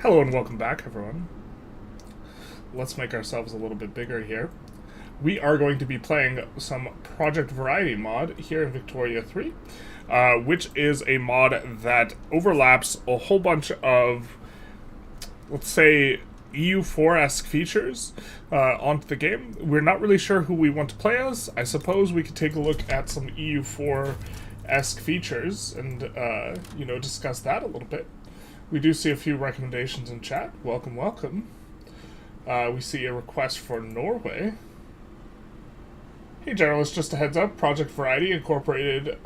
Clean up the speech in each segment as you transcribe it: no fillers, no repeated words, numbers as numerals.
Hello and welcome back, everyone. Let's make ourselves a little bit bigger here. We are going to be playing some Project Variety mod here in Victoria 3, which is a mod that overlaps a whole bunch of, let's say, EU4-esque features onto the game. We're not really sure who we want to play as. I suppose we could take a look at some EU4-esque features and, discuss that a little bit. We do see a few recommendations in chat. Welcome, welcome. We see a request for Norway. Hey, Generalist, just a heads up. Project Variety incorporated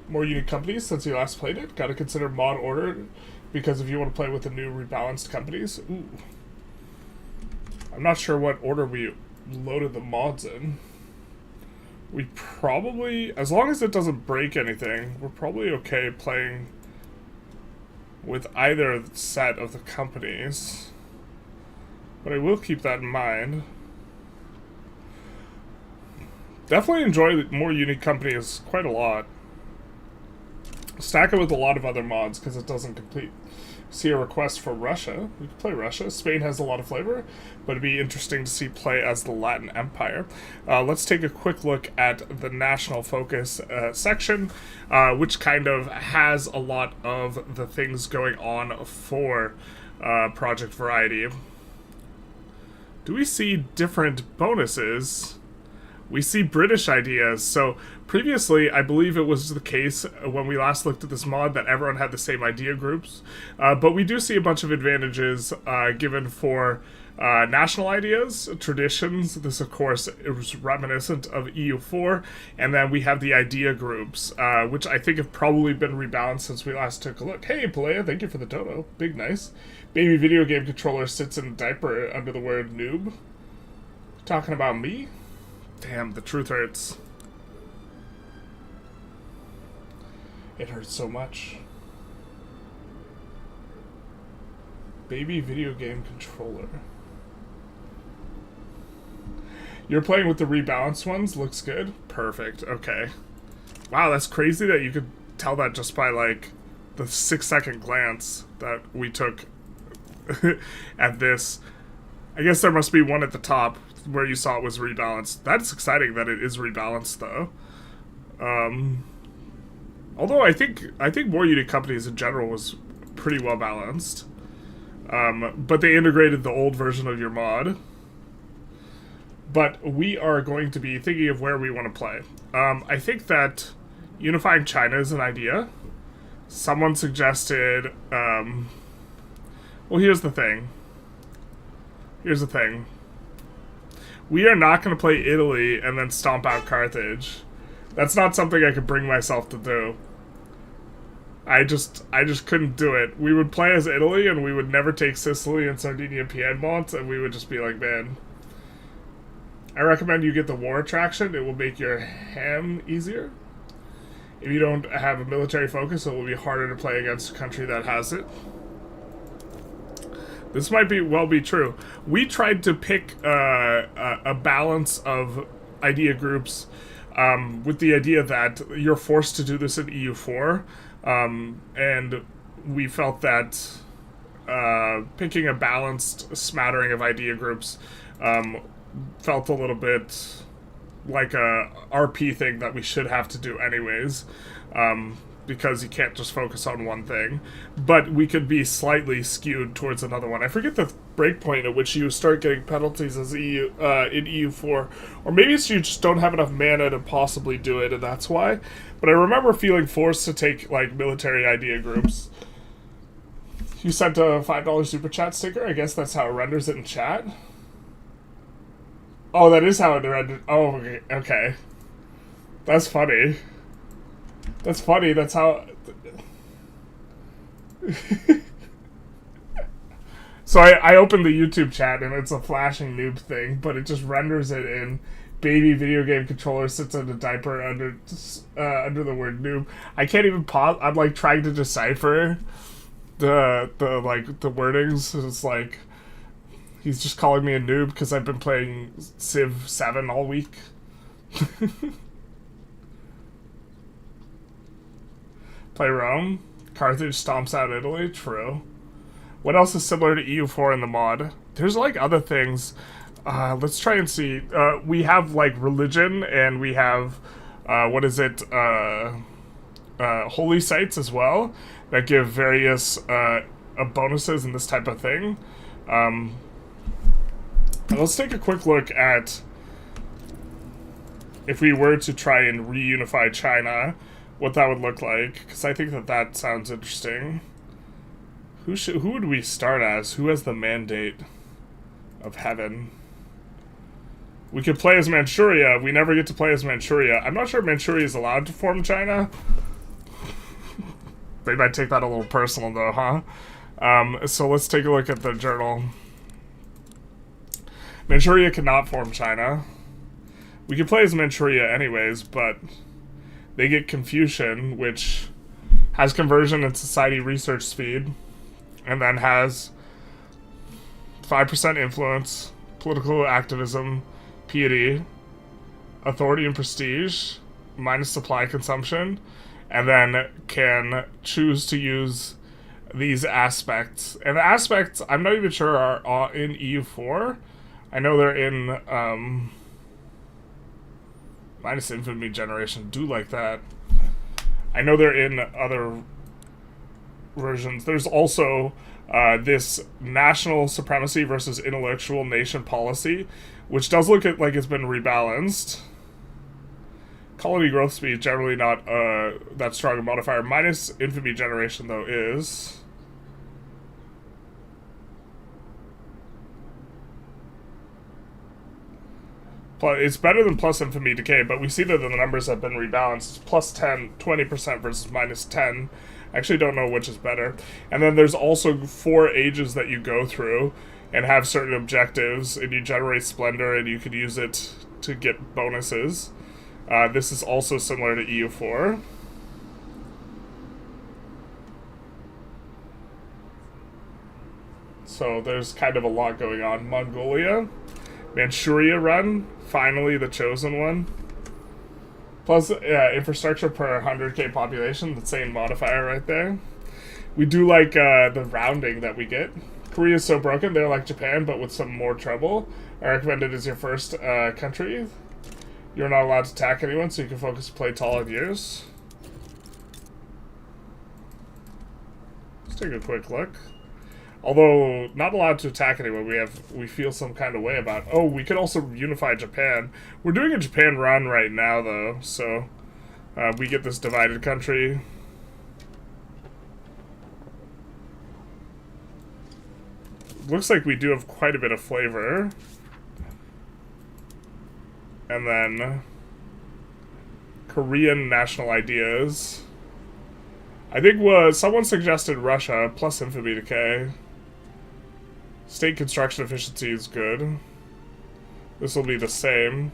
more unique companies since you last played it. Gotta consider mod order because if you want to play with the new rebalanced companies. Ooh. I'm not sure what order we loaded the mods in. We probably, as long as it doesn't break anything, we're probably okay playing with either set of the companies, but I will keep that in mind. Definitely enjoy the more unique companies quite a lot. Stack it with a lot of other mods because it doesn't complete. See a request for Russia. We can play Russia. Spain has a lot of flavor, but it'd be interesting to see play as the Latin Empire. Let's take a quick look at the national focus section, which kind of has a lot of the things going on for Project Variety. Do we see different bonuses? We see British ideas. So previously, I believe it was the case when we last looked at this mod that everyone had the same idea groups. But we do see a bunch of advantages given for national ideas, traditions. This, of course, is reminiscent of EU4. And then we have the idea groups, which I think have probably been rebalanced since we last took a look. Hey, Palea, thank you for the dono. Big nice. Baby video game controller sits in a diaper under the word noob. Talking about me? Damn, the truth hurts. It hurts so much. Baby video game controller. You're playing with the rebalanced ones? Looks good? Perfect, okay. Wow, that's crazy that you could tell that just by, like, the 6-second glance that we took at this. I guess there must be one at the top where you saw it was rebalanced. That's exciting that it is rebalanced, though. Although I think more unique companies in general was pretty well balanced. But they integrated the old version of your mod. But we are going to be thinking of where we want to play. I think that unifying China is an idea. Someone suggested... well, here's the thing. We are not going to play Italy and then stomp out Carthage. That's not something I could bring myself to do. I just couldn't do it. We would play as Italy and we would never take Sicily and Sardinia and Piedmont, and we would just be like, man. I recommend you get the war attraction. It will make your ham easier. If you don't have a military focus, it will be harder to play against a country that has it. This might be true. We tried to pick a balance of idea groups with the idea that you're forced to do this in EU4, and we felt that picking a balanced smattering of idea groups felt a little bit like a RP thing that we should have to do anyways. Because you can't just focus on one thing. But we could be slightly skewed towards another one. I forget the breakpoint at which you start getting penalties as EU in EU4. Or maybe it's you just don't have enough mana to possibly do it, and that's why. But I remember feeling forced to take, like, military idea groups. You sent a $5 super chat sticker? I guess that's how it renders it in chat. Oh, that is how it renders... Oh, okay. That's funny. That's funny, that's how... So I opened the YouTube chat and it's a flashing noob thing, but it just renders it in baby video game controller sits in a diaper under the word noob. I can't even pause. I'm like trying to decipher the wordings. It's like he's just calling me a noob because I've been playing Civ 7 all week. Play Rome. Carthage stomps out Italy. True. What else is similar to EU4 in the mod? There's like other things. Let's try and see. We have like religion, and we have what is it? Holy sites as well that give various bonuses and this type of thing. Let's take a quick look at if we were to try and reunify China, what that would look like, because I think that sounds interesting. Who would we start as? Who has the mandate of heaven? We could play as Manchuria. We never get to play as Manchuria. I'm not sure Manchuria is allowed to form China. They might take that a little personal though, huh? So let's take a look at the journal. Manchuria cannot form China. We could play as Manchuria anyways, but they get Confucian, which has conversion and society research speed, and then has 5% influence, political activism, piety, authority and prestige, minus supply consumption, and then can choose to use these aspects. And the aspects, I'm not even sure are in EU4. I know they're in minus infamy generation. Do like that. I know they're in other versions. There's also this national supremacy versus intellectual nation policy, which does look like it's been rebalanced. Colony growth speed, generally not that strong a modifier. Minus infamy generation, though, is. It's better than plus infamy decay, but we see that the numbers have been rebalanced. It's plus 10, 20% versus minus 10. I actually don't know which is better. And then there's also 4 ages that you go through and have certain objectives, and you generate splendor, and you could use it to get bonuses. This is also similar to EU4. So there's kind of a lot going on. Mongolia. Manchuria run. Finally, the chosen one. Plus, infrastructure per 100k population. The same modifier right there. We do like the rounding that we get. Korea's so broken, they're like Japan, but with some more trouble. I recommend it as your first country. You're not allowed to attack anyone, so you can focus play tall in years. Let's take a quick look. Although not allowed to attack anyone, we feel some kind of way about. Oh, we could also unify Japan. We're doing a Japan run right now, though, so we get this divided country. Looks like we do have quite a bit of flavor. And then Korean national ideas. I think someone suggested Russia plus infamy decay. State construction efficiency is good. This will be the same.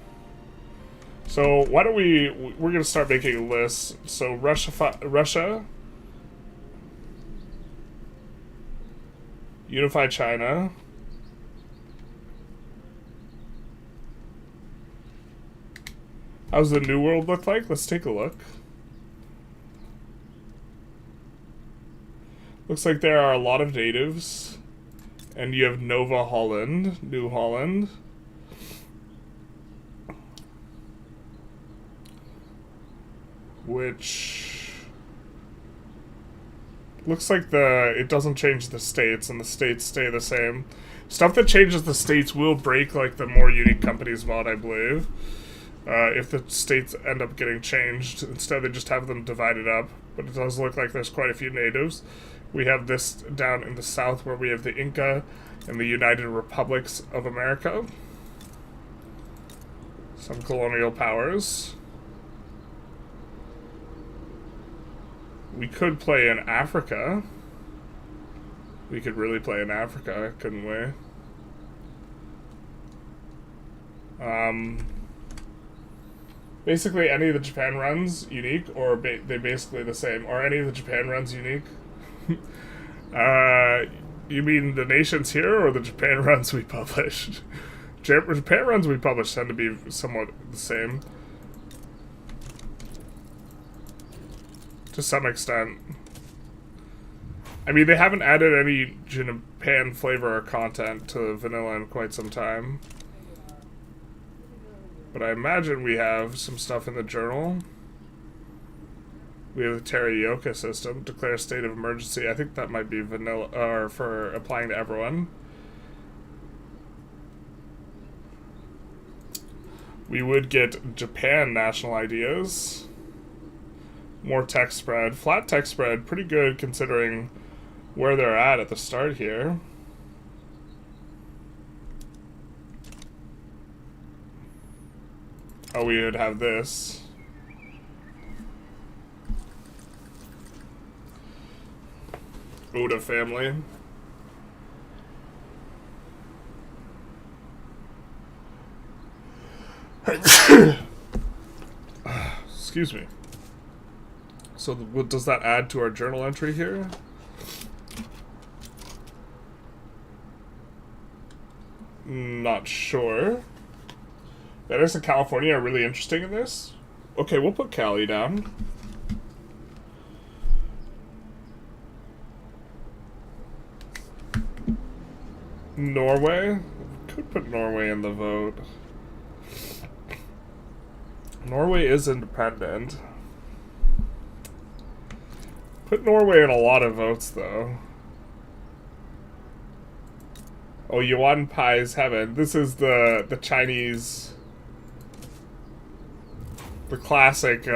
So why don't we're gonna start making a list. So Russia, unify China. How's the New World look like? Let's take a look. Looks like there are a lot of natives. And you have Nova Holland, New Holland. Which looks like it doesn't change the states, and the states stay the same. Stuff that changes the states will break like the more unique companies mod, I believe. If the states end up getting changed. Instead, they just have them divided up. But it does look like there's quite a few natives. We have this down in the south where we have the Inca and the United Republics of America. Some colonial powers. We could play in Africa. We could really play in Africa, couldn't we? Basically, any of the Japan runs unique, or they basically the same. Are any of the Japan runs unique? You mean the nations here, or the Japan runs we published? Japan runs we publish tend to be somewhat the same. To some extent. I mean, they haven't added any Japan flavor or content to vanilla in quite some time. But I imagine we have some stuff in the journal. We have the Terrayoka system, declare state of emergency. I think that might be vanilla, or for applying to everyone. We would get Japan national ideas. More text spread. Flat text spread, pretty good considering where they're at the start here. Oh, we would have this. Oda family. Excuse me. So what does that add to our journal entry here? Not sure. Venice and California are really interesting in this. Okay, we'll put Cali down. Norway? Could put Norway in the vote. Norway is independent. Put Norway in a lot of votes, though. Oh, Yuan Pai's heaven. This is the Chinese... The classic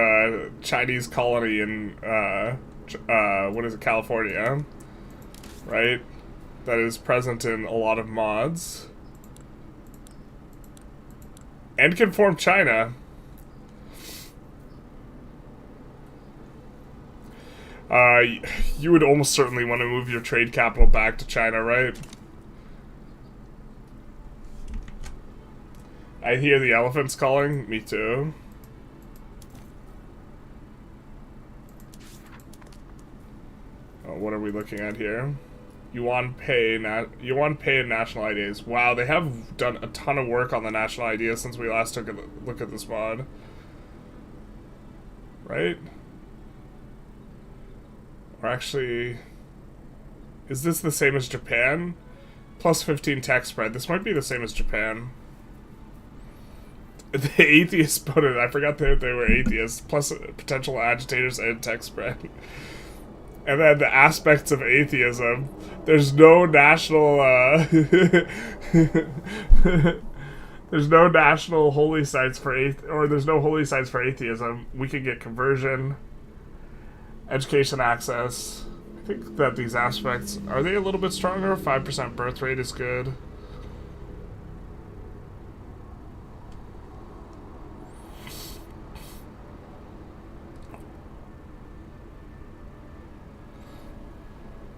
Chinese colony in, what is it, California? Right? That is present in a lot of mods. And can form China. You would almost certainly want to move your trade capital back to China, right? I hear the elephants calling. Me too. Oh, what are we looking at here? Yuan Pei and national ideas. Wow, they have done a ton of work on the national ideas since we last took a look at this mod. Right? Or actually, is this the same as Japan? Plus 15 text spread. This might be the same as Japan. The atheists put it. I forgot that they were atheists. Plus potential agitators and text spread. And then the aspects of atheism. There's no national, there's no national holy sites for there's no holy sites for atheism. We could get conversion, education access. I think that these aspects, are they a little bit stronger? 5% birth rate is good.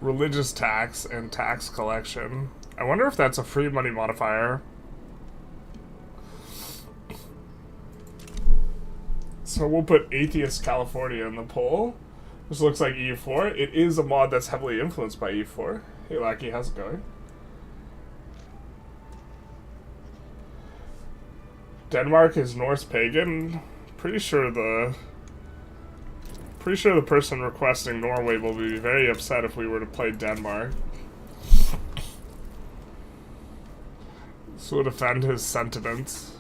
Religious tax and tax collection. I wonder if that's a free money modifier. So we'll put Atheist California in the poll. This looks like EU4. It is a mod that's heavily influenced by EU4. Hey Lackey, how's it going? Denmark is Norse pagan. Pretty sure the person requesting Norway will be very upset if we were to play Denmark. This would offend his sentiments.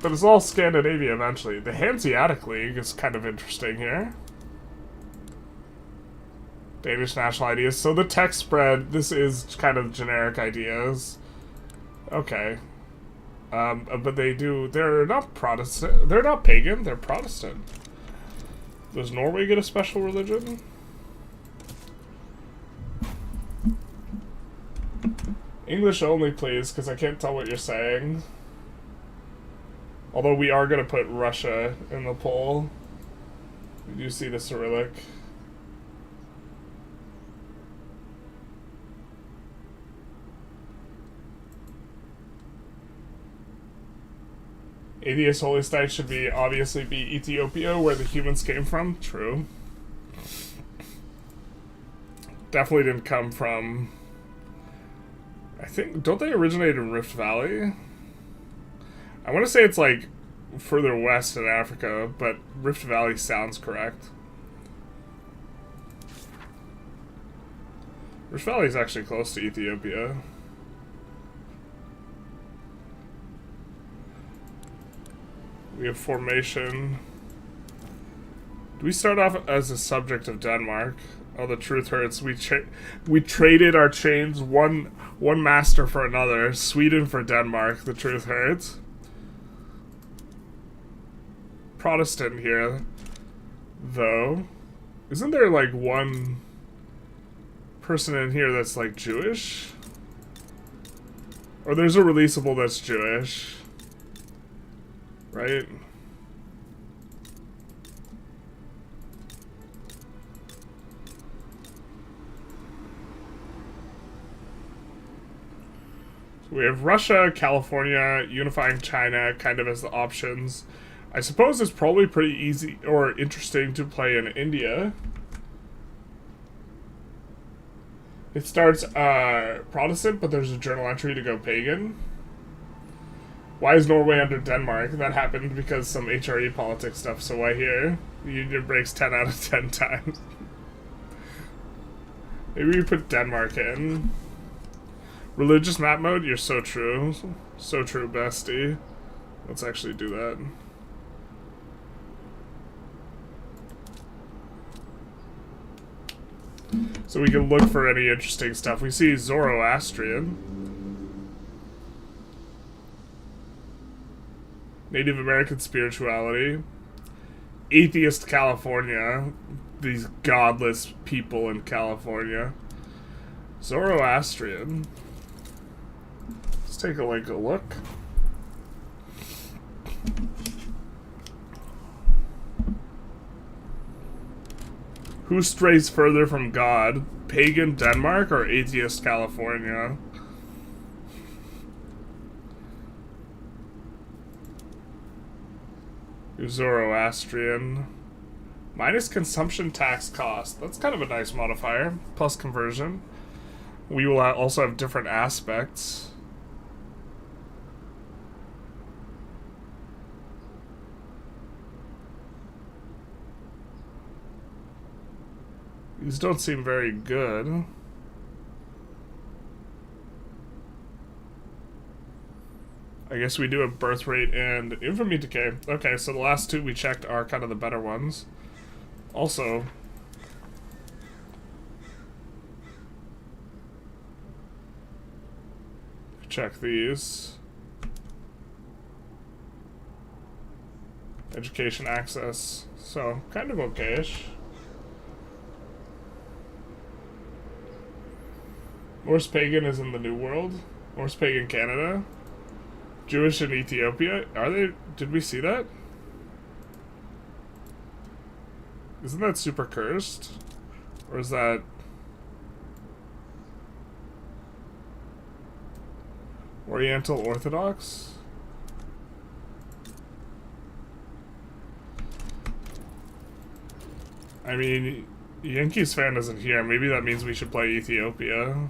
But it's all Scandinavia eventually. The Hanseatic League is kind of interesting here. Danish national ideas. So the text spread, this is kind of generic ideas. Okay. But they're not Protestant, they're not pagan, they're Protestant. Does Norway get a special religion? English only, please, because I can't tell what you're saying. Although we are going to put Russia in the poll. We do see the Cyrillic. Atheist holy site should obviously be Ethiopia, where the humans came from. True. Definitely didn't come from... I think... Don't they originate in Rift Valley? I want to say it's like further west in Africa, but Rift Valley sounds correct. Rift Valley is actually close to Ethiopia. We have formation. Do we start off as a subject of Denmark? Oh, the truth hurts. We traded our chains, one master for another. Sweden for Denmark. The truth hurts. Protestant here, though. Isn't there like one person in here that's like Jewish? Or there's a releasable that's Jewish, right? So we have Russia, California, unifying China kind of as the options. I suppose it's probably pretty easy or interesting to play in India. It starts Protestant, but there's a journal entry to go pagan. Why is Norway under Denmark? That happened because some HRE politics stuff, so why here? The union breaks 10 out of 10 times. Maybe we put Denmark in. Religious map mode? You're so true. So true, bestie. Let's actually do that. So we can look for any interesting stuff. We see Zoroastrian. Native American spirituality. Atheist California. These godless people in California. Zoroastrian. Let's take a look. Who strays further from God? Pagan Denmark or atheist California? Zoroastrian. Minus consumption tax cost. That's kind of a nice modifier. Plus conversion. We will also have different aspects. These don't seem very good. I guess we do have birth rate and infamy decay. Okay, so the last two we checked are kind of the better ones. Also, check these. Education access. So, kind of okay-ish. Norse Pagan is in the New World. Norse Pagan Canada. Jewish in Ethiopia. Are they? Did we see that? Isn't that super cursed? Or is that... Oriental Orthodox? I mean, Yankees fan isn't here. Maybe that means we should play Ethiopia.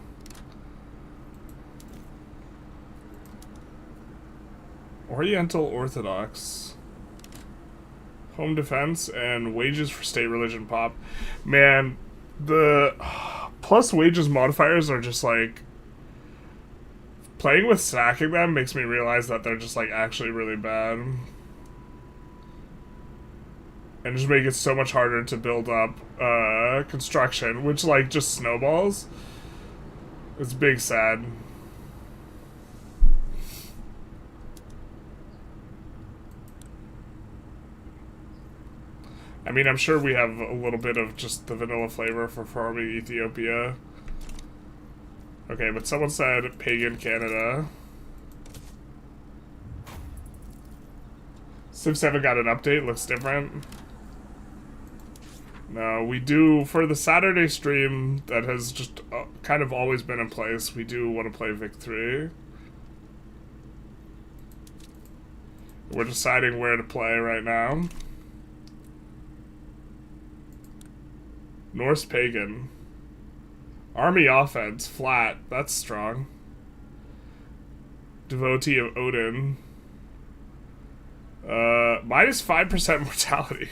Oriental Orthodox. Home defense and wages for state religion pop. Man, the plus wages modifiers are just like... Playing with stacking them makes me realize that they're just like actually really bad. And just make it so much harder to build up construction, which like just snowballs. It's big sad. I mean, I'm sure we have a little bit of just the vanilla flavor for farming Ethiopia. Okay, but someone said Pagan Canada. Civ 7 got an update, looks different. No, we do, for the Saturday stream that has just kind of always been in place, we do want to play Vic 3. We're deciding where to play right now. Norse Pagan. Army offense, flat. That's strong. Devotee of Odin. Minus 5% mortality.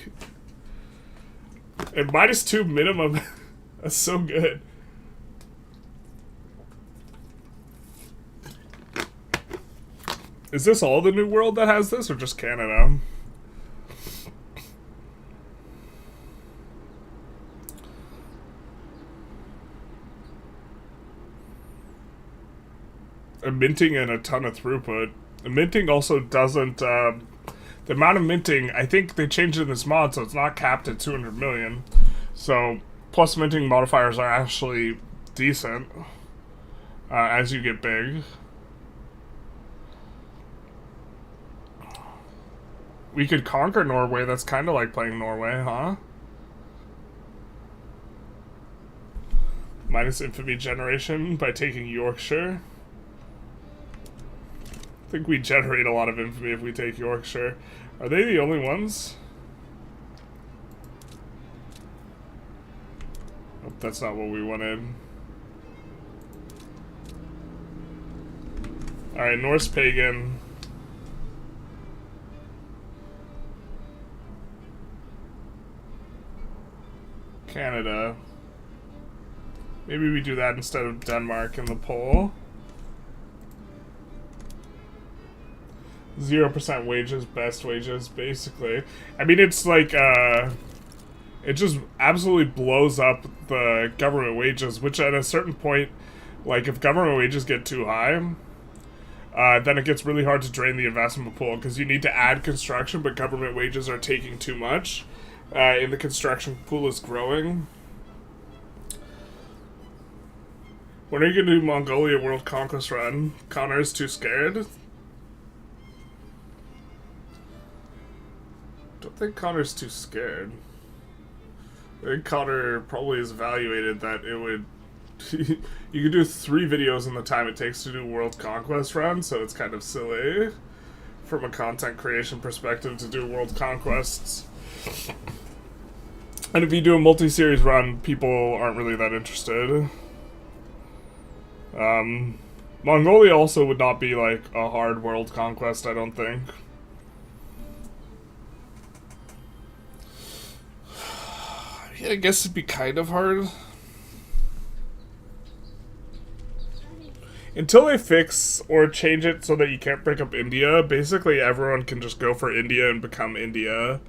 And minus 2 minimum. That's so good. Is this all the New World that has this, or just Canada? Minting and a ton of throughput. Minting also doesn't, the amount of minting, I think they changed it in this mod, so it's not capped at 200 million. So, plus minting modifiers are actually decent, as you get big. We could conquer Norway, that's kind of like playing Norway, huh? Minus infamy generation by taking Yorkshire. I think we generate a lot of infamy if we take Yorkshire. Are they the only ones? Oh, that's not what we wanted. Alright, Norse Pagan. Canada. Maybe we do that instead of Denmark in the poll. 0% wages, best wages, basically. I mean, it's like, it just absolutely blows up the government wages, which at a certain point, like, if government wages get too high, then it gets really hard to drain the investment pool, because you need to add construction, but government wages are taking too much, and the construction pool is growing. When are you going to do Mongolia World Conquest Run? Connor's too scared? I don't think Connor's too scared. I think Connor probably has evaluated that it would... you could do 3 videos in the time it takes to do World Conquest Run, so it's kind of silly from a content creation perspective to do World Conquests. And if you do a multi-series run, people aren't really that interested. Mongolia also would not be like a hard world conquest, I don't think. Yeah, I guess it'd be kind of hard. Until they fix or change it so that you can't break up India, basically everyone can just go for India and become India.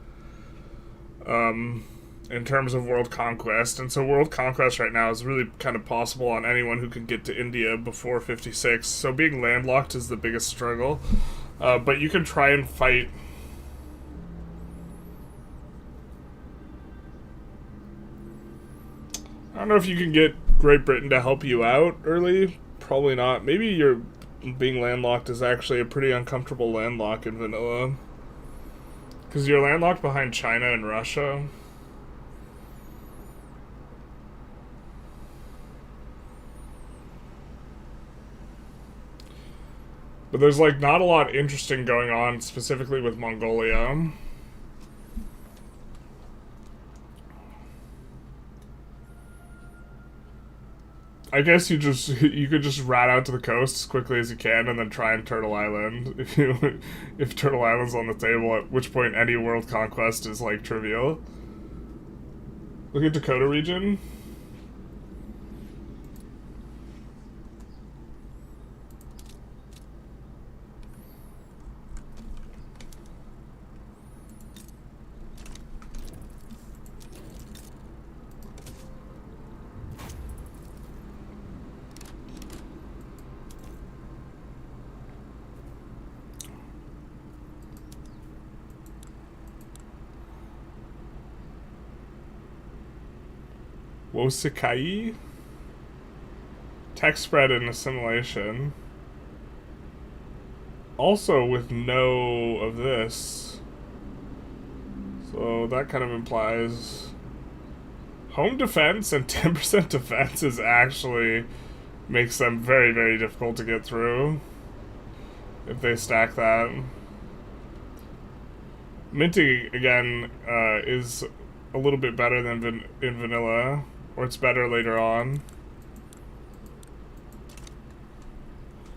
In terms of world conquest. And so world conquest right now is really kind of possible on anyone who can get to India before 56. So being landlocked is the biggest struggle. But you can try and fight... I don't know if you can get Great Britain to help you out early. Probably not. Maybe your being landlocked is actually a pretty uncomfortable landlock in vanilla. Because you're landlocked behind China and Russia. But there's like not a lot interesting going on specifically with Mongolia. I guess you could just rat out to the coast as quickly as you can and then try and Turtle Island if Turtle Island's on the table, at which point any world conquest is like trivial. Look at Dakota region. Wosekai? Text spread and assimilation. Also with no of this. So that kind of implies home defense and 10% defense is actually makes them very, very difficult to get through if they stack that. Minting, again, is a little bit better than in vanilla. Or it's better later on.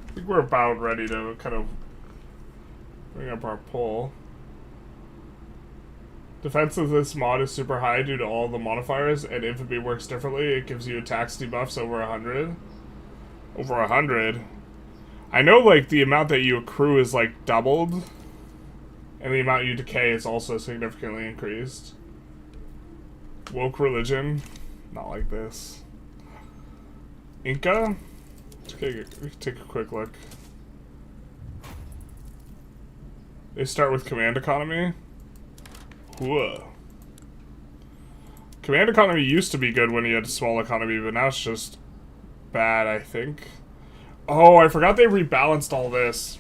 I think we're about ready to kind of bring up our poll. Defense of this mod is super high due to all the modifiers, and infamy works differently. It gives you tax debuffs over 100. Over 100? I know, like, the amount that you accrue is, like, doubled, and the amount you decay is also significantly increased. Woke religion, not like this. Inca? Okay, we can take a quick look. They start with command economy. Whoa. Command economy used to be good when you had a small economy, but now it's just bad, I think. Oh, I forgot they rebalanced all this.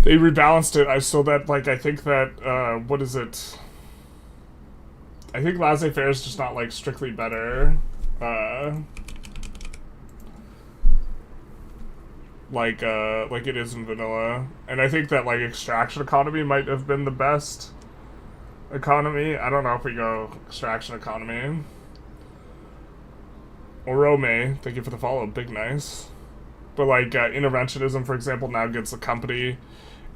They rebalanced it so that, like, I think that, what is it? I think laissez-faire is just not, like, strictly better. Like it is in vanilla. And I think that, like, extraction economy might have been the best economy. I don't know if we go extraction economy. Orome, thank you for the follow. Big nice. But, like, interventionism, for example, now gets a company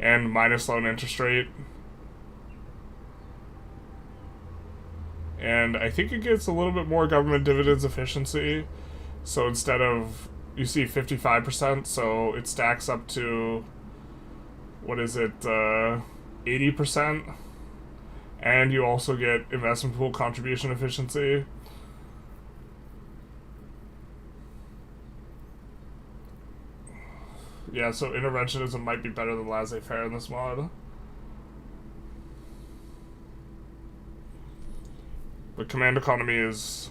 and minus loan interest rate. And I think it gets a little bit more government dividends efficiency. So instead of, you see 55%, so it stacks up to, what is it, 80%. And you also get investment pool contribution efficiency. Yeah, so interventionism might be better than laissez-faire in this mod. But command economy is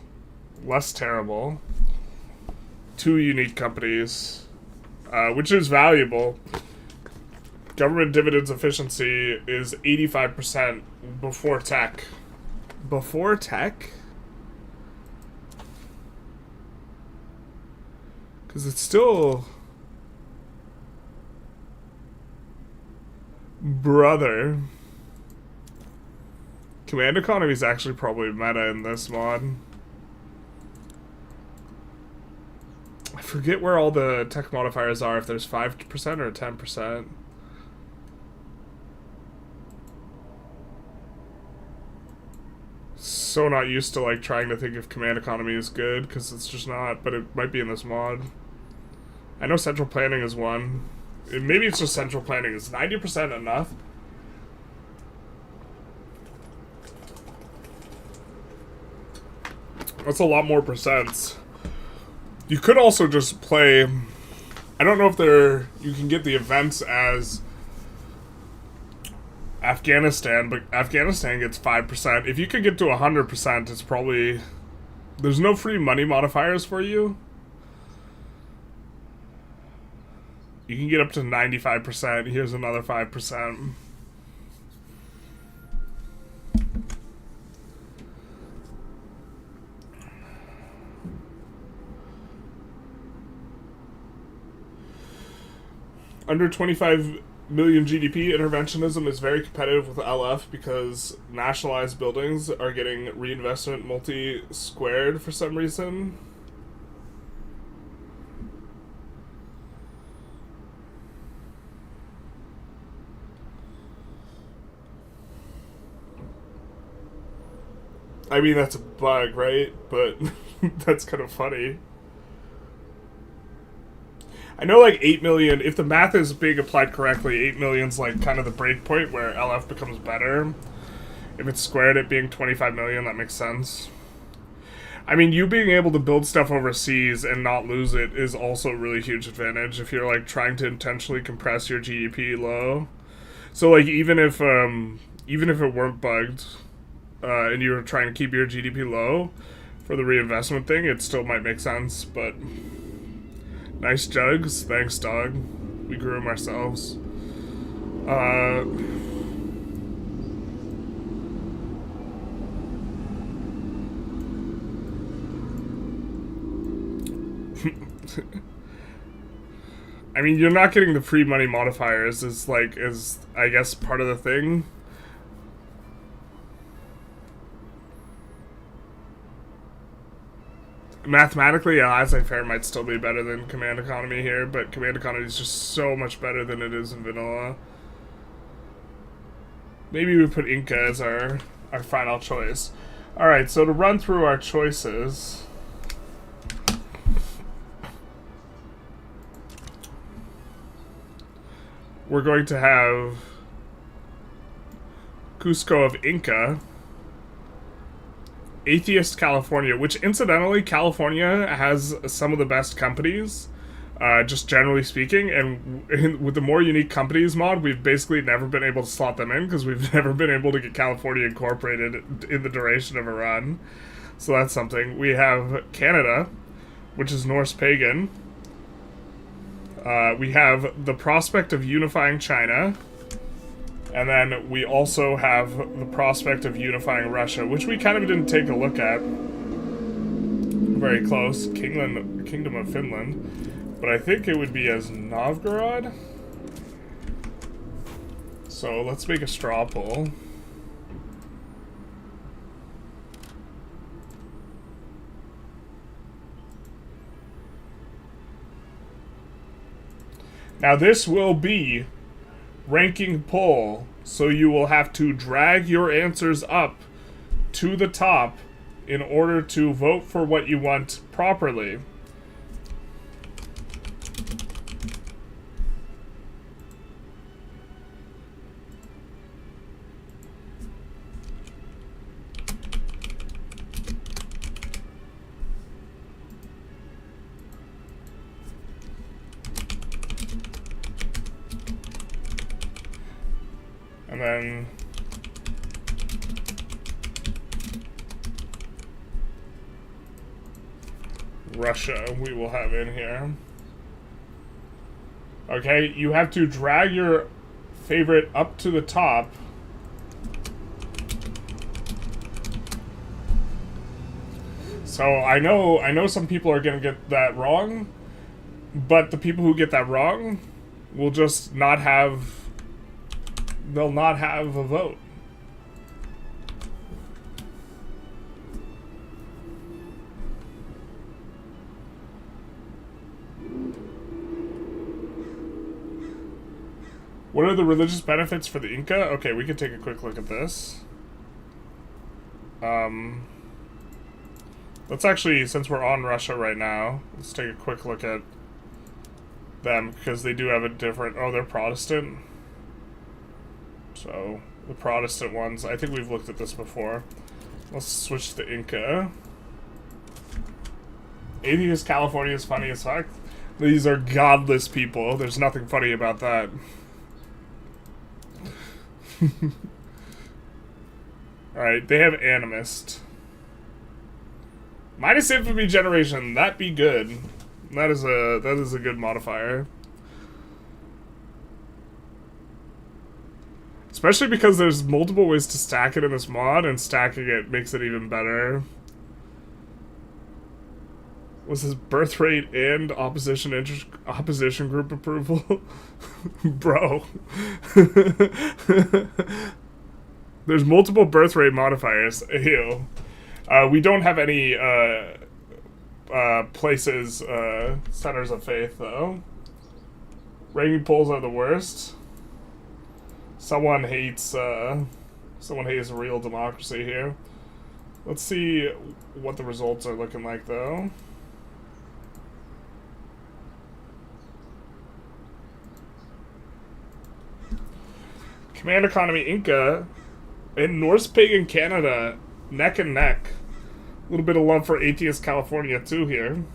less terrible. 2 unique companies, which is valuable. Government dividends efficiency is 85% before tech. Before tech? Because it's still... Brother. Command economy is actually probably meta in this mod. I forget where all the tech modifiers are, if there's 5% or 10%. So not used to, like, trying to think if command economy is good, because it's just not, but it might be in this mod. I know central planning is one. Maybe it's just central planning. Is 90% enough? That's a lot more percents. You could also just play... I don't know if you can get the events as Afghanistan, but Afghanistan gets 5%. If you could get to 100%, it's probably... There's no free money modifiers for you. You can get up to 95%. Here's another 5%. Under 25 million GDP, interventionism is very competitive with LF because nationalized buildings are getting reinvestment multi-squared for some reason. I mean, that's a bug, right? But that's kind of funny. I know, like, 8 million, if the math is being applied correctly, 8 million's, like, kind of the break point where LF becomes better. If it's squared at being 25 million, that makes sense. I mean, you being able to build stuff overseas and not lose it is also a really huge advantage if you're, like, trying to intentionally compress your GDP low. So, like, even if it weren't bugged, and you were trying to keep your GDP low for the reinvestment thing, it still might make sense, but... Nice jugs. Thanks, dog. We grew them ourselves. I mean, you're not getting the free money modifiers is I guess part of the thing. Mathematically, laissez-faire might still be better than command economy here, but command economy is just so much better than it is in vanilla. Maybe we put Inca as our our final choice. Alright, so to run through our choices... we're going to have Cusco of Inca, Atheist California, which incidentally, California has some of the best companies, just generally speaking, and with the more unique companies mod, we've basically never been able to slot them in because we've never been able to get California incorporated in the duration of a run. So that's something. We have Canada, which is Norse pagan. We have the prospect of unifying China, and then we also have the prospect of unifying Russia, which we kind of didn't take a look at. Very close. Kingdom of Finland. But I think it would be as Novgorod. So let's make a straw poll. Now this will be ranking poll, so you will have to drag your answers up to the top in order to vote for what you want properly. And then Russia we will have in here. Okay, you have to drag your favorite up to the top. So I know some people are gonna get that wrong, but the people who get that wrong will just not have, they'll not have a vote. What are the religious benefits for the Inca? Okay, we can take a quick look at this. Let's actually, since we're on Russia right now, let's take a quick look at them, because they do have a different... Oh, they're Protestant. So, the Protestant ones, I think we've looked at this before. Let's switch to Inca. Atheist California is funny as fuck. These are godless people. There's nothing funny about that. Alright, they have Animist. Minus Infamy Generation, that be good. That is a good modifier. Especially because there's multiple ways to stack it in this mod, and stacking it makes it even better. Was this birth rate and opposition group approval? Bro. There's multiple birth rate modifiers. Ew. We don't have any places, centers of faith, though. Ranking polls are the worst. Someone hates real democracy here. Let's see what the results are looking like, though. Command economy Inca and Norse pagan Canada neck and neck. A little bit of love for Atheist California too here.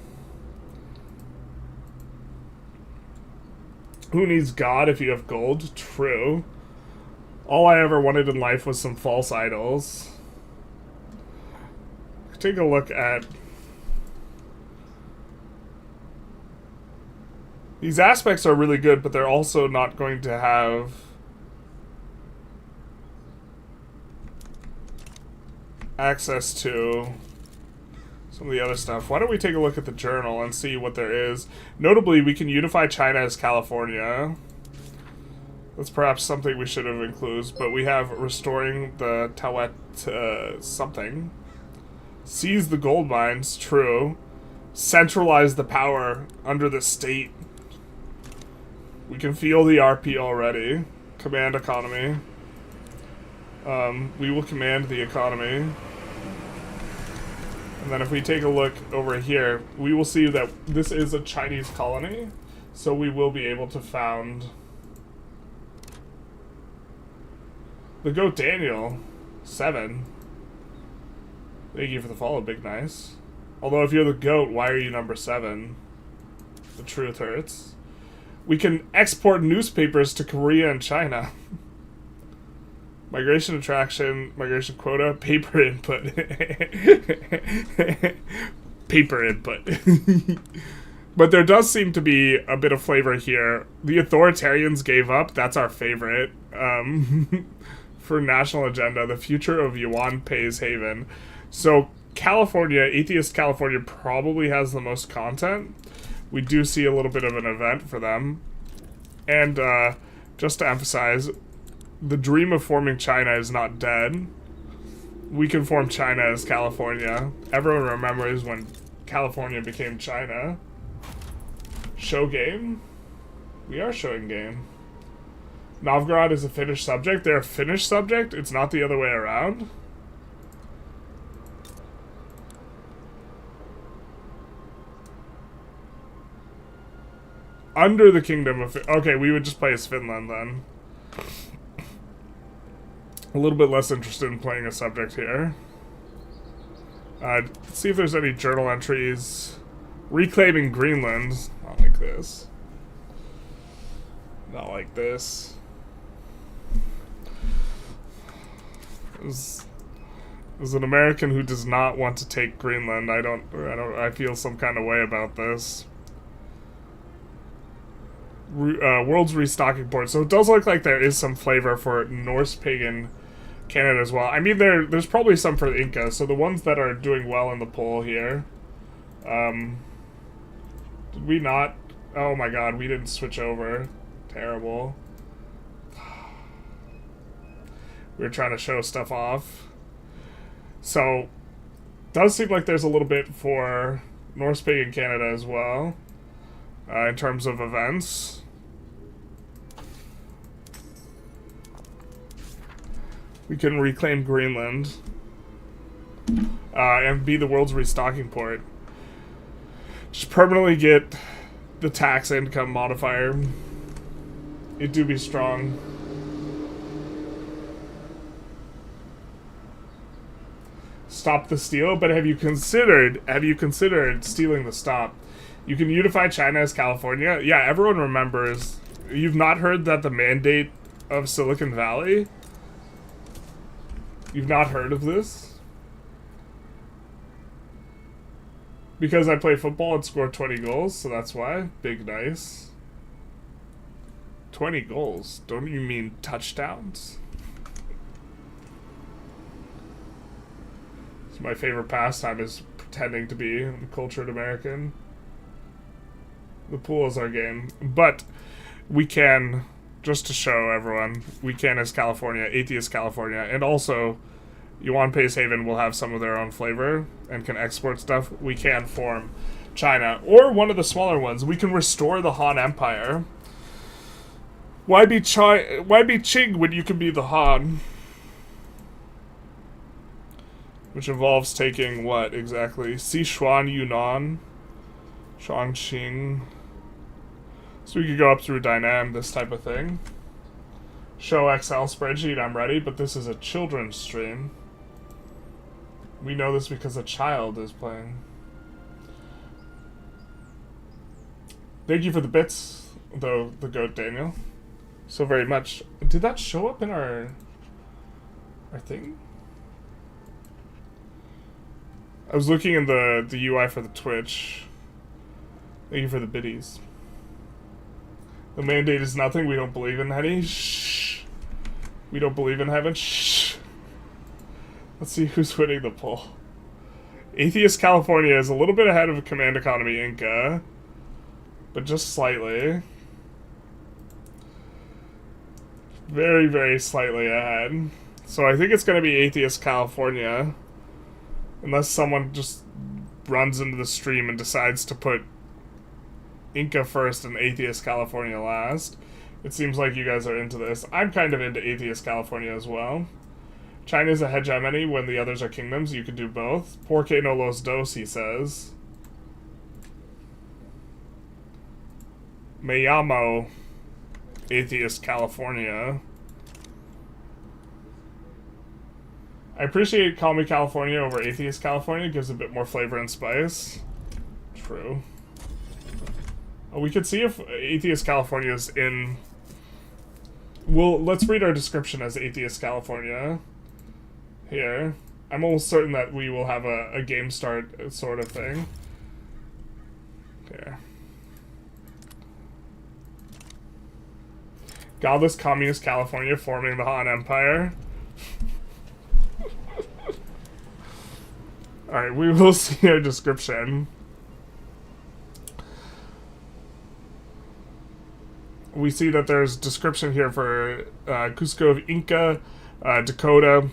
Who needs God if you have gold? True. All I ever wanted in life was some false idols. Take a look at these aspects are really good, but they're also not going to have access to some of the other stuff. Why don't we take a look at the journal and see what there is? Notably, we can unify China as California. That's perhaps something we should have included, but we have restoring the Tawet something. Seize the gold mines, true. Centralize the power under the state. We can feel the RP already. Command economy. We will command the economy. And then if we take a look over here, we will see that this is a Chinese colony. So we will be able to found the goat Daniel, 7. Thank you for the follow, Big Nice. Although if you're the goat, why are you number 7? The truth hurts. We can export newspapers to Korea and China. Migration attraction, migration quota, paper input. Paper input. But there does seem to be a bit of flavor here. The authoritarians gave up. That's our favorite. For national agenda, the future of Yuan pays haven. So California, Atheist California probably has the most content. We do see a little bit of an event for them. And just to emphasize, the dream of forming China is not dead. We can form China as California. Everyone remembers when California became China. Show game? We are showing game. Novgorod is a Finnish subject. They're a Finnish subject? It's not the other way around? Under the Kingdom of... Okay, we would just play as Finland then. A little bit less interested in playing a subject here. Let's see if there's any journal entries. Reclaiming Greenland. Not like this. Not like this. As an American who does not want to take Greenland, I feel some kind of way about this. World's restocking port. So it does look like there is some flavor for Norse pagan Canada as well. I mean, there's probably some for the Inca. So the ones that are doing well in the poll here. Did we not? Oh my god, we didn't switch over. Terrible. We were trying to show stuff off. So, does seem like there's a little bit for Norse pagan Canada as well. In terms of events. We can reclaim Greenland. And be the world's restocking port. Just permanently get the tax income modifier. It do be strong. Stop the steal, but have you considered stealing the stop? You can unify China as California. Yeah, everyone remembers. You've not heard that the mandate of Silicon Valley? You've not heard of this? Because I play football and score 20 goals, so that's why. Big nice. 20 goals? Don't you mean touchdowns? So my favorite pastime is pretending to be a cultured American. The pool is our game. But we can, just to show everyone, we can as California, Atheist California, and also Yuan Pays Haven will have some of their own flavor and can export stuff. We can form China, or one of the smaller ones. We can restore the Han Empire. Why be Qing when you can be the Han? Which involves taking what exactly? Sichuan, Yunnan, Chongqing. So we could go up through Dynam, this type of thing. Show Excel spreadsheet, I'm ready, but this is a children's stream. We know this because a child is playing. Thank you for the bits, though, the goat Daniel. So very much. Did that show up in our thing? I was looking in the UI for the Twitch. Thank you for the biddies. The mandate is nothing. We don't believe in Henny. Shh. We don't believe in heaven. Shh. Let's see who's winning the poll. Atheist California is a little bit ahead of Command Economy Inca, but just slightly. Very, very slightly ahead. So I think it's going to be Atheist California. Unless someone just runs into the stream and decides to put Inca first and Atheist California last. It seems like you guys are into this. I'm kind of into Atheist California as well. China is a hegemony when the others are kingdoms. You can do both. Porque no los dos, he says. Me llamo Atheist California. I appreciate Call Me California over Atheist California. It gives a bit more flavor and spice. True. Oh, we could see if Atheist California is in... Well, let's read our description as Atheist California. Here. I'm almost certain that we will have a game start sort of thing. Here. Godless Communist California forming the Han Empire. Alright, we will see our description. We see that there's description here for Cusco of Inca, Dakota,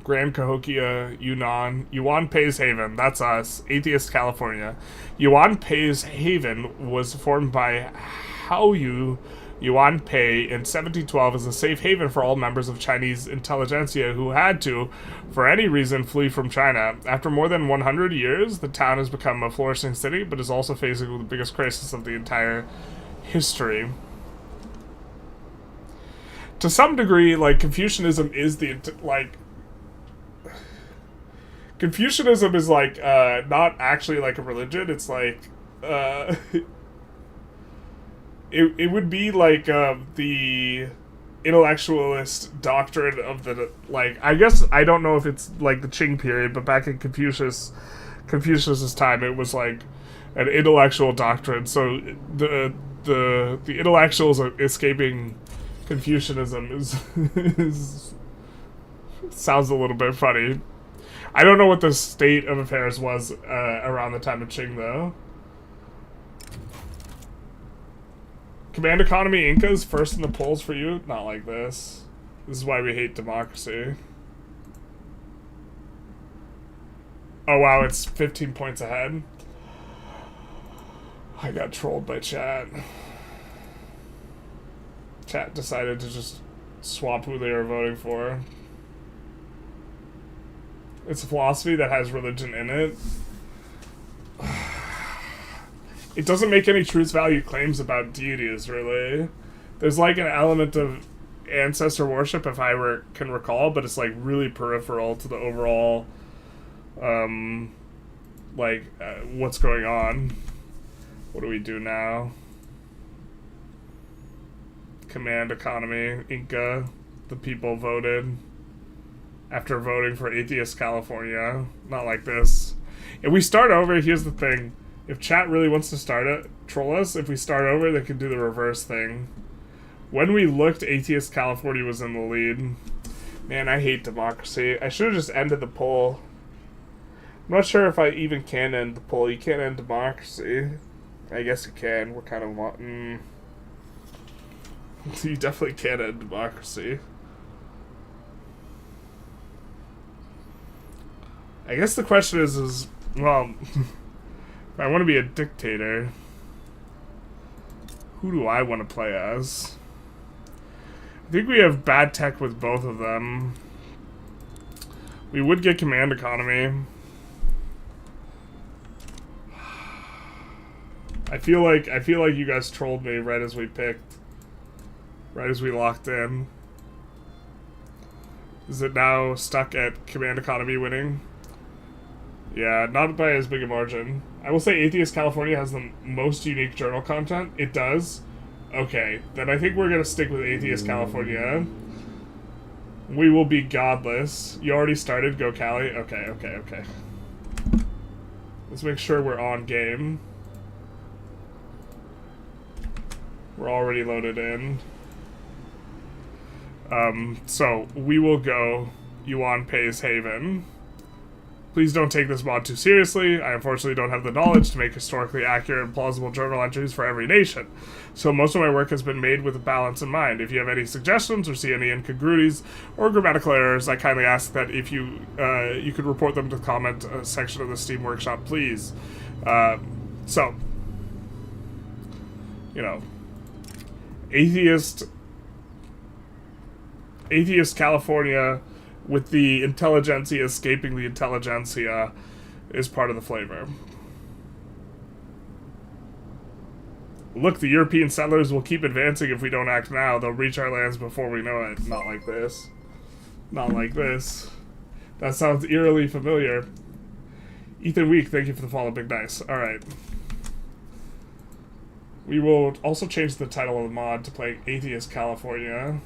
Grand Cahokia, Yunnan. Yuan Pays Haven, that's us. Atheist California. Yuan Pays Haven was formed by Haoyu Yuan Pei in 1712 as a safe haven for all members of Chinese intelligentsia who had to, for any reason, flee from China. After more than 100 years, the town has become a flourishing city, but is also facing the biggest crisis of the entire history. To some degree, like, Confucianism is the, like... Confucianism is, like, not actually, like, a religion. It's, like, It would be like the intellectualist doctrine of the, like, I guess I don't know if it's like the Qing period, but back in Confucius's time, it was like an intellectual doctrine. So the intellectuals escaping Confucianism is sounds a little bit funny. I don't know what the state of affairs was around the time of Qing though. Command economy Incas first in the polls for you? Not like this. This is why we hate democracy. Oh wow, it's 15 points ahead. I got trolled by chat. Chat decided to just swap who they were voting for. It's a philosophy that has religion in it. It doesn't make any truth value claims about deities, really. There's like an element of ancestor worship, if I can recall, but it's like really peripheral to the overall, what's going on. What do we do now? Command economy, Inca. The people voted after voting for Atheist California. Not like this. If we start over, here's the thing. If chat really wants to troll us, if we start over, they can do the reverse thing. When we looked, Atheist California was in the lead. Man, I hate democracy. I should have just ended the poll. I'm not sure if I even can end the poll. You can't end democracy. I guess you can. We're kind of... You definitely can't end democracy. I guess the question is well... If I want to be a dictator, who do I want to play as? I think we have bad tech with both of them. We would get command economy. I feel like you guys trolled me right as we picked. Right as we locked in. Is it now stuck at command economy winning? Yeah, not by as big a margin. I will say Atheist California has the most unique journal content. It does. Okay, then I think we're going to stick with Atheist California. We will be godless. You already started? Go Cali? Okay. Let's make sure we're on game. We're already loaded in. So, we will go Yuan Pays Haven. Please don't take this mod too seriously. I unfortunately don't have the knowledge to make historically accurate and plausible journal entries for every nation. So most of my work has been made with a balance in mind. If you have any suggestions or see any incongruities or grammatical errors, I kindly ask that if you could report them to the comment section of the Steam Workshop, please. So, you know, Atheist atheist California with the Intelligentsia escaping the Intelligentsia is part of the flavor. Look, the European settlers will keep advancing if we don't act now. They'll reach our lands before we know it. Not like this. Not like this. That sounds eerily familiar. Ethan Week, thank you for the follow, Big Dice. Alright. We will also change the title of the mod to play Atheist California.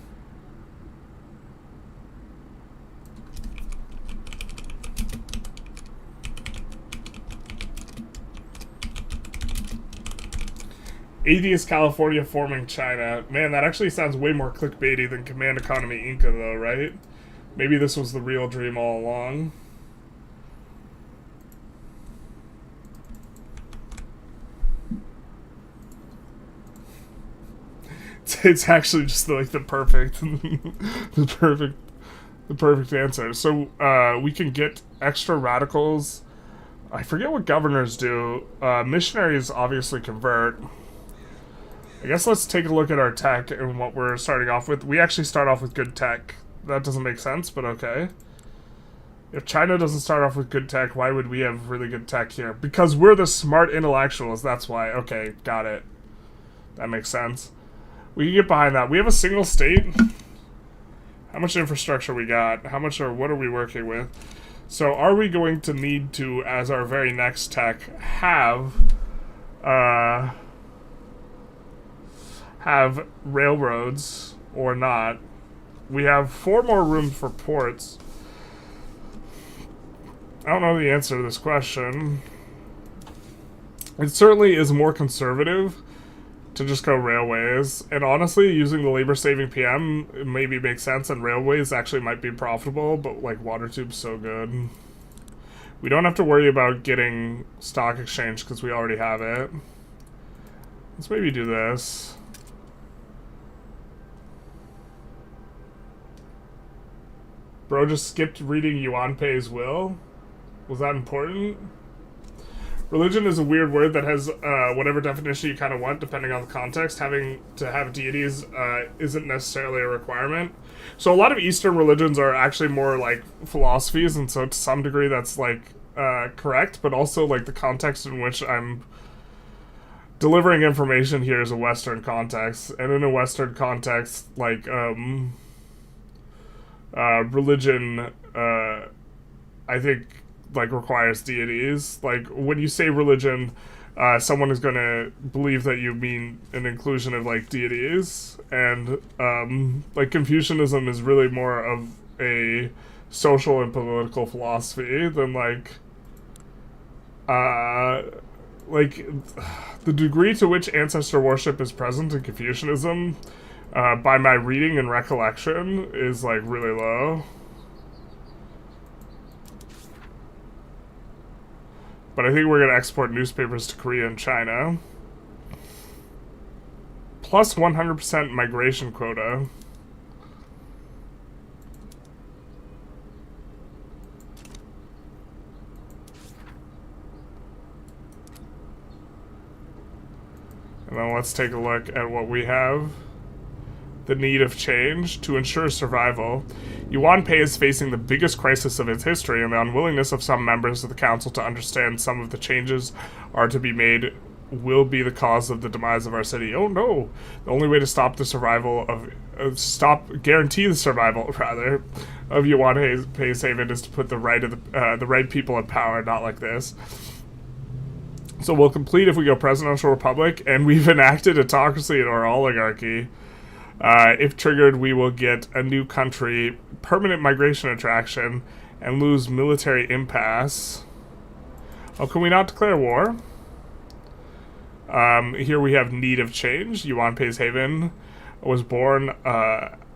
Atheist California forming China. Man, that actually sounds way more clickbaity than Command Economy Inca, though, right? Maybe this was the real dream all along. It's actually just like the perfect, the perfect answer. So we can get extra radicals. I forget what governors do. Missionaries obviously convert. I guess let's take a look at our tech and what we're starting off with. We actually start off with good tech. That doesn't make sense, but okay. If China doesn't start off with good tech, why would we have really good tech here? Because we're the smart intellectuals, that's why. Okay, got it. That makes sense. We can get behind that. We have a single state. How much infrastructure we got? How much or what are we working with? So are we going to need to, as our very next tech, have railroads or not? We have 4 more rooms for ports. I don't know the answer to this question. It certainly is more conservative to just go railways, and honestly, using the labor-saving PM maybe makes sense, and railways actually might be profitable, but like water tube's so good. We don't have to worry about getting stock exchange because we already have it. Let's maybe do this. Bro just skipped reading Yuan Pei's will. Was that important? Religion is a weird word that has whatever definition you kind of want, depending on the context. Having to have deities isn't necessarily a requirement. So a lot of Eastern religions are actually more like philosophies, and so to some degree that's like correct, but also like the context in which I'm delivering information here is a Western context, and in a Western context, like religion, I think, like, requires deities. Like, when you say religion, someone is going to believe that you mean an inclusion of, like, deities, and, like, Confucianism is really more of a social and political philosophy than, like, the degree to which ancestor worship is present in Confucianism, by my reading and recollection, is, like, really low. But I think we're going to export newspapers to Korea and China. Plus 100% migration quota. And then let's take a look at what we have. The need of change to ensure survival. Yuan Pei is facing the biggest crisis of its history, and the unwillingness of some members of the council to understand some of the changes are to be made will be the cause of the demise of our city. Oh no! The only way to stop the survival of guarantee the survival rather of Yuan Pei's haven is to put the right people in power, not like this. So we'll complete if we go presidential republic, and we've enacted autocracy or oligarchy. If triggered, we will get a new country, permanent migration attraction, and lose military impasse. Oh, can we not declare war? Here we have need of change. Yuan Pei's haven was born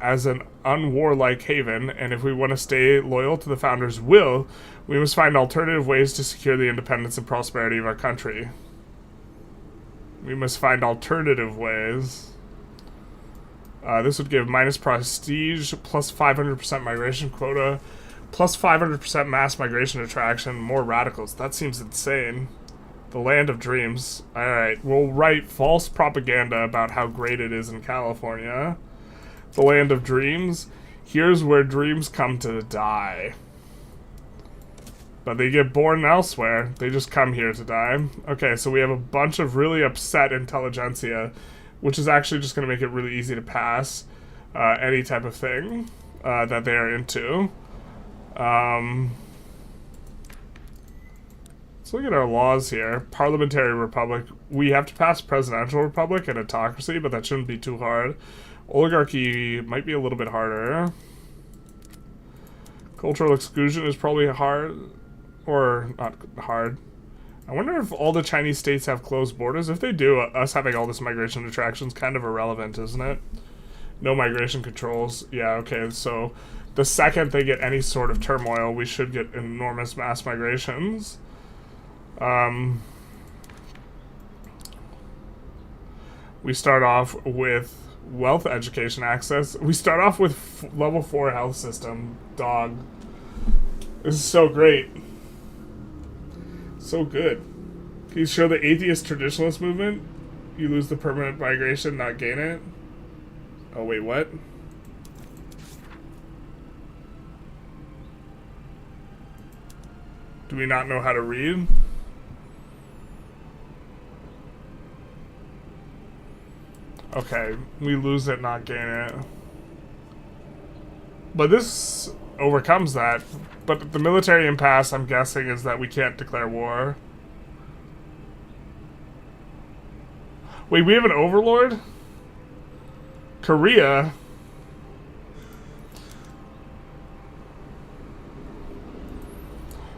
as an unwarlike haven, and if we want to stay loyal to the founder's will, we must find alternative ways to secure the independence and prosperity of our country. We must find alternative ways. This would give minus prestige, plus 500% migration quota, plus 500% mass migration attraction, more radicals. That seems insane. The land of dreams. Alright, we'll write false propaganda about how great it is in California. The land of dreams. Here's where dreams come to die. But they get born elsewhere. They just come here to die. Okay, so we have a bunch of really upset intelligentsia, which is actually just going to make it really easy to pass any type of thing that they are into. Let's look at our laws here. Parliamentary republic. We have to pass presidential republic and autocracy, but that shouldn't be too hard. Oligarchy might be a little bit harder. Cultural exclusion is probably hard. Or not hard. I wonder if all the Chinese states have closed borders. If they do, us having all this migration attraction is kind of irrelevant, isn't it? No migration controls. Yeah, okay, so the second they get any sort of turmoil, we should get enormous mass migrations. We start off with wealth, education, access. We start off with level 4 health system. Dog. This is so great. So good. Can you show the atheist traditionalist movement? You lose the permanent migration, not gain it. Oh, wait, what? Do we not know how to read? Okay, we lose it, not gain it. But this overcomes that. But the military impasse, I'm guessing, is that we can't declare war. Wait, we have an overlord? Korea?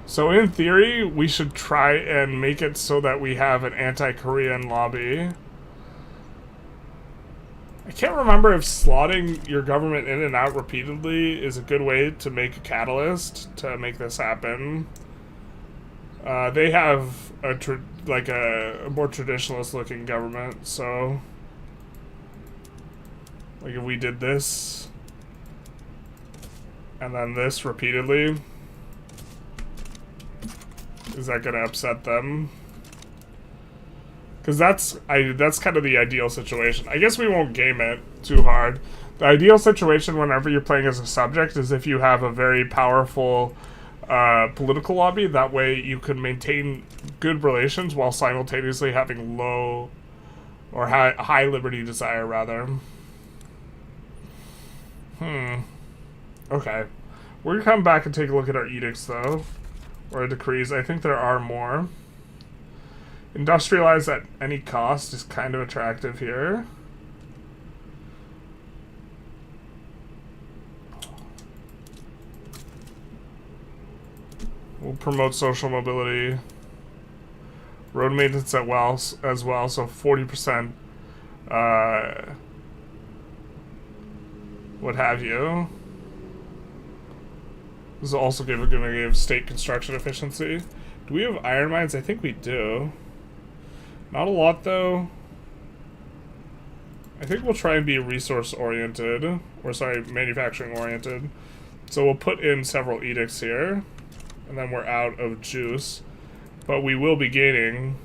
So in theory, we should try and make it so that we have an anti-Korean lobby. I can't remember if slotting your government in and out repeatedly is a good way to make a catalyst to make this happen. They have a more traditionalist looking government, so like if we did this and then this repeatedly, is that gonna upset them? Because that's kind of the ideal situation. I guess we won't game it too hard. The ideal situation whenever you're playing as a subject is if you have a very powerful political lobby. That way you can maintain good relations while simultaneously having low or high liberty desire, rather. Okay. We're going to come back and take a look at our edicts, though. Or decrees. I think there are more. Industrialize at any cost is kind of attractive here. We'll promote social mobility. Road maintenance as well, so 40%, what have you. This is also going to give state construction efficiency. Do we have iron mines? I think we do. Not a lot, though. I think we'll try and be resource-oriented. Or, sorry, manufacturing-oriented. So we'll put in several edicts here. And then we're out of juice. But we will be gaining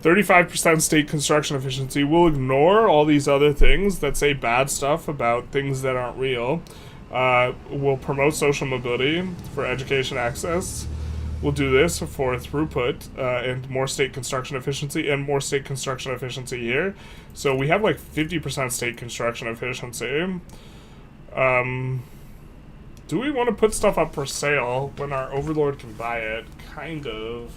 35% state construction efficiency. We'll ignore all these other things that say bad stuff about things that aren't real. We'll promote social mobility for education access. We'll do this for throughput and more state construction efficiency and more state construction efficiency here. So we have like 50% state construction efficiency. Do we want to put stuff up for sale when our overlord can buy it? Kind of.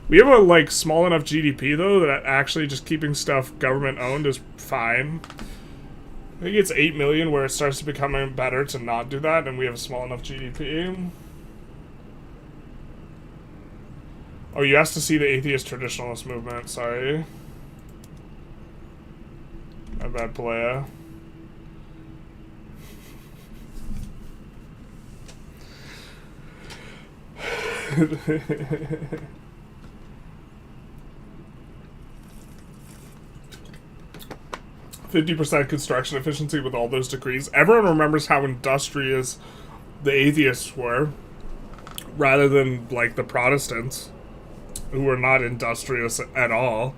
We have a like small enough GDP though that actually just keeping stuff government owned is fine. I think it's 8 million where it starts to become better to not do that, and we have a small enough GDP. Oh, you asked to see the atheist traditionalist movement, sorry. My bad, Palea. %50 construction efficiency with all those decrees. Everyone remembers how industrious the atheists were, rather than like the Protestants, who were not industrious at all.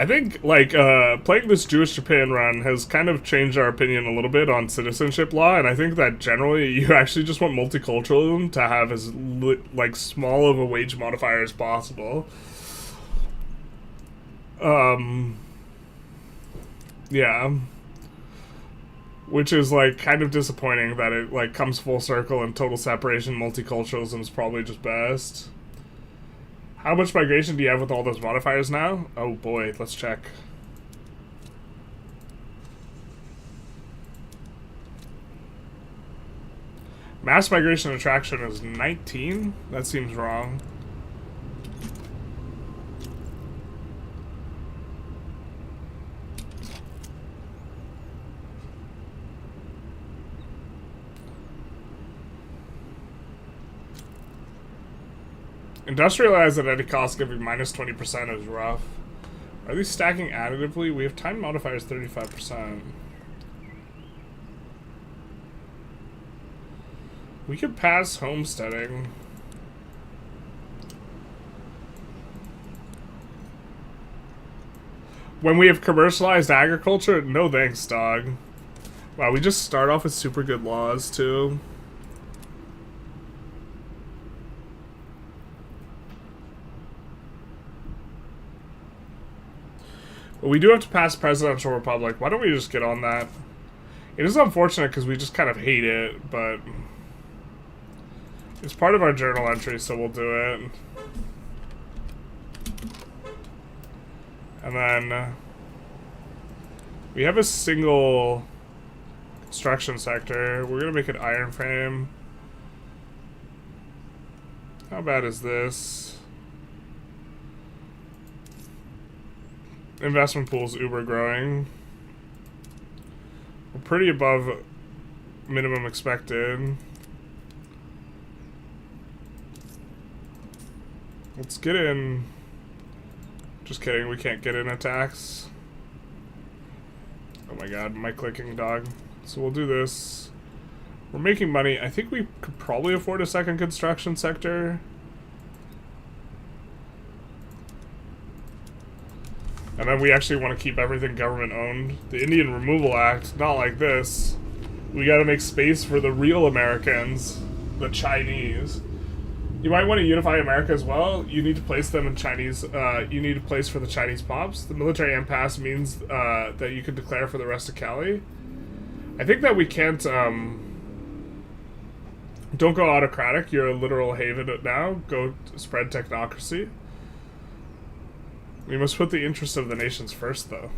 I think, like, playing this Jewish Japan run has kind of changed our opinion a little bit on citizenship law, and I think that generally you actually just want multiculturalism to have as, like, small of a wage modifier as possible. Yeah. Which is, like, kind of disappointing that it, like, comes full circle and total separation multiculturalism is probably just best. How much migration do you have with all those modifiers now? Oh boy, let's check. Mass migration attraction is 19? That seems wrong. Industrialize at any cost, giving minus 20% is rough. Are these stacking additively? We have time modifiers 35%. We could pass homesteading. When we have commercialized agriculture? No thanks, dog. Wow, we just start off with super good laws, too. But we do have to pass Presidential Republic. Why don't we just get on that? It is unfortunate because we just kind of hate it, but it's part of our journal entry, so we'll do it. And then we have a single construction sector. We're going to make it iron frame. How bad is this? Investment pool's uber growing. We're pretty above minimum expected. Let's get in. Just kidding, we can't get in attacks. Oh my god, my clicking dog. So we'll do this. We're making money. I think we could probably afford a second construction sector. And then we actually want to keep everything government owned. The Indian Removal Act, not like this. We gotta make space for the real Americans, the Chinese. You might want to unify America as well. You need to place them in Chinese, you need a place for the Chinese pops. The military impasse means that you can declare for the rest of Cali. I think that we can't, don't go autocratic. You're a literal haven now. Go spread technocracy. We must put the interests of the nations first, though.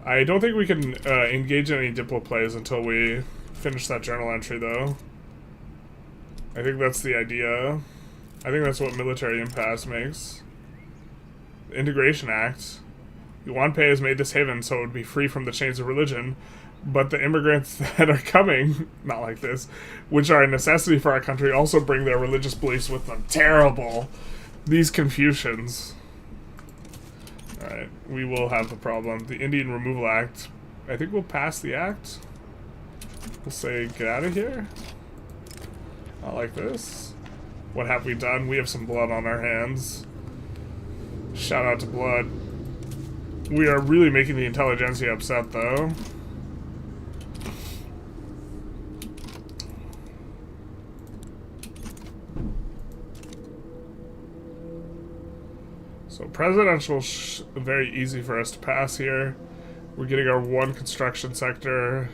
I don't think we can engage in any diplo plays until we finish that journal entry, though. I think that's the idea. I think that's what military impasse makes. The Integration Act. Yuan Pei has made this haven so it would be free from the chains of religion, but the immigrants that are coming, not like this, which are a necessity for our country, also bring their religious beliefs with them. Terrible. These Confucians. Alright, we will have the problem. The Indian Removal Act. I think we'll pass the act. We'll say, get out of here. Not like this. What have we done? We have some blood on our hands. Shout out to blood. We are really making the Intelligentsia upset, though. So presidential, very easy for us to pass here. We're getting our one construction sector.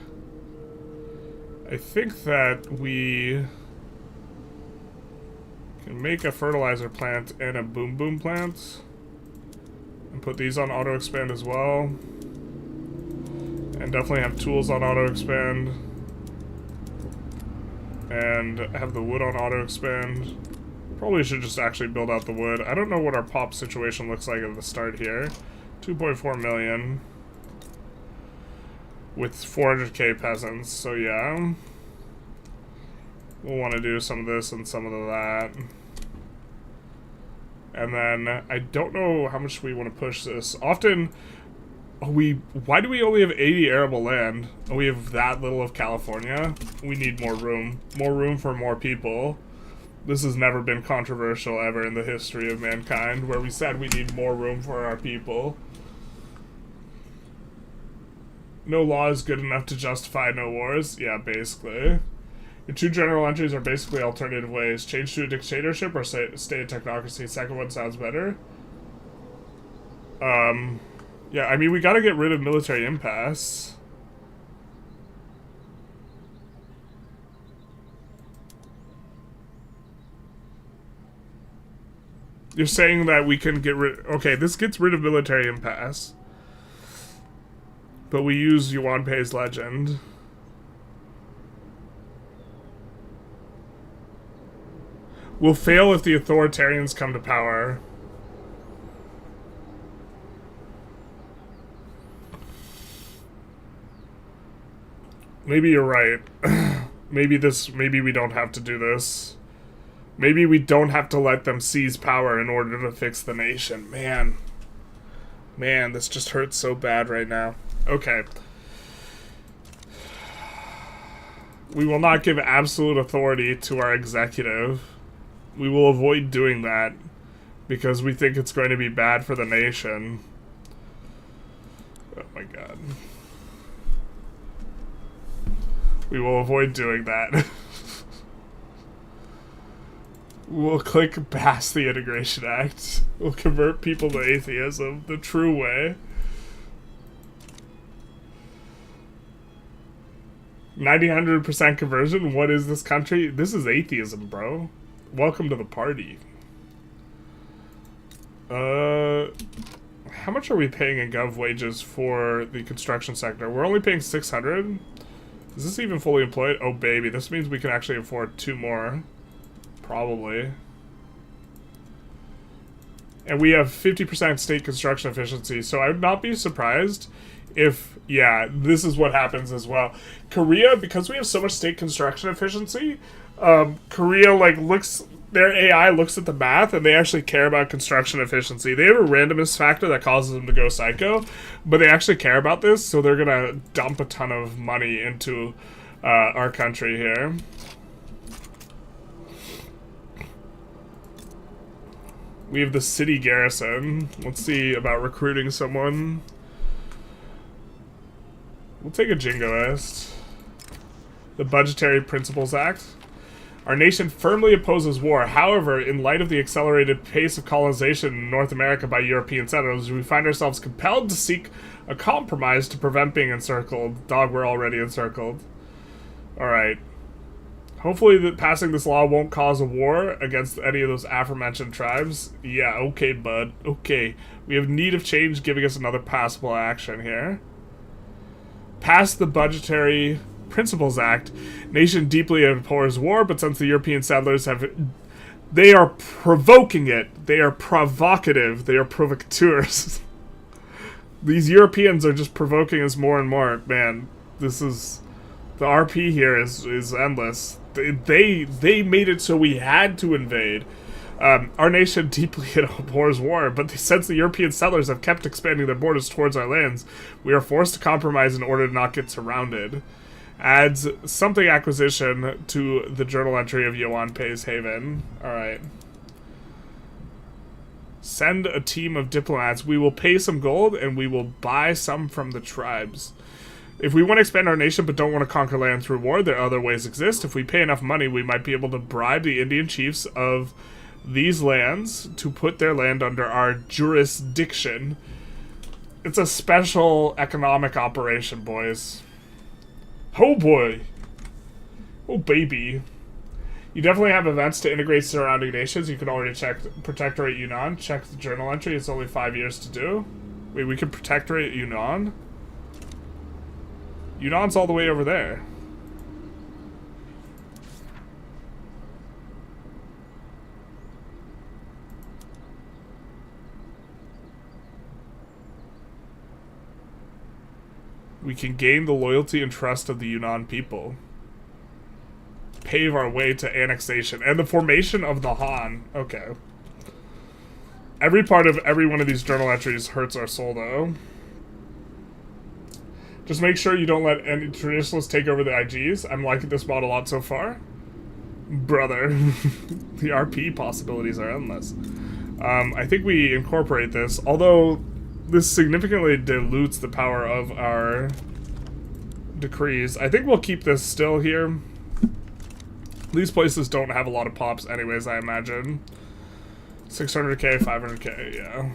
I think that we can make a fertilizer plant and a boom boom plant. And put these on auto expand as well. And definitely have tools on auto expand. And have the wood on auto expand. Probably should just actually build out the wood. I don't know what our pop situation looks like at the start here. 2.4 million. With 400k peasants, so yeah. We'll want to do some of this and some of that. And then, I don't know how much we want to push this. Often, why do we only have 80 arable land? We have that little of California. We need more room. More room for more people. This has never been controversial ever in the history of mankind, where we said we need more room for our people. No law is good enough to justify no wars. Yeah, basically. Your two general entries are basically alternative ways. Change to a dictatorship or stay a technocracy. Second one sounds better. Yeah, I mean, we gotta get rid of military impasse. You're saying that we can get rid... Okay, this gets rid of military impasse. But we use Yuan Pei's legend. We'll fail if the authoritarians come to power. Maybe you're right. Maybe we don't have to do this. Maybe we don't have to let them seize power in order to fix the nation. Man. Man, this just hurts so bad right now. Okay. We will not give absolute authority to our executive. We will avoid doing that because we think it's going to be bad for the nation. Oh my god. We will avoid doing that. We'll click past the Integration Act. We'll convert people to atheism the true way. 90-100% conversion? What is this country? This is atheism, bro. Welcome to the party. How much are we paying in gov wages for the construction sector? We're only paying 600. Is this even fully employed? Oh baby, this means we can actually afford 2 more. Probably. And we have 50% state construction efficiency, so I would not be surprised if, yeah, this is what happens as well. Korea, because we have so much state construction efficiency, Korea, like, their AI looks at the math, and they actually care about construction efficiency. They have a randomness factor that causes them to go psycho, but they actually care about this, so they're gonna dump a ton of money into our country here. We have the city garrison. Let's see about recruiting someone. We'll take a jingoist. The Budgetary Principles Act. Our nation firmly opposes war. However, in light of the accelerated pace of colonization in North America by European settlers, we find ourselves compelled to seek a compromise to prevent being encircled. Dog, we're already encircled. Alright. Hopefully that passing this law won't cause a war against any of those aforementioned tribes. Yeah, okay, bud. Okay. We have need of change giving us another passable action here. Pass the Budgetary Principles Act. Nation deeply abhors war, but since the European settlers have... They are provoking it. They are provocative. They are provocateurs. These Europeans are just provoking us more and more. Man, this is... The RP here is endless. They made it so we had to invade. Our nation deeply abhors war, but since the European settlers have kept expanding their borders towards our lands, we are forced to compromise in order to not get surrounded. Adds something acquisition to the journal entry of Yuan Pei's Haven. Alright. Send a team of diplomats. We will pay some gold, and we will buy some from the tribes. If we want to expand our nation but don't want to conquer land through war, there are other ways exist. If we pay enough money, we might be able to bribe the Indian chiefs of these lands to put their land under our jurisdiction. It's a special economic operation, boys. Oh boy. Oh baby. You definitely have events to integrate surrounding nations. You can already check Protectorate Yunnan. Check the journal entry. It's only 5 years to do. Wait, we can Protectorate Yunnan? Yunnan's all the way over there. We can gain the loyalty and trust of the Yunnan people. Pave our way to annexation. And the formation of the Han. Okay. Every part of every one of these journal entries hurts our soul, though. Just make sure you don't let any traditionalists take over the IGs. I'm liking this mod a lot so far. Brother. The RP possibilities are endless. I think we incorporate this, although this significantly dilutes the power of our decrees. I think we'll keep this still here. These places don't have a lot of pops anyways, I imagine. 600k, 500k, yeah.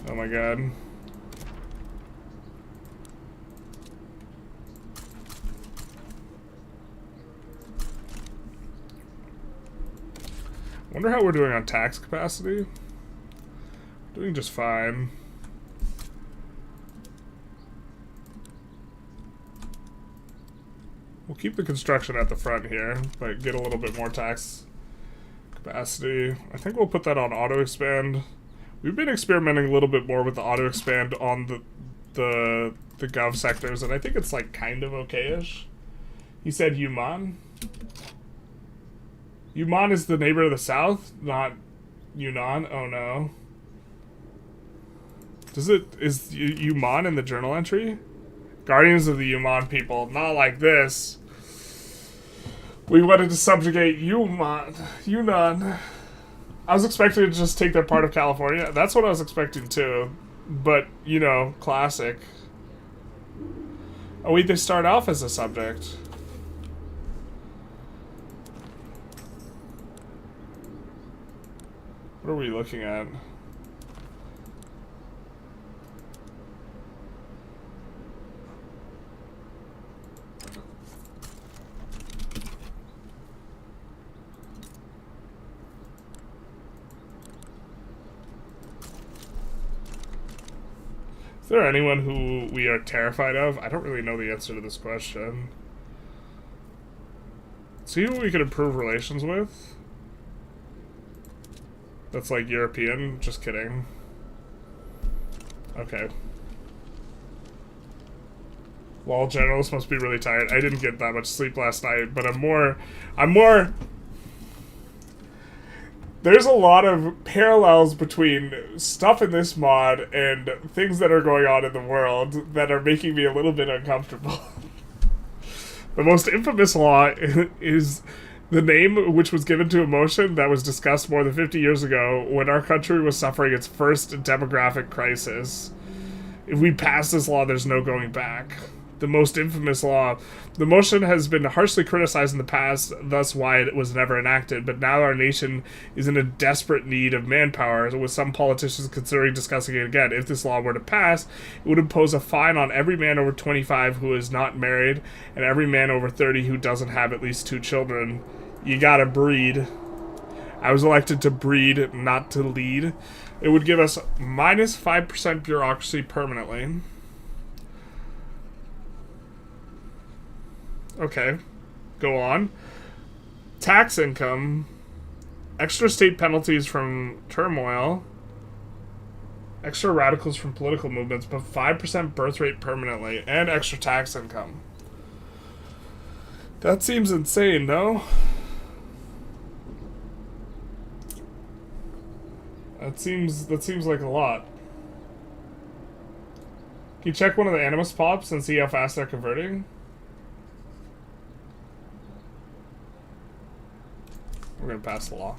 Oh my god. Wonder how we're doing on tax capacity. Doing just fine. We'll keep the construction at the front here, but get a little bit more tax capacity. I think we'll put that on auto expand. We've been experimenting a little bit more with the auto expand on the gov sectors, and I think it's like kind of okay-ish. He said Yuman. Yuman is the neighbor of the south, not Yunnan. Oh no. Is Yuman in the journal entry? Guardians of the Yuman people. Not like this. We wanted to subjugate Yunnan. I was expecting to just take their part of California. That's what I was expecting too. But, you know, classic. Oh wait, they start off as a subject. What are we looking at? Is there anyone who we are terrified of? I don't really know the answer to this question. See who we could improve relations with? That's like European? Just kidding. Okay. Wall generals must be really tired. I didn't get that much sleep last night, but I'm more... There's a lot of parallels between stuff in this mod and things that are going on in the world that are making me a little bit uncomfortable. The most infamous law is the name which was given to a motion that was discussed more than 50 years ago when our country was suffering its first demographic crisis. If we pass this law, there's no going back. The most infamous law. The motion has been harshly criticized in the past, thus why it was never enacted, but now our nation is in a desperate need of manpower, with some politicians considering discussing it again. If this law were to pass, it would impose a fine on every man over 25 who is not married, and every man over 30 who doesn't have at least 2 children. You gotta breed. I was elected to breed, not to lead. It would give us minus 5% bureaucracy permanently. Okay, go on. Tax income, extra state penalties from turmoil, extra radicals from political movements, but 5% birth rate permanently, and extra tax income. That seems insane, no? That seems like a lot. Can you check one of the Animus pops and see how fast they're converting? We're gonna pass the law.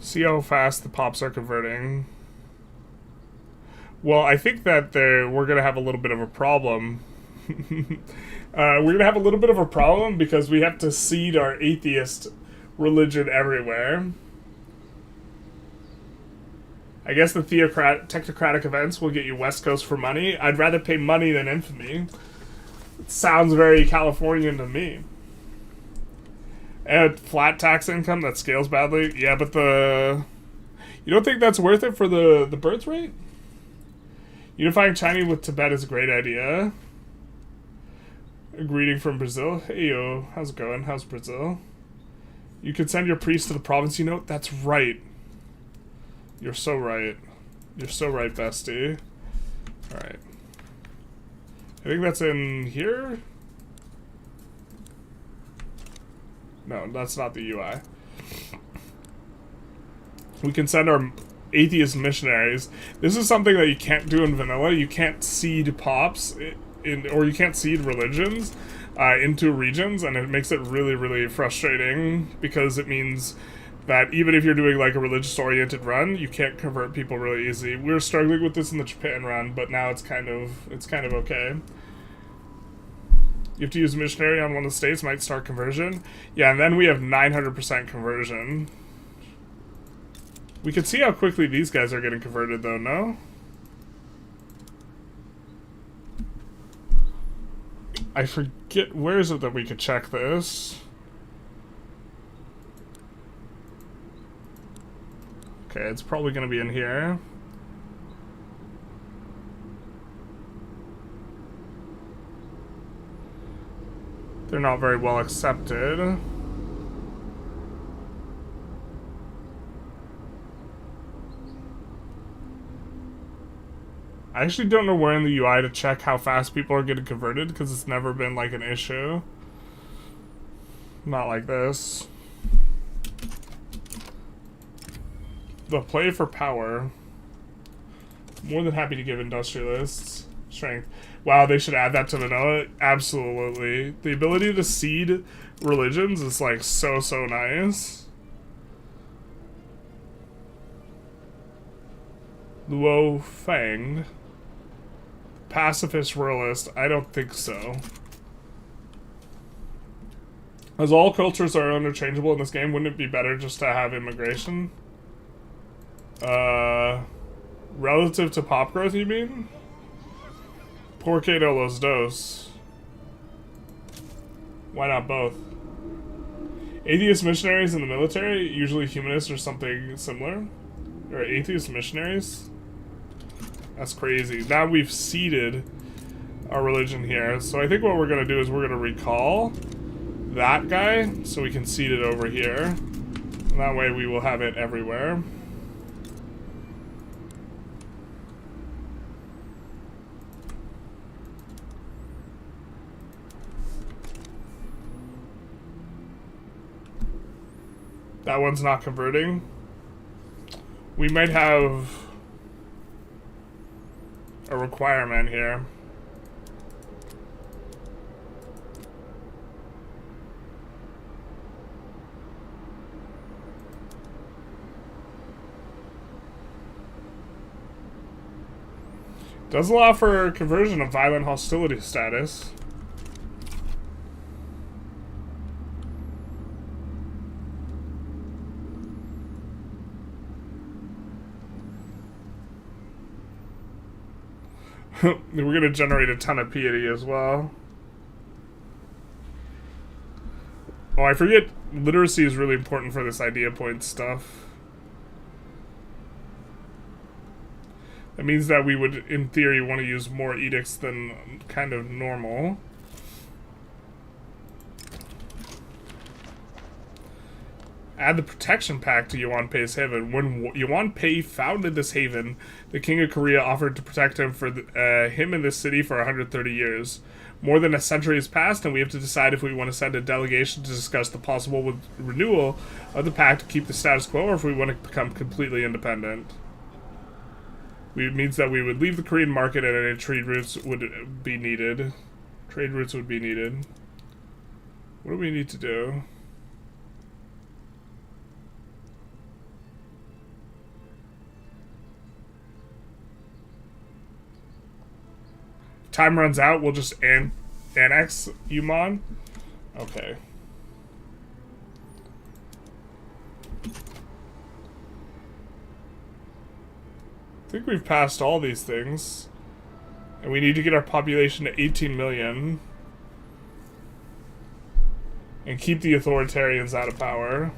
See how fast the pops are converting. Well, I think that we're gonna have a little bit of a problem. We're gonna have a little bit of a problem because we have to seed our atheist religion everywhere. I guess the technocratic events will get you West Coast for money. I'd rather pay money than infamy. It sounds very Californian to me. And flat tax income that scales badly. Yeah, but you don't think that's worth it for the birth rate? Unifying China with Tibet is a great idea. A greeting from Brazil. Hey yo, how's it going? How's Brazil? You could send your priest to the province, you know? That's right. You're so right. You're so right, bestie. Alright. I think that's in here? No, that's not the UI. We can send our atheist missionaries. This is something that you can't do in vanilla. You can't seed pops or you can't seed religions into regions, and it makes it really, really frustrating because it means that even if you're doing like a religious-oriented run, you can't convert people really easy. We were struggling with this in the Japan run, but now it's kind of okay. You have to use missionary on one of the states, might start conversion. Yeah, and then we have 900% conversion. We can see how quickly these guys are getting converted, though, no? I forget, where is it that we could check this? Okay, it's probably going to be in here. They're not very well accepted. I actually don't know where in the UI to check how fast people are getting converted, because it's never been like an issue. Not like this. The play for power. More than happy to give industrialists strength. Wow, they should add that to vanilla. Absolutely. The ability to seed religions is like so nice. Luo Fang. Pacifist royalist. I don't think so. As all cultures are interchangeable in this game, wouldn't it be better just to have immigration? Relative to pop growth, you mean? Porque no los dos. Why not both? Atheist missionaries in the military, usually humanists or something similar. Or atheist missionaries? That's crazy. Now we've seeded our religion here. So I think what we're going to do is we're going to recall that guy so we can seed it over here. And that way we will have it everywhere. That one's not converting. We might have a requirement here. Does allow for conversion of violent hostility status. We're going to generate a ton of piety as well. Oh, I forget, literacy is really important for this idea point stuff. That means that we would, in theory, want to use more edicts than kind of normal. Add the protection pact to Yuan Pei's haven. When Yuan Pei founded this haven, the King of Korea offered to protect him for him in this city for 130 years. More than a century has passed, and we have to decide if we want to send a delegation to discuss the possible renewal of the pact to keep the status quo, or if we want to become completely independent. It means that we would leave the Korean market and any trade routes would be needed. Trade routes would be needed. What do we need to do? Time runs out, we'll just annex Yuman. Okay. I think we've passed all these things. And we need to get our population to 18 million. And keep the authoritarians out of power.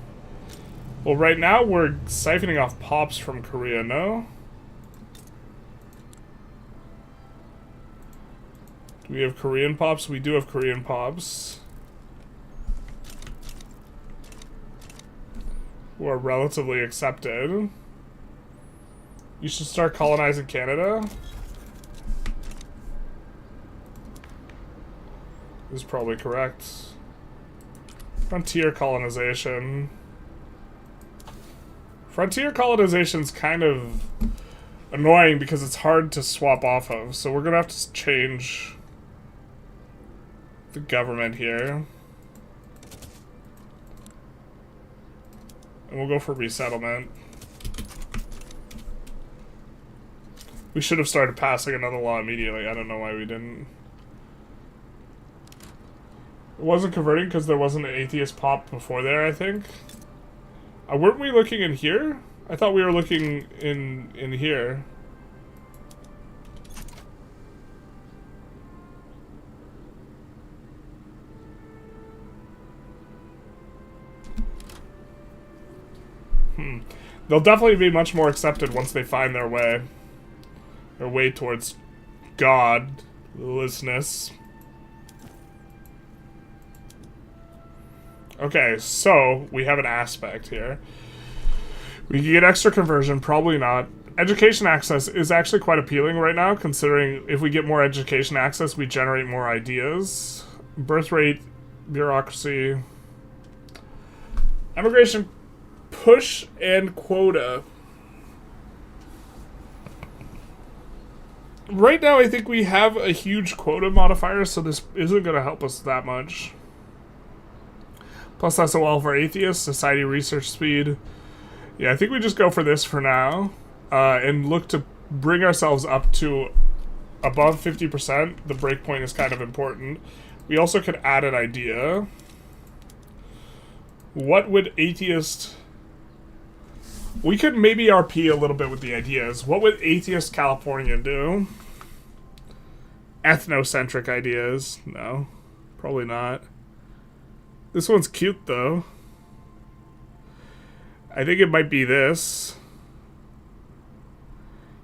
Well, right now we're siphoning off pops from Korea, no? Do we have Korean pops? We do have Korean pops. Who are relatively accepted. You should start colonizing Canada. This is probably correct. Frontier colonization. Frontier colonization's kind of annoying because it's hard to swap off of, so we're gonna have to change the government here. And we'll go for resettlement. We should have started passing another law immediately. I don't know why we didn't. It wasn't converting because there wasn't an atheist pop before there, I think. Weren't we looking in here? I thought we were looking in here. They'll definitely be much more accepted once they find their way towards godlessness. Okay, so we have an aspect here. We can get extra conversion, probably not. Education access is actually quite appealing right now, considering if we get more education access, we generate more ideas. Birth rate, bureaucracy, immigration push, and quota. Right now, I think we have a huge quota modifier, so this isn't going to help us that much. Plus SOL for atheists, society research speed. Yeah, I think we just go for this for now, and look to bring ourselves up to above 50%. The breakpoint is kind of important. We also could add an idea. What would atheist... We could maybe RP a little bit with the ideas. What would atheist California do? Ethnocentric ideas. No, probably not. This one's cute, though. I think it might be this.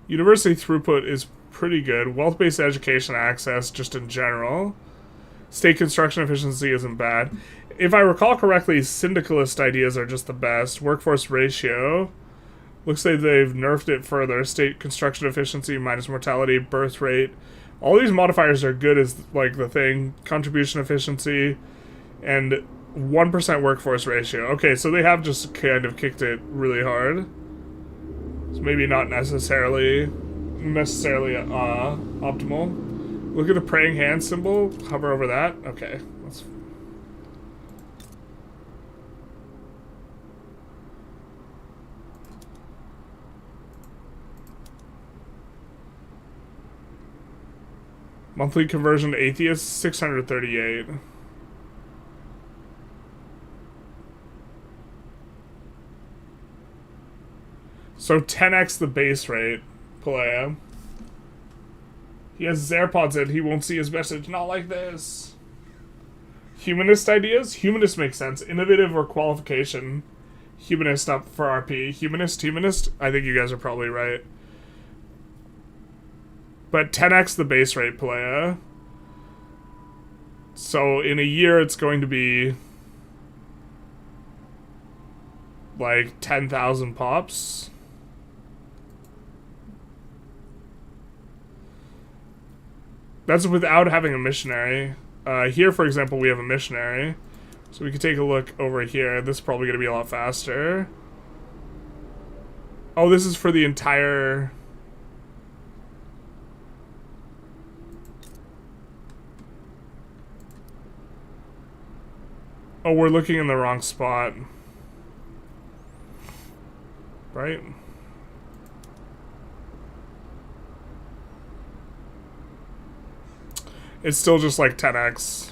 University throughput is pretty good. Wealth-based education access, just in general. State construction efficiency isn't bad. If I recall correctly, syndicalist ideas are just the best. Workforce ratio. Looks like they've nerfed it further. State construction efficiency minus mortality, birth rate. All these modifiers are good as, like, the thing. Contribution efficiency. And 1% workforce ratio. Okay, so they have just kind of kicked it really hard. It's maybe not necessarily optimal. Look at the praying hand symbol. Hover over that. Okay, let's... Monthly conversion to atheists, 638. So 10x the base rate, Palea. He has his AirPods in, he won't see his message. Not like this. Humanist ideas? Humanist makes sense. Innovative or qualification. Humanist up for RP. Humanist? I think you guys are probably right. But 10x the base rate, Palea. So in a year it's going to be like 10,000 pops. That's without having a missionary. Here, for example, we have a missionary. So we could take a look over here. This is probably going to be a lot faster. Oh, this is for the entire... Oh, we're looking in the wrong spot. Right? It's still just like 10x.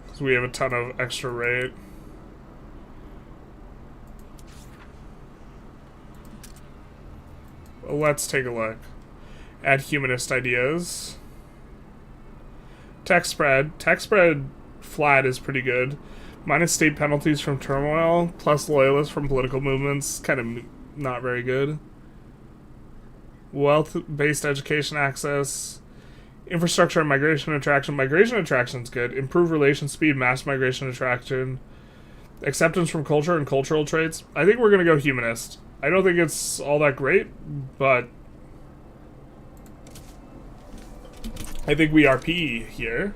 Because we have a ton of extra rate. Well, let's take a look. Add humanist ideas. Tax spread. Tax spread flat is pretty good. Minus state penalties from turmoil. Plus loyalists from political movements. Kind of not very good. Wealth-based education access. Infrastructure and migration attraction. Migration attraction's good. Improved relation speed. Mass migration attraction. Acceptance from culture and cultural traits. I think we're going to go humanist. I don't think it's all that great, but... I think we RP here.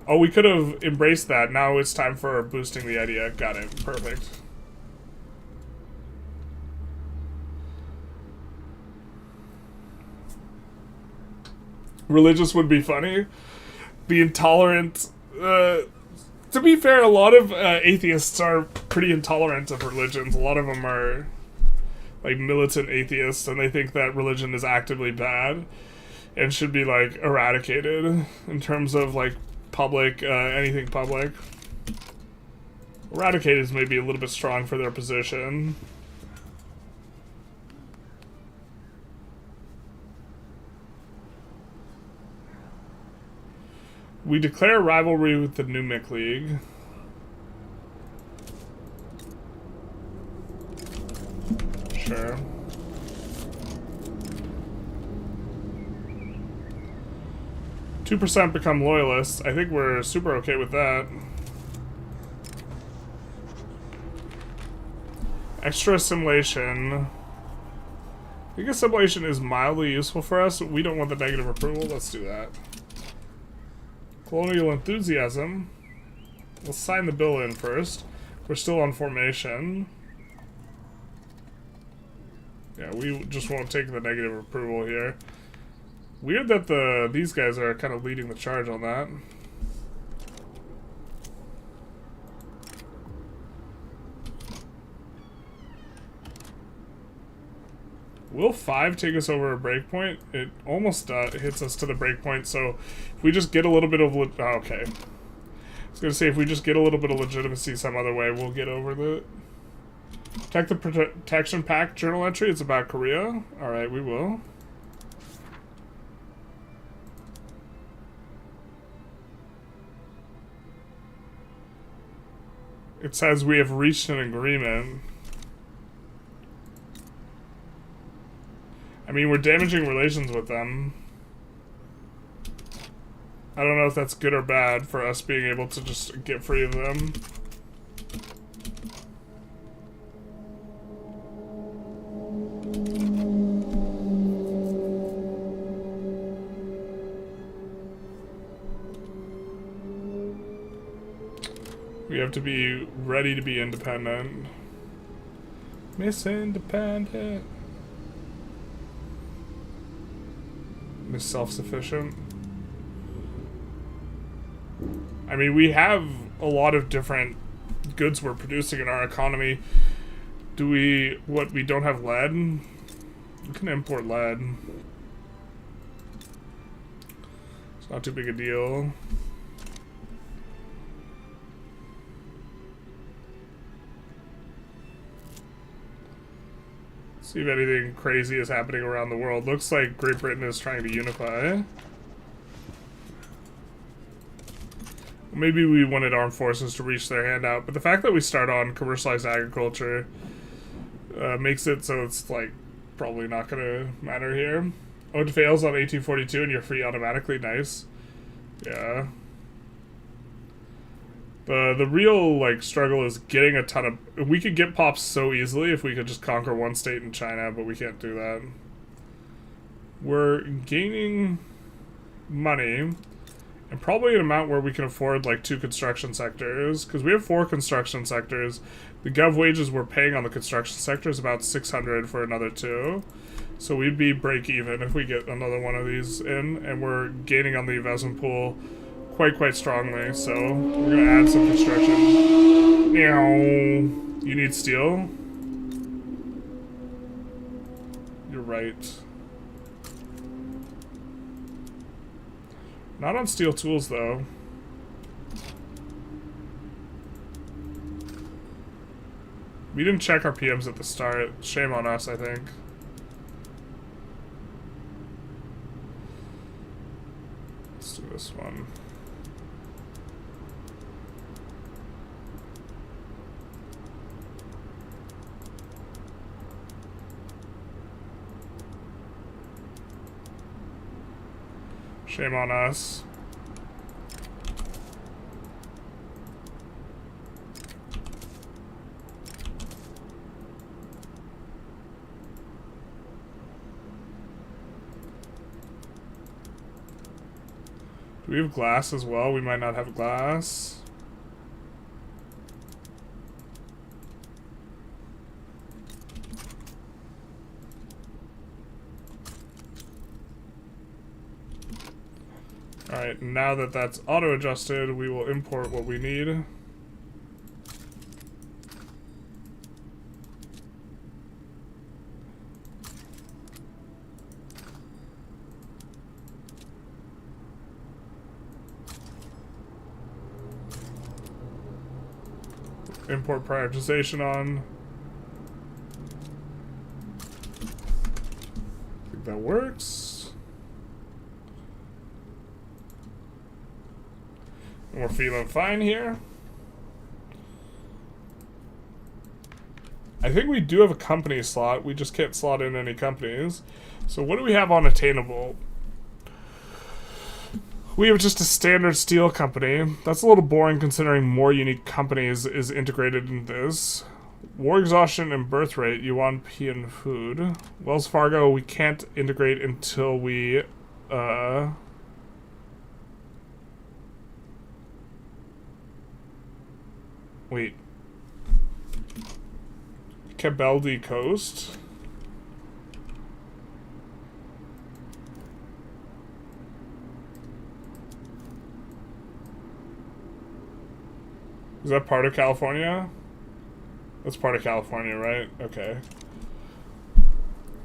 Oh, we could have embraced that. Now it's time for boosting the idea. Got it. Perfect. Religious would be funny. Be intolerant. To be fair, a lot of atheists are pretty intolerant of religions. A lot of them are like militant atheists, and they think that religion is actively bad and should be like eradicated in terms of like public, anything public. Eradicated is maybe a little bit strong for their position. We declare rivalry with the Numic League. Sure. "2% become loyalists." I think we're super okay with that. Extra assimilation. I think assimilation is mildly useful for us. We don't want the negative approval. Let's do that. Colonial enthusiasm. We'll sign the bill in first. We're still on formation. Yeah, we just won't take the negative approval here. Weird that these guys are kind of leading the charge on that. Will 5 take us over a breakpoint? It almost hits us to the breakpoint, so if we just get a little bit of... okay. I was going to say, if we just get a little bit of legitimacy some other way, we'll get over the... Protect the Protection Pact journal entry. It's about Korea. Alright, we will. It says we have reached an agreement. I mean, we're damaging relations with them. I don't know if that's good or bad for us being able to just get free of them. We have to be ready to be independent. Miss Independent. Miss Self-Sufficient. I mean, we have a lot of different goods we're producing in our economy. Do we... what, we don't have lead? We can import lead. It's not too big a deal. See if anything crazy is happening around the world. Looks like Great Britain is trying to unify. Maybe we wanted armed forces to reach their hand out, but the fact that we start on commercialized agriculture makes it so it's like probably not gonna matter here. Oh, it fails on 1842 and you're free automatically. Nice. Yeah. The real, like, struggle is getting a ton of... We could get pops so easily if we could just conquer one state in China, but we can't do that. We're gaining money, and probably an amount where we can afford, like, 2 construction sectors, because we have 4 construction sectors. The gov wages we're paying on the construction sector is about 600 for another 2. So we'd be break even if we get another one of these in, and we're gaining on the investment pool quite strongly, so we're gonna add some construction. Meow. You need steel? You're right. Not on steel tools, though. We didn't check our PMs at the start. Shame on us, I think. Let's do this one. Shame on us. Do we have glass as well? We might not have glass. Alright, now that that's auto-adjusted, we will import what we need. Import prioritization on. I think that works. And we're feeling fine here. I think we do have a company slot. We just can't slot in any companies. So what do we have on attainable? We have just a standard steel company. That's a little boring considering more unique companies is integrated in this. War exhaustion and birth rate, yuan P and food. Wells Fargo, we can't integrate until we, wait. Cabeldi Coast. Is that part of California? That's part of California, right? Okay.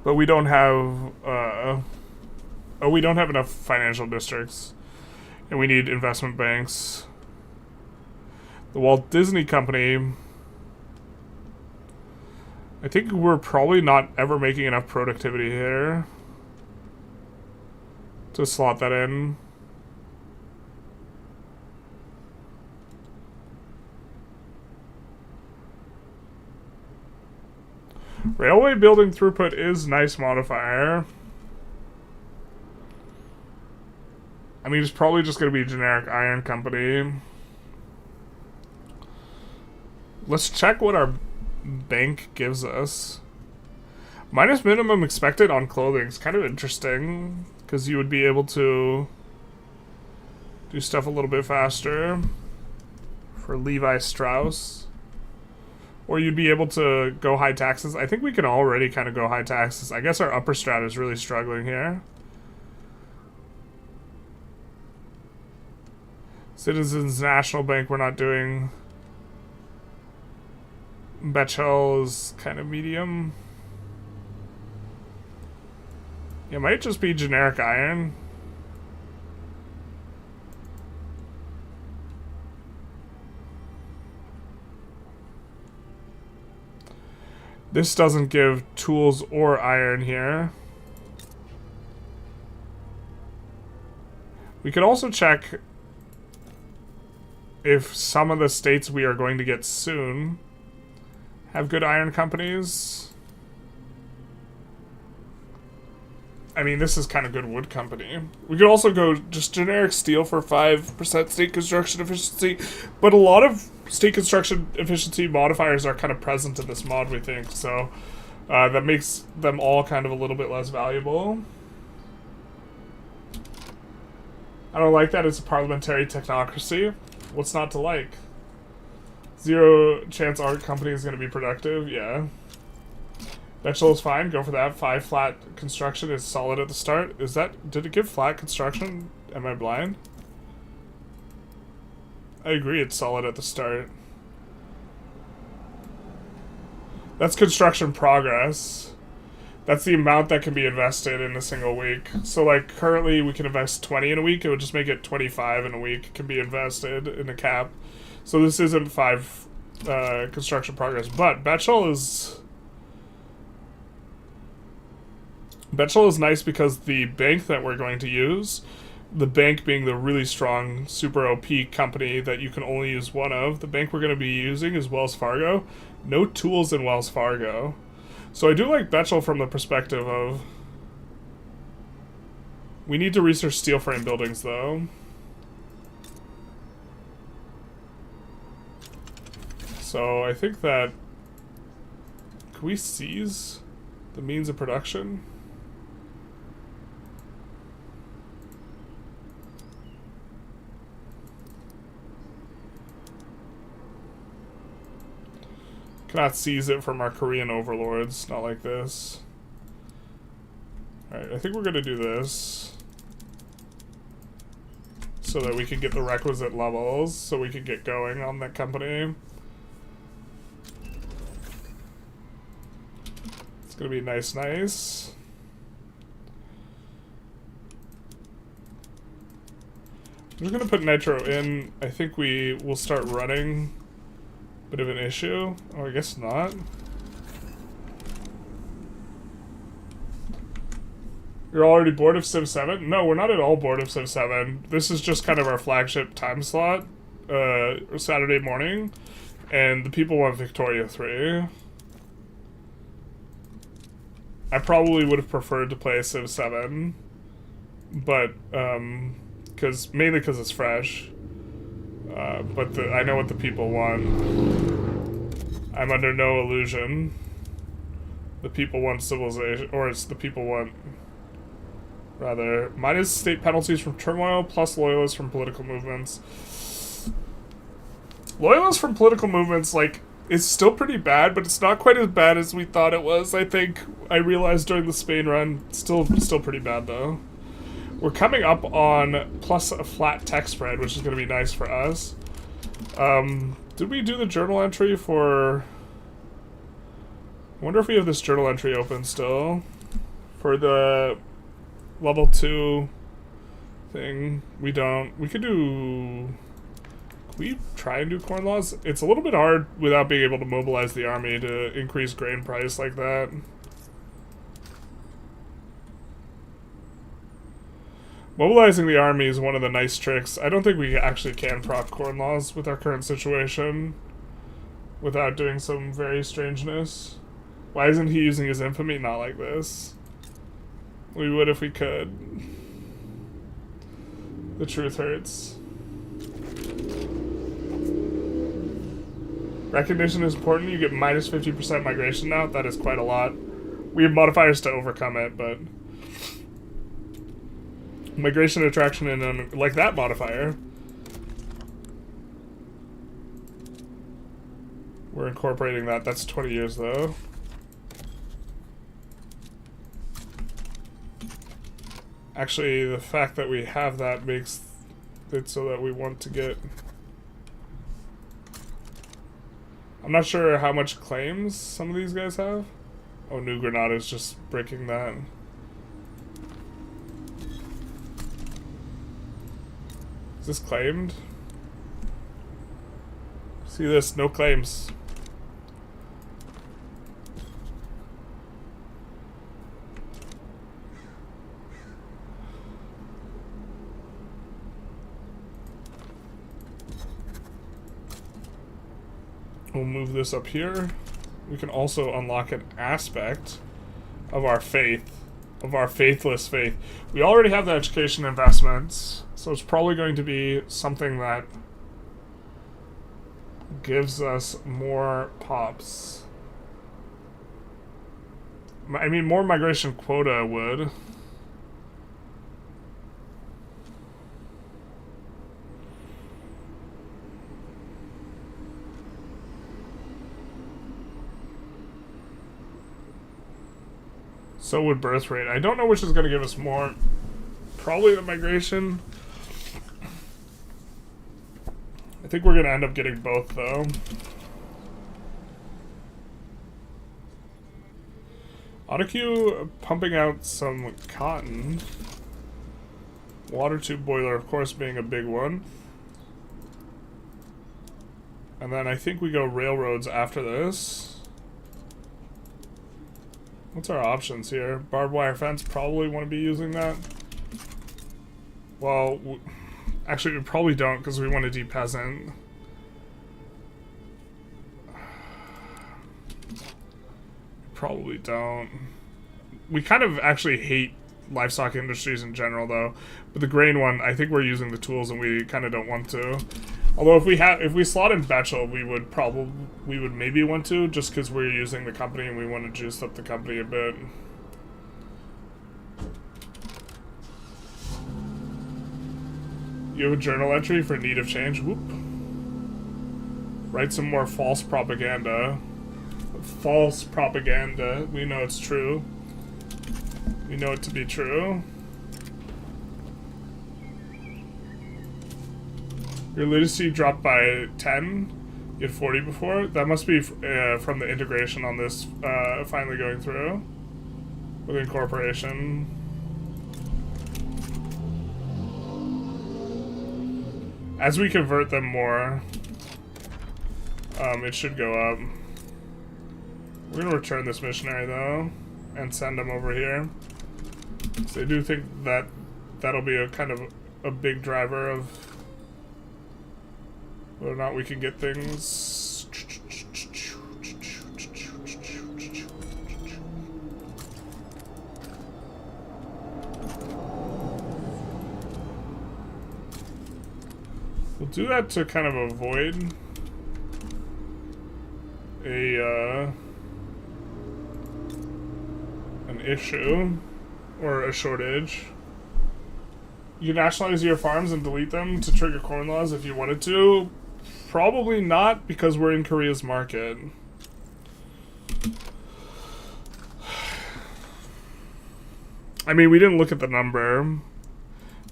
But we don't have, oh, we don't have enough financial districts. And we need investment banks. The Walt Disney Company. I think we're probably not ever making enough productivity here to slot that in. Railway building throughput is nice modifier. I mean, it's probably just going to be a generic iron company. Let's check what our bank gives us. Minus minimum expected on clothing is kind of interesting, because you would be able to do stuff a little bit faster for Levi Strauss. Or you'd be able to go high taxes. I think we can already kind of go high taxes. I guess our upper strata is really struggling here. Citizens National Bank, we're not doing. Bechel is kind of medium. It might just be generic iron. This doesn't give tools or iron here. We could also check if some of the states we are going to get soon have good iron companies. I mean, this is kind of good wood company. We could also go just generic steel for 5% state construction efficiency, but a lot of state construction efficiency modifiers are kind of present in this mod, we think, so that makes them all kind of a little bit less valuable. I don't like that it's a parliamentary technocracy. What's not to like? 0 chance our company is going to be productive, yeah. Bechtel is fine, go for that. 5 flat construction is solid at the start. Is that, did it give flat construction? Am I blind? I agree, it's solid at the start. That's construction progress. That's the amount that can be invested in a single week. So like currently we can invest 20 in a week, it would just make it 25 in a week can be invested in a cap. So this isn't 5 construction progress, but Bechtel is nice because the bank that we're going to use, the bank being the really strong, super OP company that you can only use one of, the bank we're going to be using is Wells Fargo. No tools in Wells Fargo. So I do like Bechtel from the perspective of, we need to research steel frame buildings though. So I think that, can we seize the means of production? Cannot seize it from our Korean overlords, not like this. Alright, I think we're gonna do this. so that we can get the requisite levels, so we can get going on that company. It's gonna be nice. I'm just gonna put nitro in. I think we will start running. Bit of an issue. Oh, I guess not. You're already bored of Civ 7? No, we're not at all bored of Civ 7. This is just kind of our flagship time slot, Saturday morning, and the people want Victoria 3. I probably would have preferred to play Civ 7, but, mainly because it's fresh. But I know what the people want. I'm under no illusion. The people want civilization, or it's the people want... Rather, minus state penalties from turmoil, plus loyalists from political movements. Loyalists from political movements, like, is still pretty bad, but it's not quite as bad as we thought it was, I think. I realized during the Spain run. Still pretty bad, though. We're coming up on plus a flat tech spread, which is going to be nice for us. Did we do the journal entry for... I wonder if we have this journal entry open still. For the... Level 2 thing. We don't. We could do... Can we try and do corn laws? It's a little bit hard without being able to mobilize the army to increase grain price like that. Mobilizing the army is one of the nice tricks. I don't think we actually can proc corn laws with our current situation without doing some very strangeness. Why isn't he using his infamy? Not like this. We would if we could. The truth hurts. Recognition is important. You get minus 50% migration now. That is quite a lot. We have modifiers to overcome it, but... Migration attraction and like that modifier. We're incorporating that. That's 20 years, though. Actually, the fact that we have that makes it so that we want to get... I'm not sure how much claims some of these guys have. Oh, New Granada is just breaking that. Is this claimed? See this? No claims. We'll move this up here. We can also unlock an aspect of our faith, of our faithless faith. We already have the education investments, so it's probably going to be something that gives us more pops. I mean, more migration quota would. So would birth rate. I don't know which is going to give us more. Probably the migration. I think we're going to end up getting both, though. AutoQ pumping out some cotton. Water tube boiler, of course, being a big one. And then I think we go railroads after this. What's our options here? Barbed wire fence, probably want to be using that. Well, actually we probably don't because we want to de-peasant. Probably don't. We kind of actually hate livestock industries in general though. But the grain one, I think we're using the tools and we kind of don't want to. Although if we slot in Betchel, we would maybe want to, just because we're using the company and we want to juice up the company a bit. You have a journal entry for need of change. Whoop. Write some more false propaganda. False propaganda. We know it's true. We know it to be true. Your literacy dropped by 10. You had 40 before. That must be from the integration on this finally going through with incorporation. As we convert them more, it should go up. We're gonna return this missionary though and send him over here. So I do think that that'll be a kind of a big driver of whether or not we can get things. We'll do that to kind of avoid an issue or a shortage. You can nationalize your farms and delete them to trigger corn laws if you wanted to. Probably not, because we're in Korea's market. I mean, we didn't look at the number,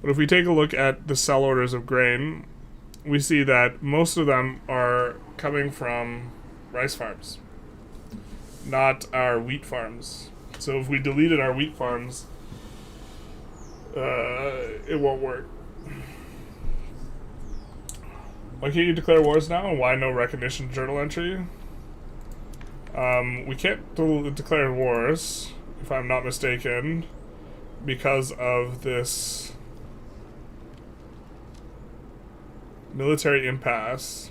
but if we take a look at the sell orders of grain, we see that most of them are coming from rice farms, not our wheat farms. So if we deleted our wheat farms, it won't work. Why can't you declare wars now, and why no recognition journal entry? We can't declare wars, if I'm not mistaken, because of this military impasse.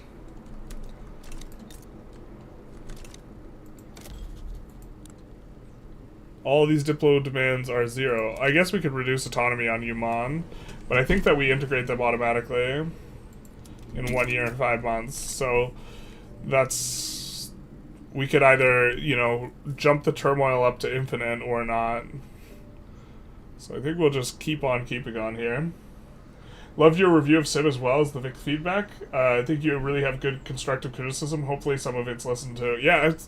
All these diplo demands are 0. I guess we could reduce autonomy on Yuman, but I think that we integrate them automatically in 1 year and 5 months. So that's, we could either, you know, jump the turmoil up to infinite or not. So I think we'll just keep on keeping on here. Loved your review of Sim as well as the Vic feedback. I think you really have good constructive criticism. Hopefully some of it's listened to. Yeah, it's,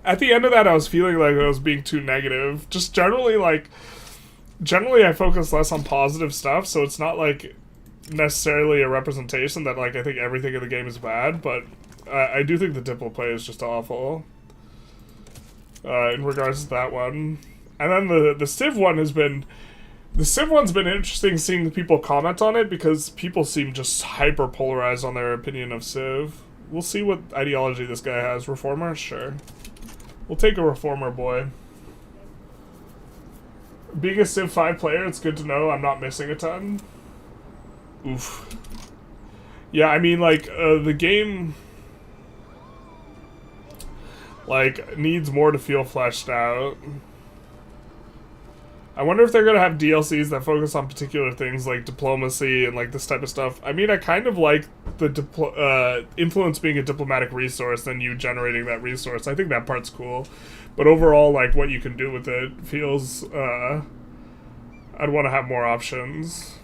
at the end of that I was feeling like I was being too negative. Just generally I focus less on positive stuff, so it's not like necessarily a representation that like I think everything in the game is bad, but I do think the Diplo play is just awful in regards to that one. And then the Civ one has been, the Civ one's been interesting seeing people comment on it, because people seem just hyper polarized on their opinion of Civ. We'll see what ideology this guy has. Reformer? Sure. We'll take a reformer boy. Being a Civ 5 player, it's good to know I'm not missing a ton. Oof. Yeah, I mean, like, the game, like, needs more to feel fleshed out. I wonder if they're gonna have DLCs that focus on particular things like diplomacy and like this type of stuff. I mean, I kind of like the influence being a diplomatic resource than you generating that resource. I think that part's cool, but overall, like, what you can do with it feels, I'd want to have more options.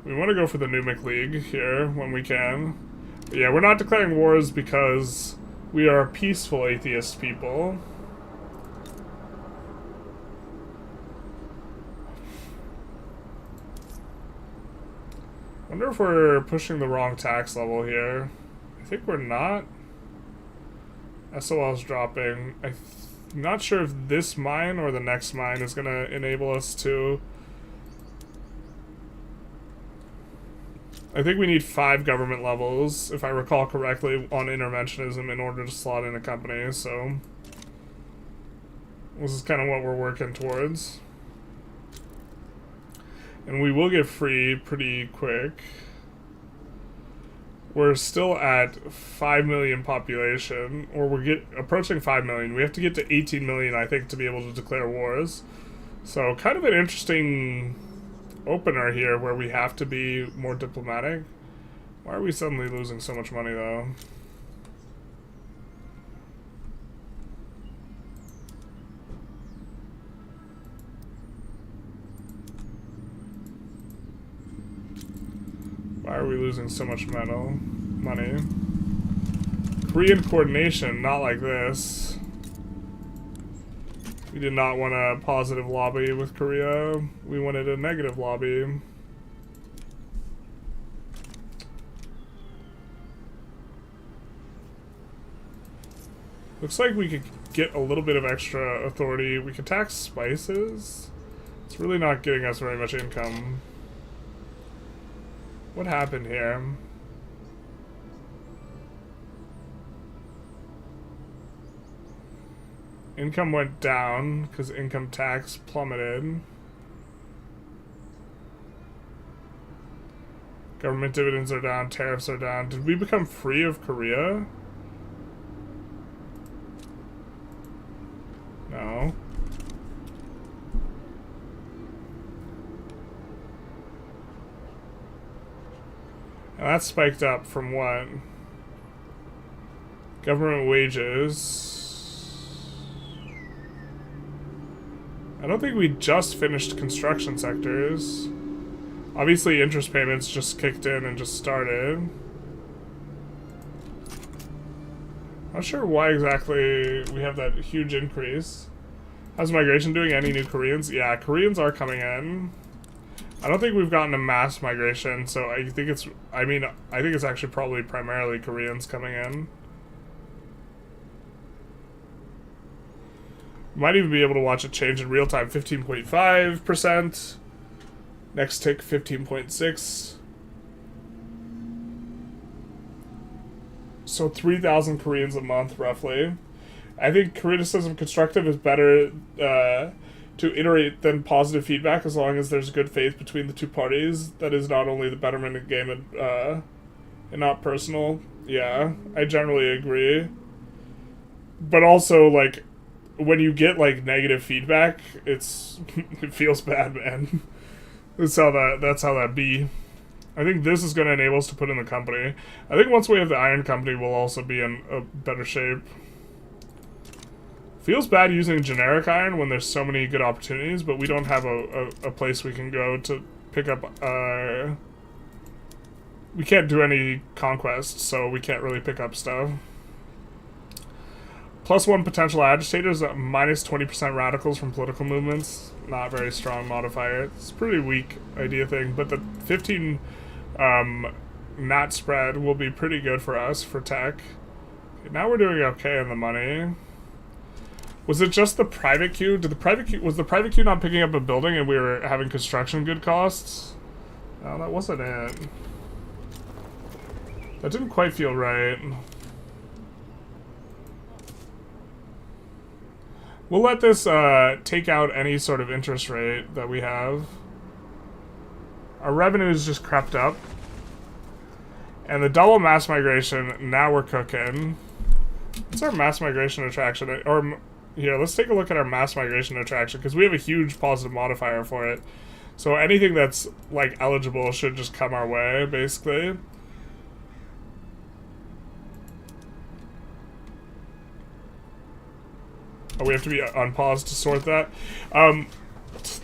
We want to go for the Numic League here when we can. But yeah, we're not declaring wars because we are peaceful atheist people. I wonder if we're pushing the wrong tax level here. I think we're not. SOL's dropping. I'm not sure if this mine or the next mine is going to enable us to. I think we need 5 government levels, if I recall correctly, on interventionism in order to slot in a company, so this is kind of what we're working towards. And we will get free pretty quick. We're still at 5 million population, or we're approaching 5 million. We have to get to 18 million, I think, to be able to declare wars. So kind of an interesting opener here where we have to be more diplomatic. Why are we suddenly losing so much money, though? Why are we losing so much money? Korean coordination, not like this. We did not want a positive lobby with Korea. We wanted a negative lobby. Looks like we could get a little bit of extra authority. We could tax spices. It's really not getting us very much income. What happened here? Income went down because income tax plummeted. Government dividends are down, tariffs are down. Did we become free of Korea? No. And that spiked up from what? Government wages. I don't think we just finished construction sectors. Obviously, interest payments just kicked in and just started. Not sure why exactly we have that huge increase. How's migration doing? Any new Koreans? Yeah, Koreans are coming in. I don't think we've gotten a mass migration, so I think it's, I think it's actually probably primarily Koreans coming in. Might even be able to watch it change in real time. 15.5%. Next tick, 15.6. So 3,000 Koreans a month, roughly. I think criticism constructive is better to iterate than positive feedback, as long as there's good faith between the two parties. That is not only the betterment of the game and not personal. Yeah, I generally agree. But also, like, when you get, like, negative feedback, it feels bad, man. That's how that be. I think this is going to enable us to put in the company. I think once we have the iron company, we'll also be in a better shape. Feels bad using generic iron when there's so many good opportunities, but we don't have a place we can go to pick up. We can't do any conquests, so we can't really pick up stuff. +1 potential agitators, minus 20% radicals from political movements. Not very strong modifier. It's a pretty weak idea thing, but the 15 nat spread will be pretty good for us for tech. Okay, now we're doing okay in the money. Was it just the private queue? Was the private queue not picking up a building and we were having construction good costs? No, that wasn't it. That didn't quite feel right. We'll let this take out any sort of interest rate that we have. Our revenues just crept up. And the double mass migration, now we're cooking. What's our mass migration attraction? Or, here, let's take a look at our mass migration attraction, because we have a huge positive modifier for it. So anything that's, like, eligible should just come our way, basically. Oh, we have to be on pause to sort that.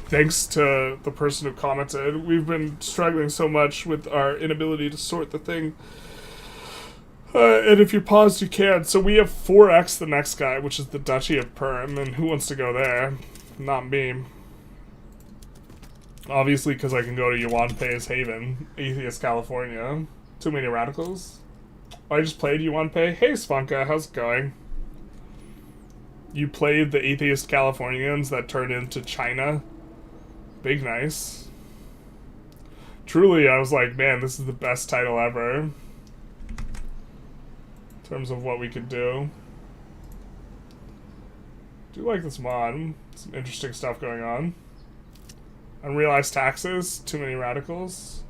Thanks to the person who commented. We've been struggling so much with our inability to sort the thing. And if you paused, you can. So we have 4x the next guy, which is the Duchy of Perm. And who wants to go there? Not me. Obviously, because I can go to Yuan Pei's Haven, Atheist, California. Too many radicals. I just played Yuan Pei. Hey, Svanka, how's it going? You played the Atheist Californians that turned into China. Big nice. Truly, I was like, man, this is the best title ever. In terms of what we could do. Do like this mod. Some interesting stuff going on. Unrealized taxes. Too many radicals.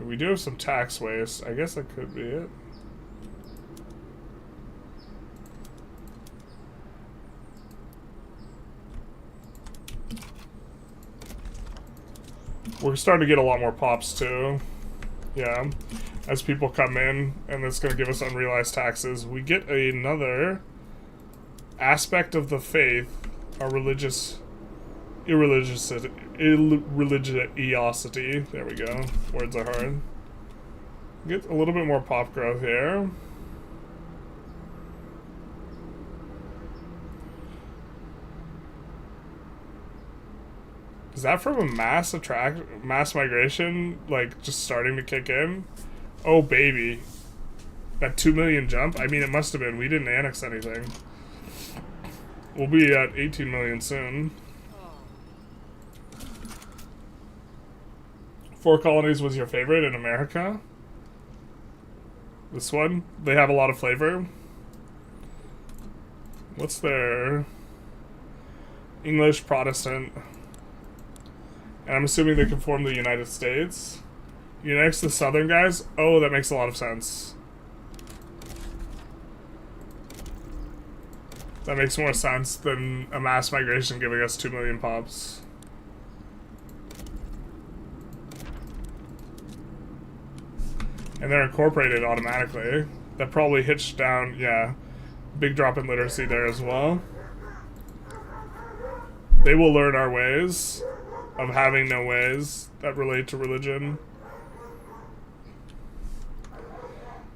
We do have some tax waste. I guess that could be it. We're starting to get a lot more pops too. Yeah. As people come in, and it's going to give us unrealized taxes. We get another aspect of the faith, our irreligiosity. There we go. Words are hard. Get a little bit more pop growth here. Is that from a mass migration, like, just starting to kick in? Oh, baby. That 2 million jump? I mean, it must have been. We didn't annex anything. We'll be at 18 million soon. 4 colonies was your favorite in America? This one? They have a lot of flavor. What's their... English, Protestant. And I'm assuming they can form the United States. You next the southern guys? Oh, that makes a lot of sense. That makes more sense than a mass migration giving us 2 million pops. And they're incorporated automatically. That probably hitched down, yeah. Big drop in literacy there as well. They will learn our ways of having no ways that relate to religion.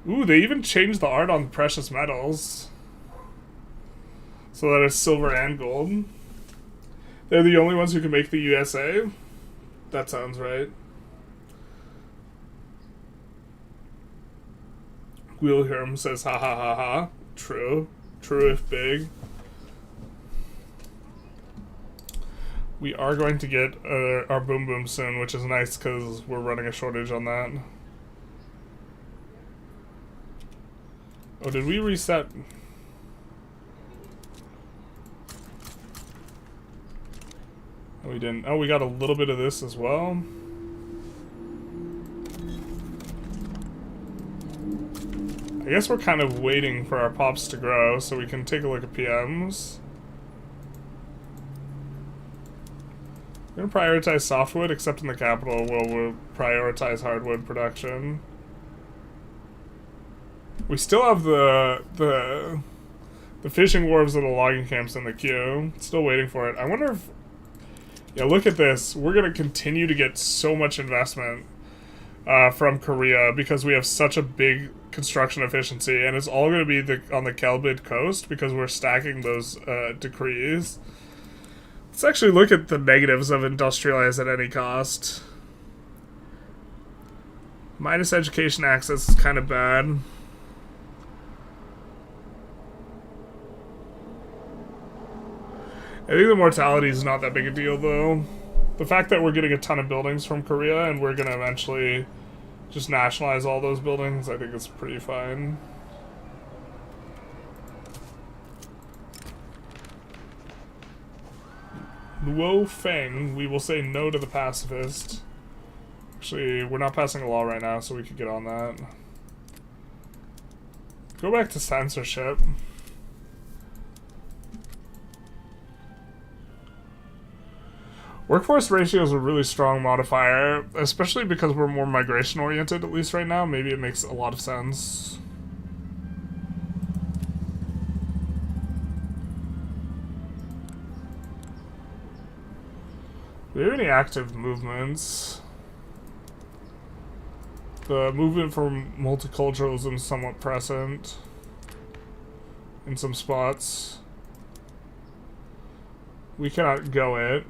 Ooh, they even changed the art on precious metals. So that it's silver and gold. They're the only ones who can make the USA? That sounds right. Wilhelm says ha ha ha ha. True. True if big. We are going to get our boom boom soon, which is nice because we're running a shortage on that. Oh, did we reset? Oh, we didn't. Oh, we got a little bit of this as well. I guess we're kind of waiting for our pops to grow so we can take a look at PMs. We're going to prioritize softwood, except in the capital where we'll prioritize hardwood production. We still have the fishing wharves and the logging camps in the queue. Still waiting for it. I wonder if... Yeah, look at this. We're going to continue to get so much investment from Korea because we have such a big construction efficiency, and it's all going to be on the Kelbid coast because we're stacking those decrees. Let's actually look at the negatives of industrialize at any cost. Minus education access is kind of bad. I think the mortality is not that big a deal, though. The fact that we're getting a ton of buildings from Korea and we're going to eventually just nationalize all those buildings, I think it's pretty fine. Luo Feng, we will say no to the pacifist. Actually, we're not passing a law right now, so we could get on that. Go back to censorship. Workforce ratio is a really strong modifier, especially because we're more migration oriented, at least right now. Maybe it makes a lot of sense. Do we have any active movements? The movement for multiculturalism is somewhat present in some spots. We cannot go it.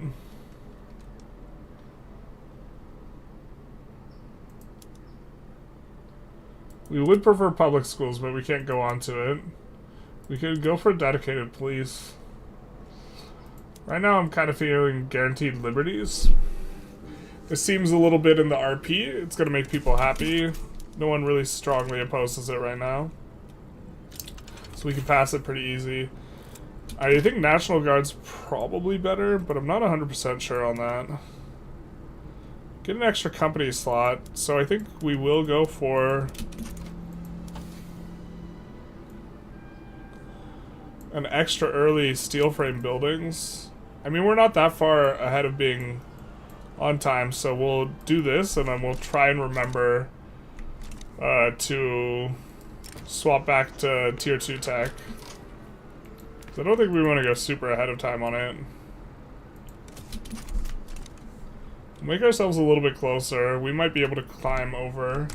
We would prefer public schools, but we can't go on to it. We could go for dedicated police. Right now I'm kind of feeling guaranteed liberties. This seems a little bit in the RP. It's going to make people happy. No one really strongly opposes it right now. So we can pass it pretty easy. I think National Guard's probably better, but I'm not 100% sure on that. Get an extra company slot. So I think we will go for an extra early steel frame buildings. I mean, we're not that far ahead of being on time, so we'll do this and then we'll try and remember to swap back to tier 2 tech. I don't think we want to go super ahead of time on it. Make ourselves a little bit closer. We might be able to climb over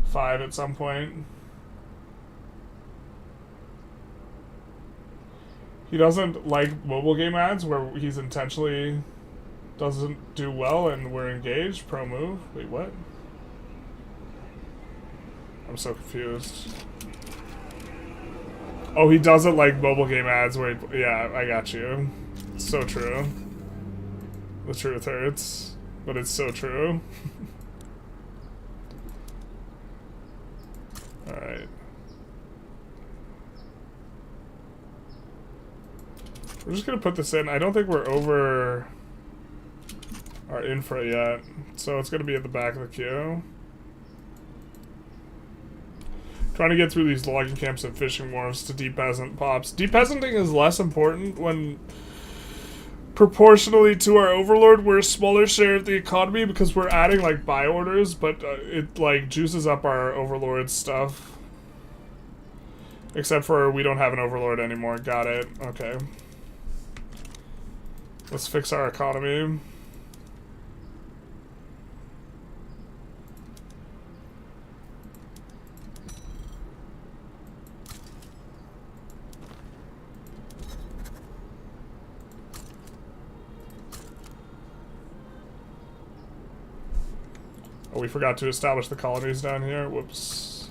5 at some point. He doesn't like mobile game ads where he's intentionally doesn't do well and we're engaged. Pro move. Wait, what? I'm so confused. Oh, he doesn't like mobile game ads where he, yeah, I got you. It's so true. The truth hurts, but it's so true. Alright. We're just gonna put this in. I don't think we're over our infra yet, so it's gonna be at the back of the queue. Trying to get through these logging camps and fishing wharves to depeasant pops. Depeasanting is less important when proportionally to our overlord we're a smaller share of the economy because we're adding like buy orders, but it like juices up our overlord stuff. Except for we don't have an overlord anymore. Got it. Okay. Let's fix our economy. Oh, we forgot to establish the colonies down here. Whoops.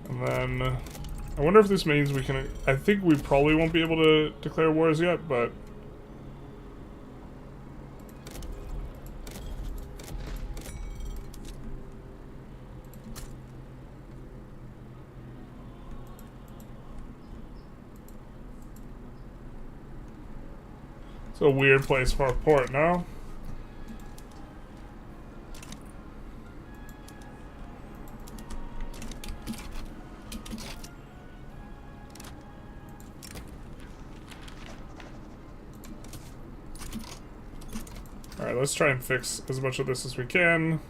And then, I wonder if this means we can, I think we probably won't be able to declare wars yet, but it's a weird place for a port, no? Alright, let's try and fix as much of this as we can.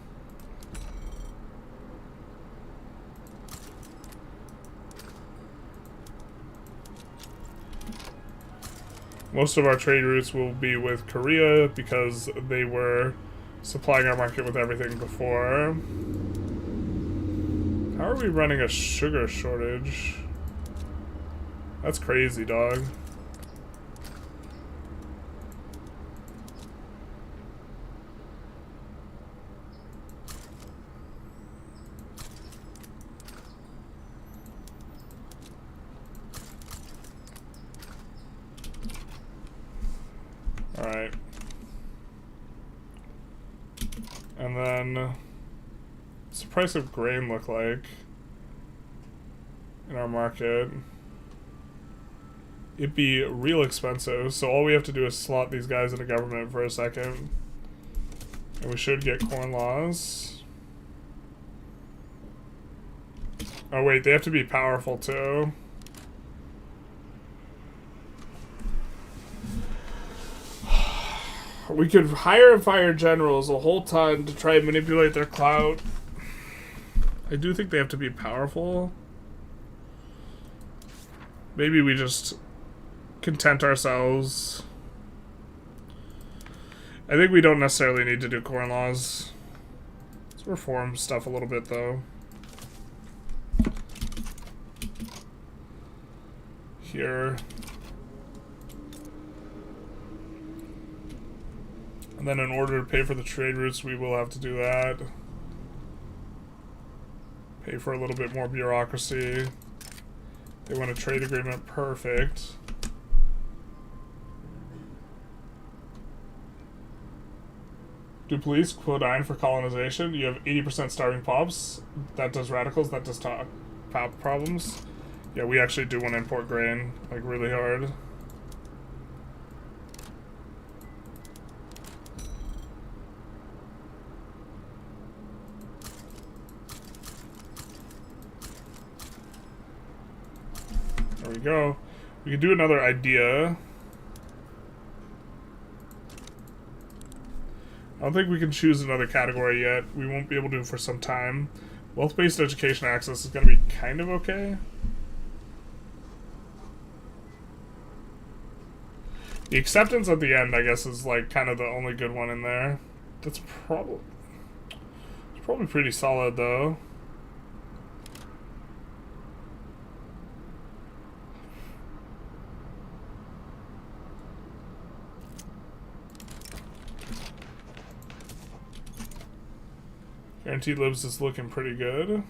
Most of our trade routes will be with Korea because they were supplying our market with everything before. How are we running a sugar shortage? That's crazy, dog. Alright. And then, what's the price of grain look like in our market? It'd be real expensive, so all we have to do is slot these guys into government for a second. And we should get corn laws. Oh wait, they have to be powerful too. We could hire and fire generals the whole time to try and manipulate their clout. I do think they have to be powerful. Maybe we just content ourselves. I think we don't necessarily need to do corn laws. Let's reform stuff a little bit though. Here. And then in order to pay for the trade routes, we will have to do that. Pay for a little bit more bureaucracy. They want a trade agreement, perfect. Do police Quinine for colonization? You have 80% starving pops. That does radicals, that does top pop problems. Yeah, we actually do want to import grain, like really hard. There we go. We could do another idea. I don't think we can choose another category yet. We won't be able to for some time. Wealth-based education access is going to be kind of okay. The acceptance at the end, I guess, is like kind of the only good one in there. That's probably pretty solid though. Guaranteed libs is looking pretty good.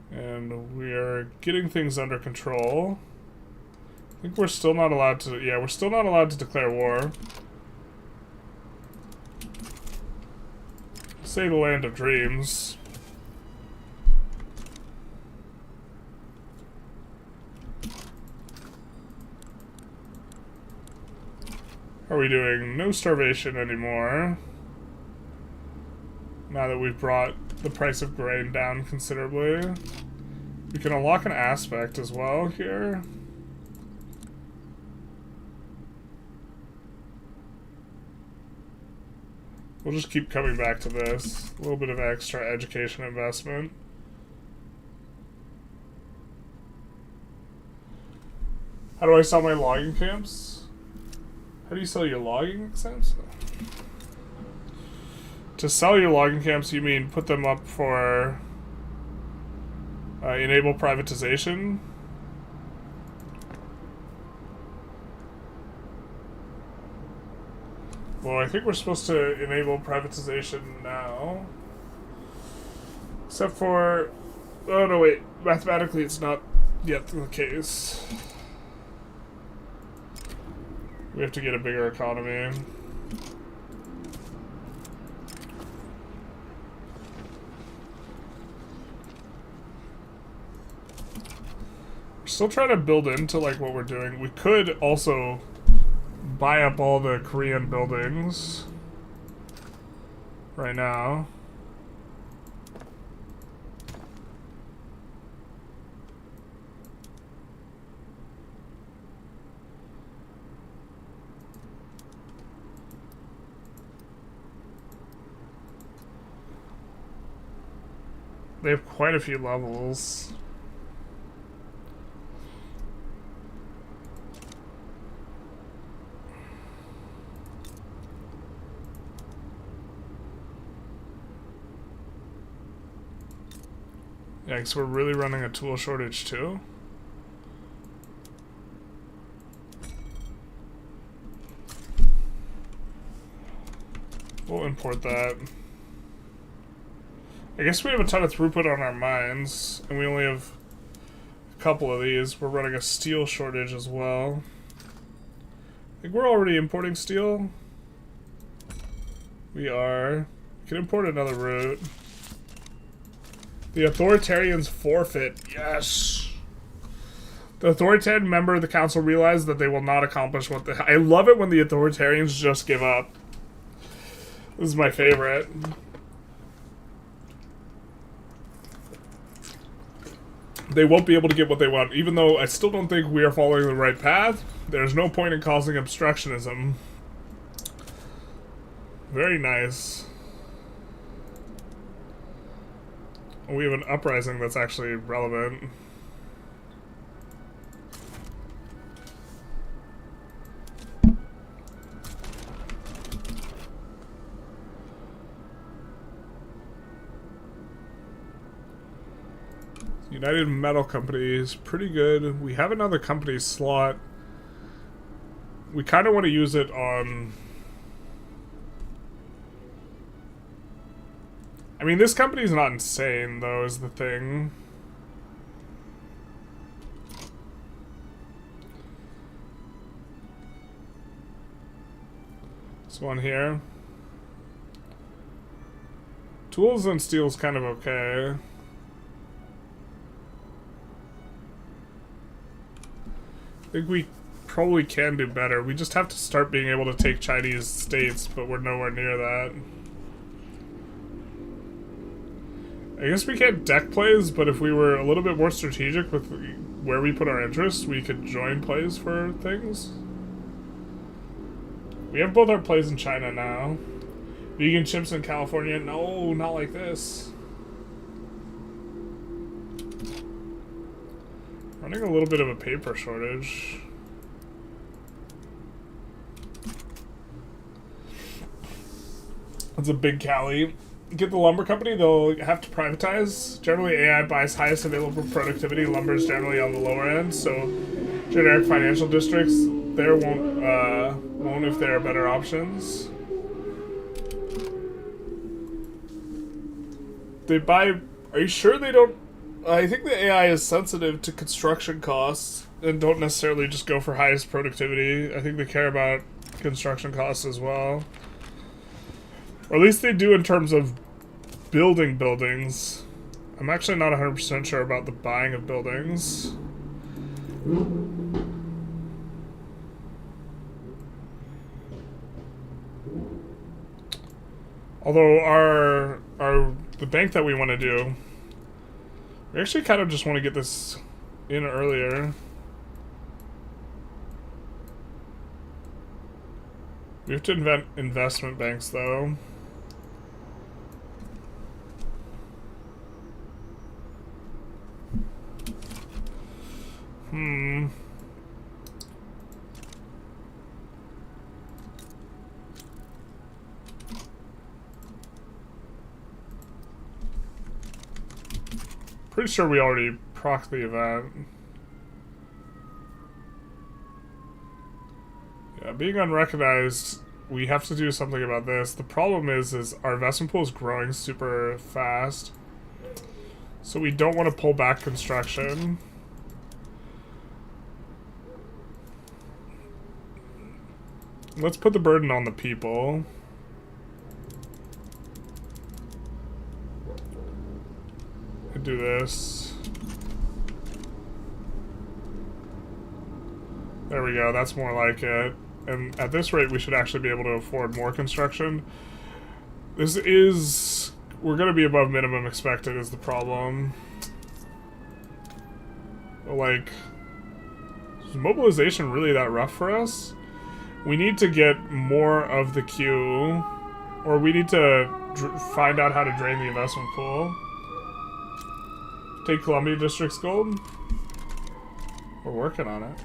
And we are getting things under control. I think we're still not allowed to... Yeah, we're still not allowed to declare war. Say the land of dreams. How are we doing? No starvation anymore. Now that we've brought the price of grain down considerably. We can unlock an aspect as well here. We'll just keep coming back to this. A little bit of extra education investment. How do I sell my logging camps? How do you sell your logging camps? To sell your logging camps, you mean put them up for enable privatization? Well, I think we're supposed to enable privatization now. Except for... Oh, no, wait. Mathematically, it's not yet the case. We have to get a bigger economy. We're still trying to build into, like, what we're doing. We could also buy up all the Korean buildings right now. They have quite a few levels. Yeah, because we're really running a tool shortage too. We'll import that. I guess we have a ton of throughput on our mines, and we only have a couple of these. We're running a steel shortage as well. I think we're already importing steel. We are. We can import another route. The authoritarians forfeit. Yes! The authoritarian member of the council realized that they will not accomplish what they... I love it when the authoritarians just give up. This is my favorite. They won't be able to get what they want, even though I still don't think we are following the right path. There's no point in causing obstructionism. Very nice. We have an uprising that's actually relevant. United Metal Company is pretty good. We have another company slot. We kind of want to use it on... I mean, this company's not insane, though, is the thing. This one here. Tools and steel's kind of okay. I think we probably can do better. We just have to start being able to take Chinese states, but we're nowhere near that. I guess we can't deck plays, but if we were a little bit more strategic with where we put our interests, we could join plays for things. We have both our plays in China now. Vegan chips in California? No, not like this. Running a little bit of a paper shortage. That's a big Cali. Get the lumber company, they'll have to privatize. Generally, AI buys highest available productivity. Lumber is generally on the lower end, so generic financial districts there won't if there are better options. They buy... Are you sure they don't... I think the AI is sensitive to construction costs and don't necessarily just go for highest productivity. I think they care about construction costs as well. Or at least they do in terms of building buildings. I'm actually not 100% sure about the buying of buildings. Although the bank that we want to do, we actually kind of just want to get this in earlier. We have to invent investment banks, though. Pretty sure we already proc the event. Yeah, being unrecognized, we have to do something about this. The problem is our investment pool is growing super fast. So we don't want to pull back construction. Let's put the burden on the people. Do this. There we go, that's more like it. And at this rate, we should actually be able to afford more construction. This is... We're going to be above minimum expected is the problem. Like, is mobilization really that rough for us? We need to get more of the queue, or we need to find out how to drain the investment pool. Take Columbia District's gold? We're working on it.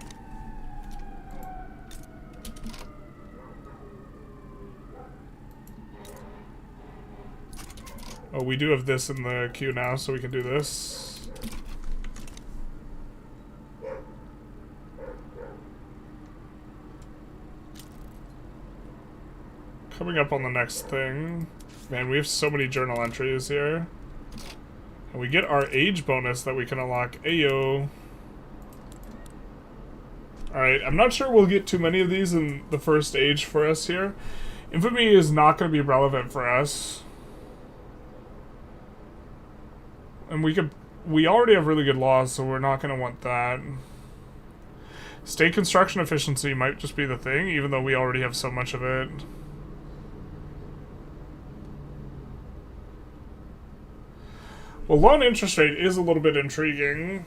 Oh, we do have this in the queue now, so we can do this. Coming up on the next thing. Man, we have so many journal entries here. And we get our age bonus that we can unlock. Ayo. Alright, I'm not sure we'll get too many of these in the first age for us here. Infamy is not going to be relevant for us. And we already have really good laws, so we're not going to want that. State construction efficiency might just be the thing, even though we already have so much of it. Well, loan interest rate is a little bit intriguing.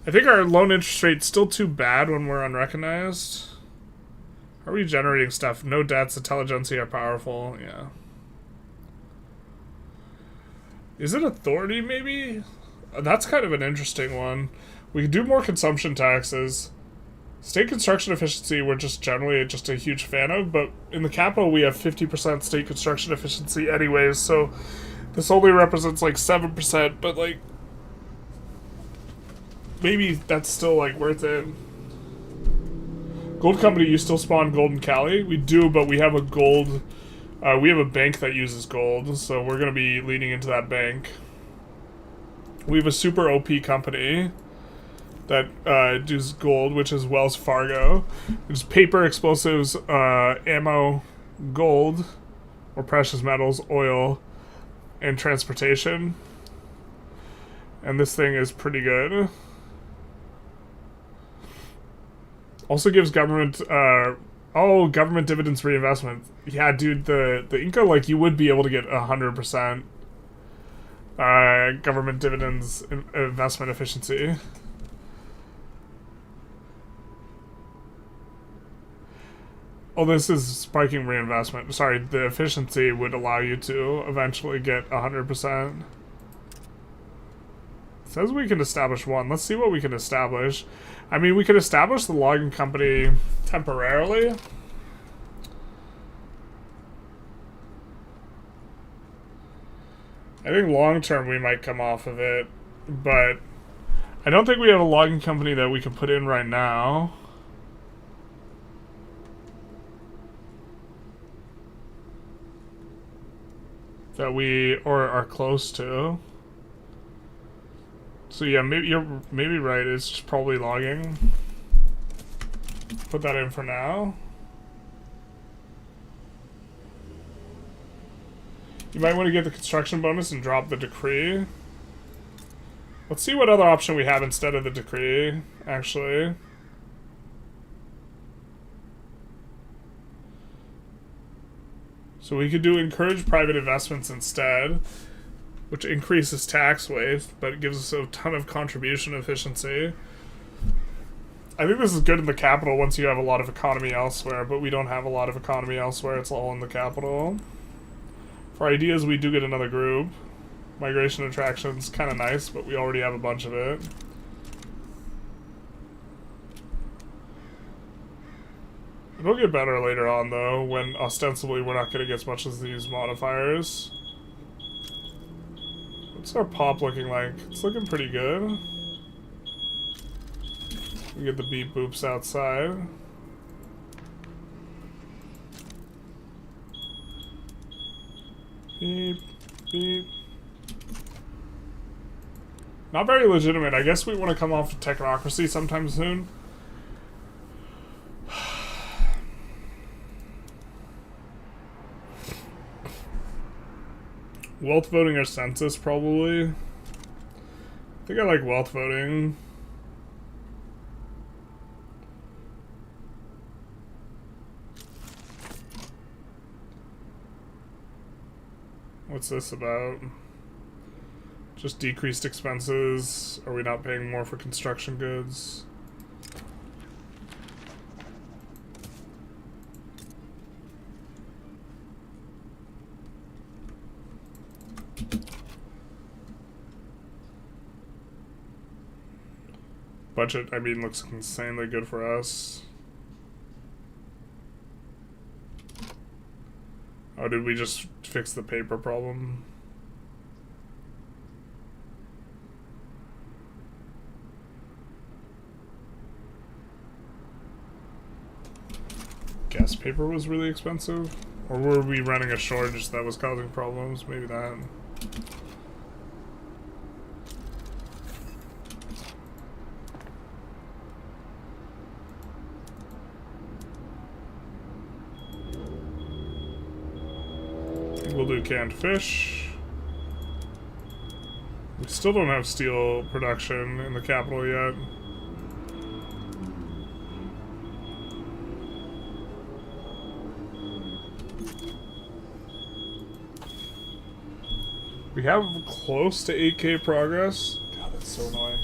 I think our loan interest rate's still too bad when we're unrecognized. Are we generating stuff? No debts, Intelligentsia are powerful, yeah. Is it authority, maybe? That's kind of an interesting one. We could do more consumption taxes. State construction efficiency, we're just generally just a huge fan of, but in the capital we have 50% state construction efficiency anyways, so this only represents like 7%, but like maybe that's still like worth it. Gold company, you still spawn gold in Cali? We do, but we have a gold, we have a bank that uses gold, so we're gonna be leaning into that bank. We have a super OP company that does gold, which is Wells Fargo. It's paper, explosives, ammo, gold, or precious metals, oil, and transportation. And this thing is pretty good. Also gives government, government dividends reinvestment. Yeah, dude, the Inca, like, you would be able to get 100% government dividends investment efficiency. Oh, this is spiking reinvestment. Sorry, the efficiency would allow you to eventually get 100%. It says we can establish one. Let's see what we can establish. I mean, we could establish the logging company temporarily. I think long term we might come off of it, but I don't think we have a logging company that we can put in right now. that we or are close to. So yeah, maybe you're maybe right. It's just probably logging. Put that in for now. You might want to get the construction bonus and drop the decree. Let's see what other option we have instead of the decree, actually. So we could do encourage private investments instead, which increases tax waste, but it gives us a ton of contribution efficiency. I think this is good in the capital once you have a lot of economy elsewhere, but we don't have a lot of economy elsewhere. It's all in the capital. For ideas, we do get another group. Migration attraction's kind of nice, but we already have a bunch of it. It'll get better later on, though, when ostensibly we're not getting as much as these modifiers. What's our pop looking like? It's looking pretty good. We get the beep boops outside. Beep, beep. Not very legitimate. I guess we want to come off of technocracy sometime soon. Wealth voting or census, probably. I think I like wealth voting. What's this about? Just decreased expenses. Are we not paying more for construction goods? Budget, I mean, looks insanely good for us. Oh, did we just fix the paper problem? Gas paper was really expensive? Or were we running a shortage that was causing problems? Maybe that. We'll do canned fish. We still don't have steel production in the capital yet. We have close to 8K progress. God, that's so annoying.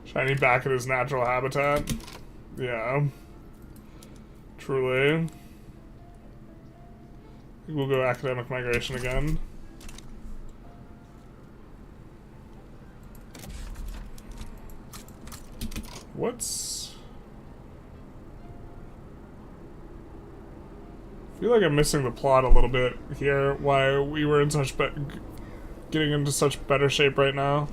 Shiny back in his natural habitat. Yeah. Truly. I think we'll go academic migration again. What's... I feel like I'm missing the plot a little bit here, why we were in such getting into such better shape right now.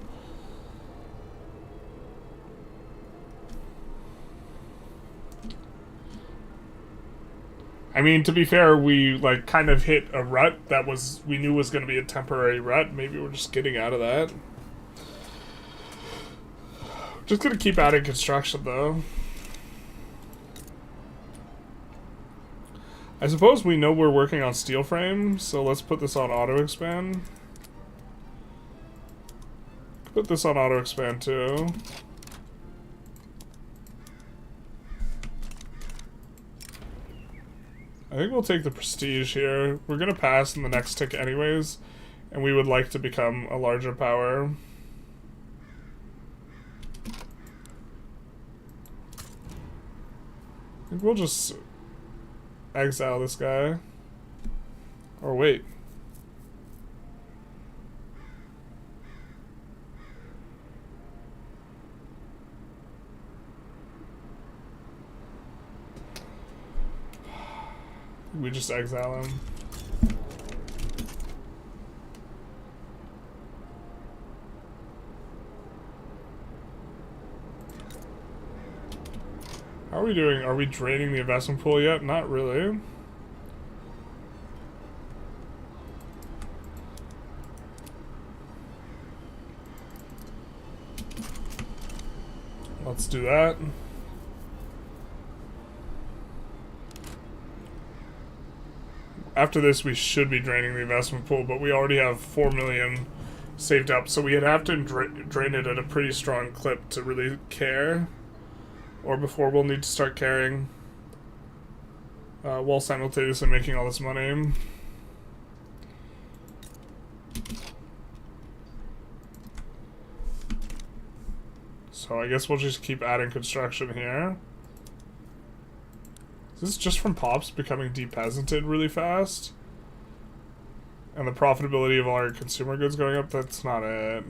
I mean, to be fair, we like kind of hit a rut that we knew was going to be a temporary rut. Maybe we're just getting out of that. Just going to keep adding construction, though. I suppose we know we're working on steel frame, so let's put this on auto expand. Put this on auto expand too. I think we'll take the prestige here. We're gonna pass in the next tick anyways, and we would like to become a larger power. I think we'll just exile this guy. Or wait. We just exile him. How are we doing? Are we draining the investment pool yet? Not really. Let's do that. After this, we should be draining the investment pool, but we already have 4 million saved up, so we'd have to drain it at a pretty strong clip to really care. Or before we'll need to start caring. While simultaneously making all this money. So I guess we'll just keep adding construction here. Is this just from Pops becoming depeasanted really fast? And the profitability of all our consumer goods going up? That's not it.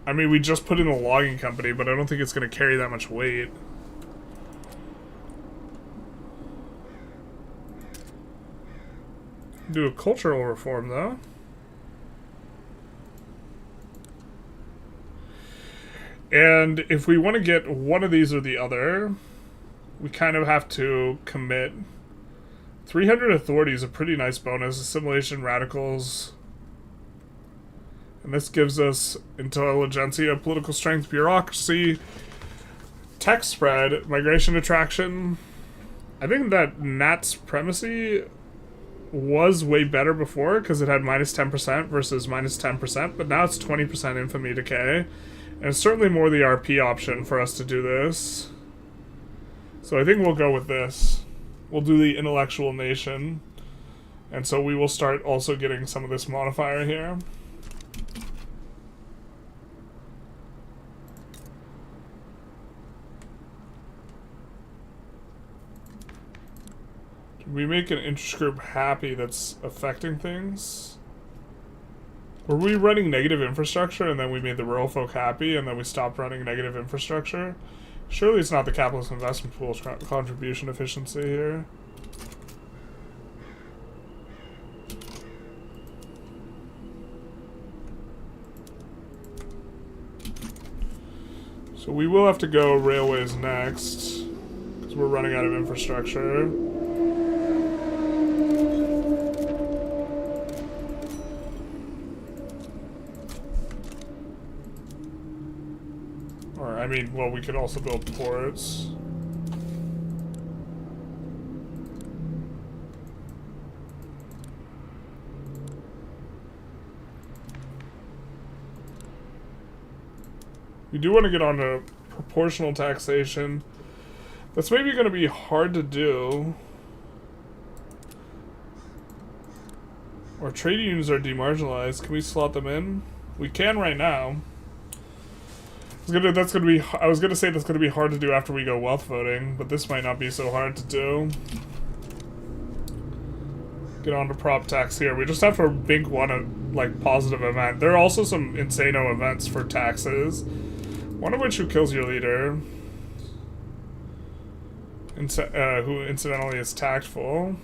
I mean, we just put in a logging company, but I don't think it's going to carry that much weight. Do a cultural reform, though. And if we want to get one of these or the other, we kind of have to commit. 300 authority is a pretty nice bonus. Assimilation, radicals. And this gives us Intelligentsia, political strength, bureaucracy, tech spread, migration attraction. I think that Nat supremacy was way better before because it had minus 10% versus minus 10%, but now it's 20% infamy decay. And it's certainly more the RP option for us to do this. So I think we'll go with this. We'll do the intellectual nation. And so we will start also getting some of this modifier here. Did we make an interest group happy that's affecting things? Were we running negative infrastructure and then we made the rural folk happy and then we stopped running negative infrastructure? Surely it's not the capitalist investment pool's contribution efficiency here. So we will have to go railways next because we're running out of infrastructure. I mean, well, we could also build ports. We do want to get on to proportional taxation. That's maybe going to be hard to do. Our trade unions are demarginalized. Can we slot them in? We can right now. I was gonna say that's gonna be hard to do after we go wealth voting, but this might not be so hard to do. Get on to prop tax here. We just have to bink one like positive event. There are also some insano events for taxes. One of which who kills your leader, who incidentally is tactful.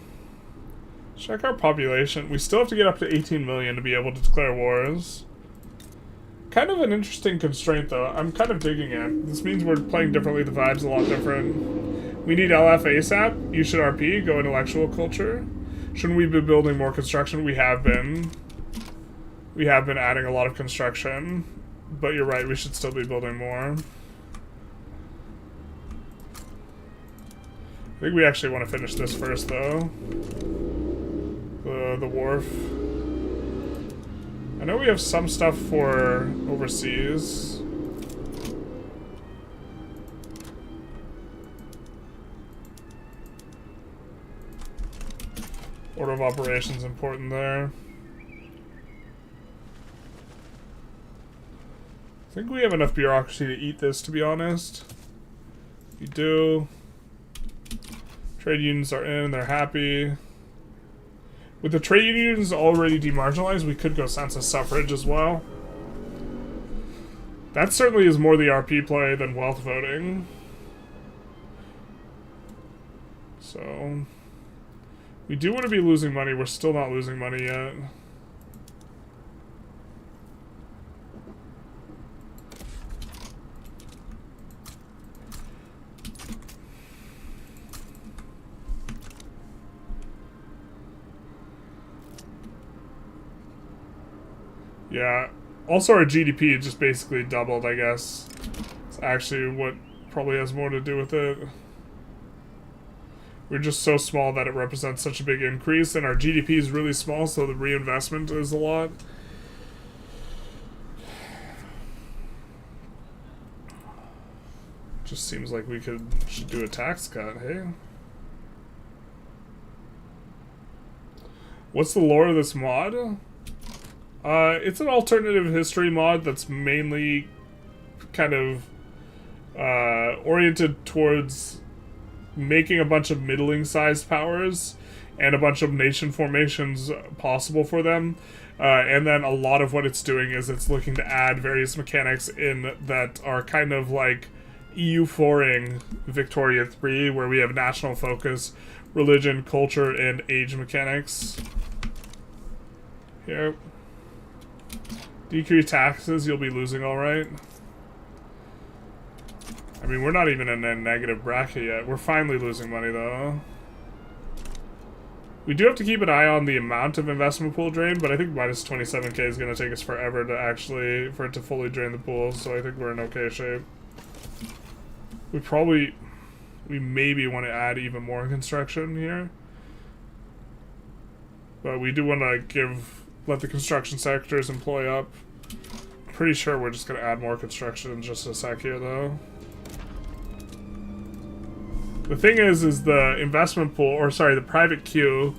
Check our population. We still have to get up to 18 million to be able to declare wars. Kind of an interesting constraint, though. I'm kind of digging it. This means we're playing differently. The vibe's a lot different. We need LF ASAP. You should RP. Go intellectual culture. Shouldn't we be building more construction? We have been. We have been adding a lot of construction. But you're right. We should still be building more. I think we actually want to finish this first, though. The wharf. I know we have some stuff for overseas. Order of operations important there. I think we have enough bureaucracy to eat this, to be honest. We do. Trade unions are in, they're happy. With the trade unions already demarginalized, we could go census suffrage as well. That certainly is more the RP play than wealth voting. So, we do want to be losing money. We're still not losing money yet. Yeah. Also, our GDP just basically doubled, I guess. It's actually what probably has more to do with it. We're just so small that it represents such a big increase, and our GDP is really small, so the reinvestment is a lot. Just seems like we should do a tax cut, hey? What's the lore of this mod? It's an alternative history mod that's mainly kind of oriented towards making a bunch of middling-sized powers and a bunch of nation formations possible for them. And then a lot of what it's doing is it's looking to add various mechanics in that are kind of like EU4ing Victoria 3, where we have national focus, religion, culture, and age mechanics. Here. Decrease taxes, you'll be losing alright. I mean, we're not even in a negative bracket yet. We're finally losing money, though. We do have to keep an eye on the amount of investment pool drain, but I think minus 27k is going to take us forever to actually, for it to fully drain the pool, so I think we're in okay shape. We maybe want to add even more construction here. But we do want to let the construction sectors employ up. Pretty sure we're just going to add more construction in just a sec here, though. The thing is the investment pool, or sorry, the private queue,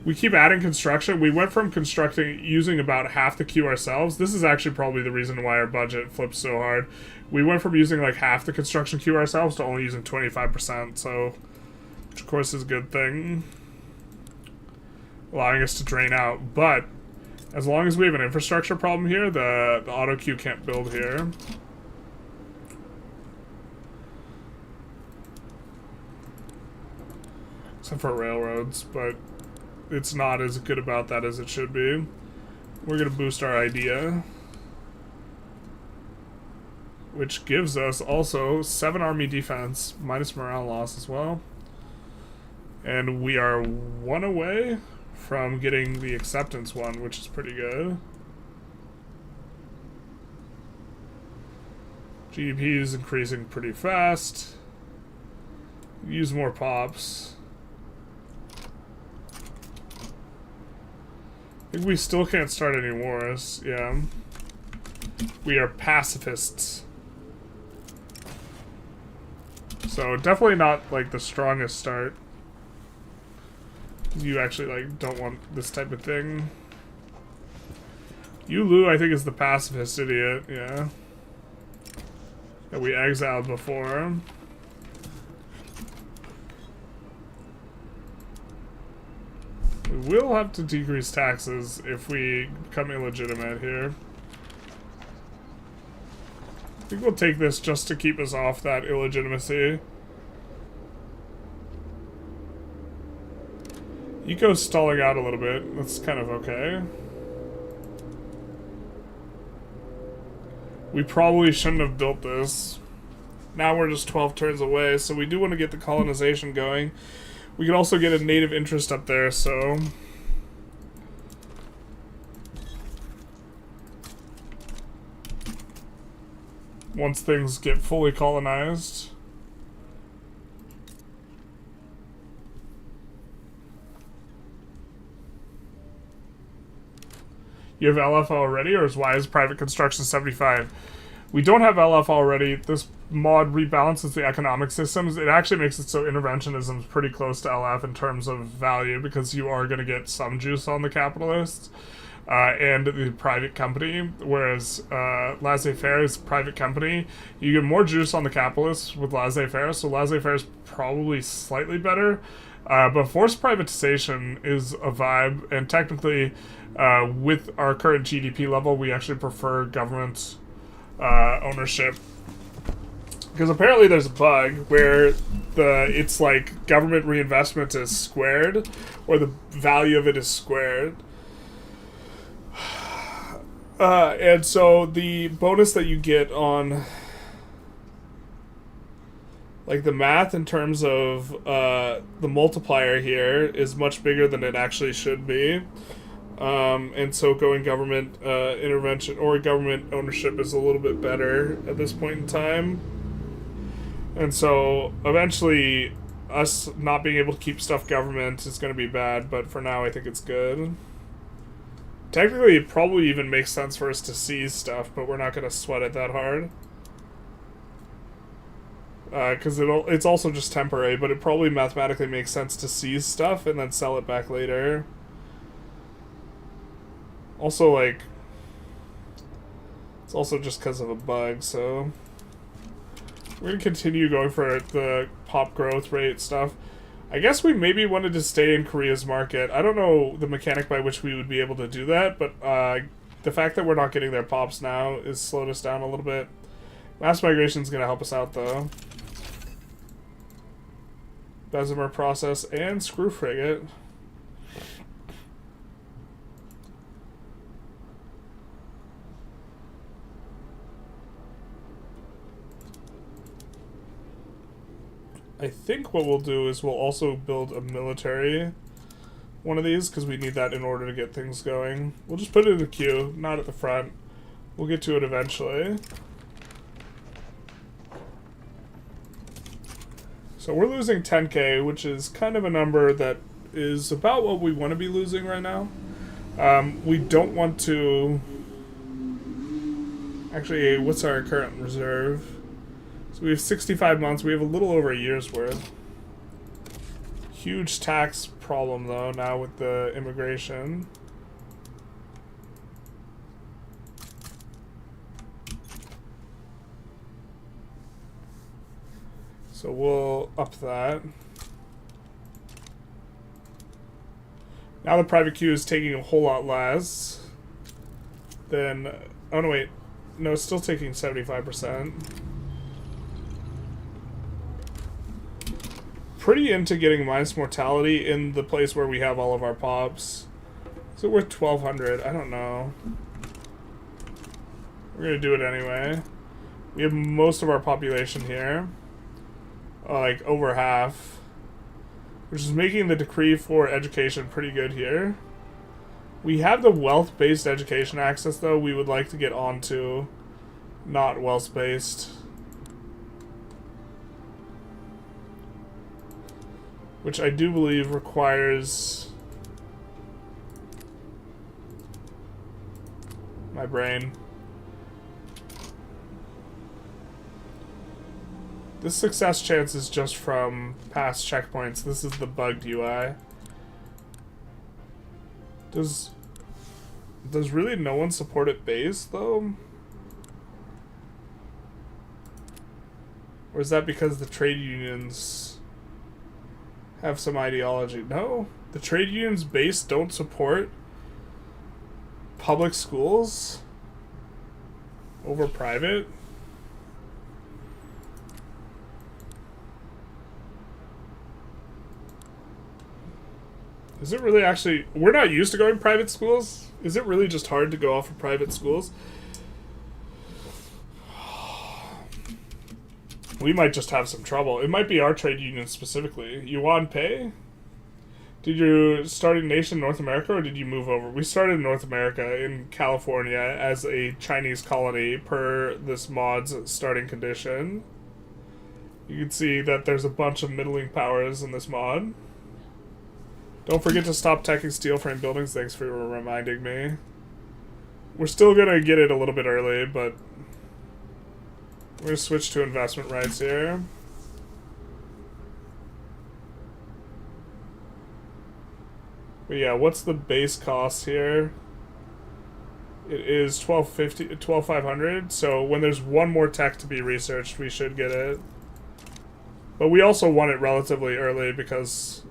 we keep adding construction. We went from using about half the queue ourselves. This is actually probably the reason why our budget flipped so hard. We went from using like half the construction queue ourselves to only using 25%, so, which of course is a good thing. Allowing us to drain out, but as long as we have an infrastructure problem here, the auto queue can't build here. Except for railroads, but it's not as good about that as it should be. We're going to boost our idea, which gives us also 7 army defense, minus morale loss as well. And we are 1 away from getting the acceptance one, which is pretty good. GDP is increasing pretty fast. Use more pops. I think we still can't start any wars, yeah. We are pacifists. So definitely not like the strongest start. You actually like don't want this type of thing. Yulu, I think, is the pacifist idiot, yeah. That we exiled before. We will have to decrease taxes if we become illegitimate here. I think we'll take this just to keep us off that illegitimacy. Eco's stalling out a little bit. That's kind of okay. We probably shouldn't have built this. Now we're just 12 turns away, so we do want to get the colonization going. We could also get a native interest up there, so... once things get fully colonized. You have LF already, or is Y is private construction 75? We don't have LF already. This mod rebalances the economic systems. It actually makes it so interventionism is pretty close to LF in terms of value, because you are going to get some juice on the capitalists and the private company, whereas laissez-faire is private company. You get more juice on the capitalists with laissez-faire, so laissez-faire is probably slightly better. But forced privatization is a vibe, and technically, with our current GDP level, we actually prefer government ownership. Because apparently there's a bug where it's like government reinvestment is squared, or the value of it is squared. And so the bonus that you get on like the math in terms of the multiplier here is much bigger than it actually should be. And so going government intervention or government ownership is a little bit better at this point in time. And so eventually us not being able to keep stuff government is going to be bad, but for now I think it's good. Technically it probably even makes sense for us to seize stuff, but we're not going to sweat it that hard. Because it's also just temporary, but it probably mathematically makes sense to seize stuff and then sell it back later. Also, like, it's also just because of a bug, so we're going to continue going for the pop growth rate stuff. I guess we maybe wanted to stay in Korea's market. I don't know the mechanic by which we would be able to do that, but the fact that we're not getting their pops now is slowed us down a little bit. Mass migration is going to help us out, though. Bessemer process and screw frigate. I think what we'll do is we'll also build a military one of these, because we need that in order to get things going. We'll just put it in the queue, not at the front. We'll get to it eventually. So we're losing 10k, which is kind of a number that is about what we want to be losing right now. We don't want to... Actually, what's our current reserve? So we have 65 months. We have a little over a year's worth. Huge tax problem, though, now with the immigration. So we'll up that. Now the private queue is taking a whole lot less than... Oh, no, wait. No, it's still taking 75%. Pretty into getting minus mortality in the place where we have all of our pops. Is it worth 1,200? I don't know. We're gonna do it anyway. We have most of our population here. Like, over half. Which is making the decree for education pretty good here. We have the wealth-based education access, though, we would like to get onto not wealth-based. Which I do believe requires my brain. This success chance is just from past checkpoints. This is the bugged UI. Does really no one support it base, though? Or is that because the trade unions have some ideology? No, the trade unions base don't support public schools over private. Is it really actually... We're not used to going private schools. Is it really just hard to go off of private schools? We might just have some trouble. It might be our trade union specifically. Yuan Pay? Did you start in Nation North America, or did you move over? We started in North America, in California, as a Chinese colony per this mod's starting condition. You can see that there's a bunch of middling powers in this mod. Don't forget to stop teching steel frame buildings. Thanks for reminding me. We're still gonna get it a little bit early, but we're going to switch to investment rights here. But yeah, what's the base cost here? It is 12,500. So when there's one more tech to be researched, we should get it. But we also want it relatively early because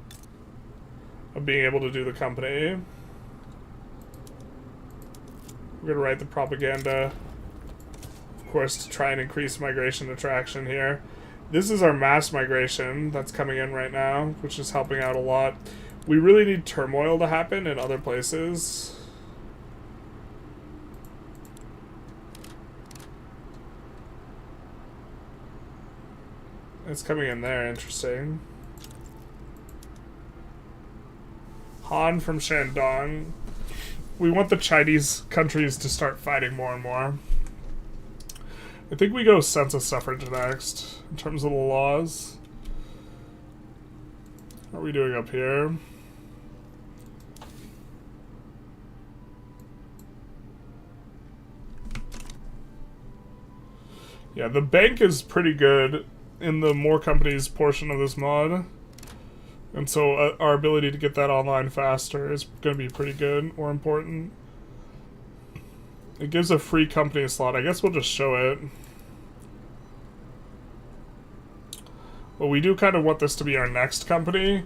of being able to do the company. We're going to write the propaganda, of course, to try and increase migration attraction here. This is our mass migration that's coming in right now, which is helping out a lot. We really need turmoil to happen in other places. It's coming in there, interesting. Han from Shandong. We want the Chinese countries to start fighting more and more. I think we go census suffrage next, in terms of the laws. How are we doing up here? Yeah, the bank is pretty good in the more companies portion of this mod. And so our ability to get that online faster is going to be pretty good or important. It gives a free company slot. I guess we'll just show it. Well, we do kind of want this to be our next company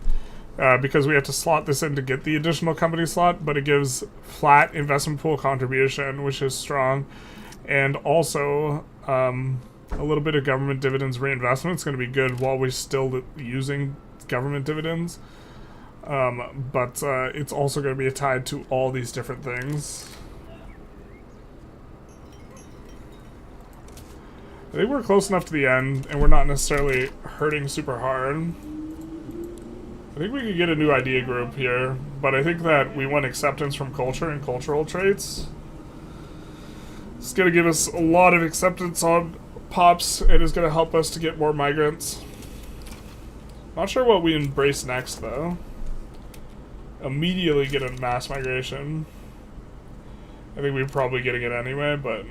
because we have to slot this in to get the additional company slot, but it gives flat investment pool contribution, which is strong. And also a little bit of government dividends reinvestment is going to be good while we're still using government dividends, but it's also going to be tied to all these different things. I think we're close enough to the end, and we're not necessarily hurting super hard. I think we could get a new idea group here, but I think that we want acceptance from culture and cultural traits. It's going to give us a lot of acceptance on pops, and is going to help us to get more migrants. Not sure what we embrace next, though. Immediately get a mass migration. I think we're probably getting it anyway, but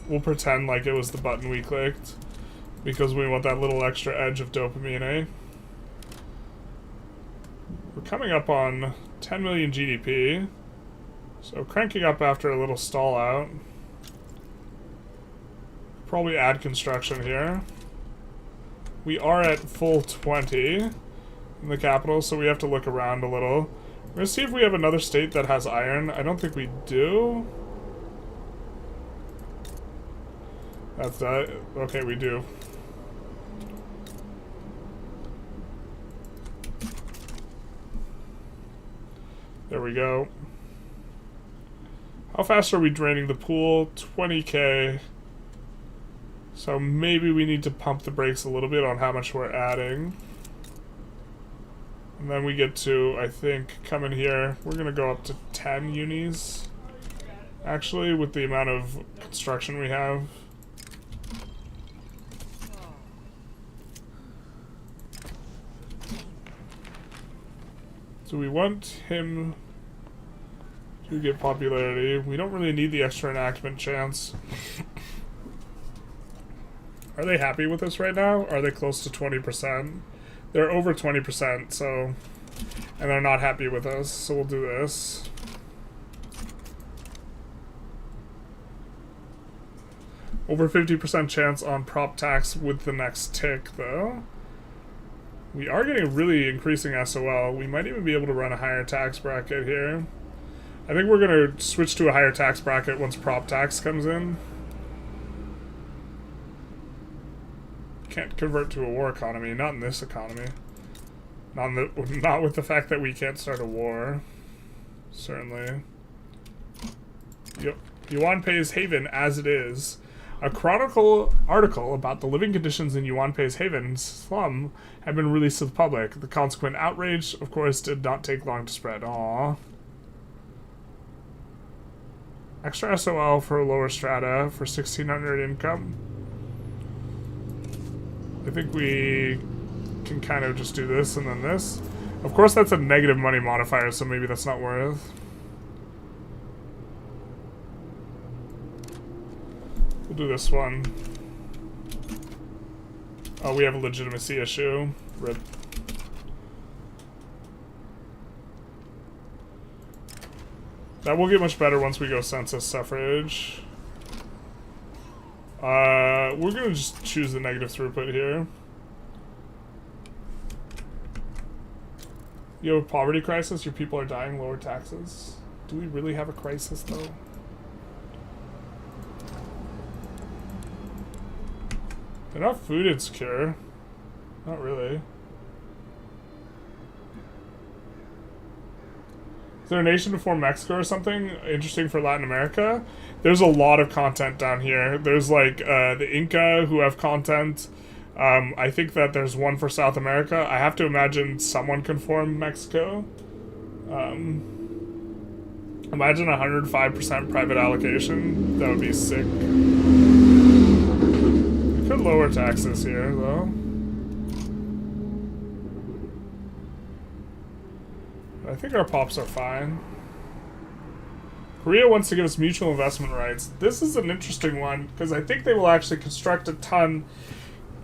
we'll pretend like it was the button we clicked because we want that little extra edge of dopamine, eh? We're coming up on 10 million GDP, so cranking up after a little stall out. Probably add construction here. We are at full 20 in the capital, so we have to look around a little. We're going to see if we have another state that has iron. I don't think we do. That's that. Okay, we do. There we go. How fast are we draining the pool? 20k. So maybe we need to pump the brakes a little bit on how much we're adding. And then we get to, I think, come in here. We're going to go up to 10 unis. Actually, with the amount of construction we have. So we want him to get popularity. We don't really need the extra enactment chance. Are they happy with us right now? Are they close to 20%? They're over 20%, so... And they're not happy with us, so we'll do this. Over 50% chance on prop tax with the next tick, though. We are getting really increasing SOL. We might even be able to run a higher tax bracket here. I think we're going to switch to a higher tax bracket once prop tax comes in. Can't convert to a war economy, not in this economy. Not with the fact that we can't start a war. Certainly. Yep. Yuan pays Haven as it is. A Chronicle article about the living conditions in Yuan Pei's Haven slum had been released to the public. The consequent outrage, of course, did not take long to spread. Aww. Extra SOL for lower strata for 1600 income. I think we can kind of just do this and then this. Of course, that's a negative money modifier, so maybe that's not worth. We'll do this one. Oh, we have a legitimacy issue. RIP. That will get much better once we go census suffrage. We're gonna just choose the negative throughput here. You have a poverty crisis, your people are dying, lower taxes. Do we really have a crisis, though? They're not food insecure. Not really. Is there a nation before Mexico or something interesting for Latin America? There's a lot of content down here. There's like the Inca who have content. I think that there's one for South America. I have to imagine someone can form Mexico. Imagine 105% private allocation. That would be sick. We could lower taxes here, though. I think our pops are fine. Korea wants to give us mutual investment rights. This is an interesting one, because I think they will actually construct a ton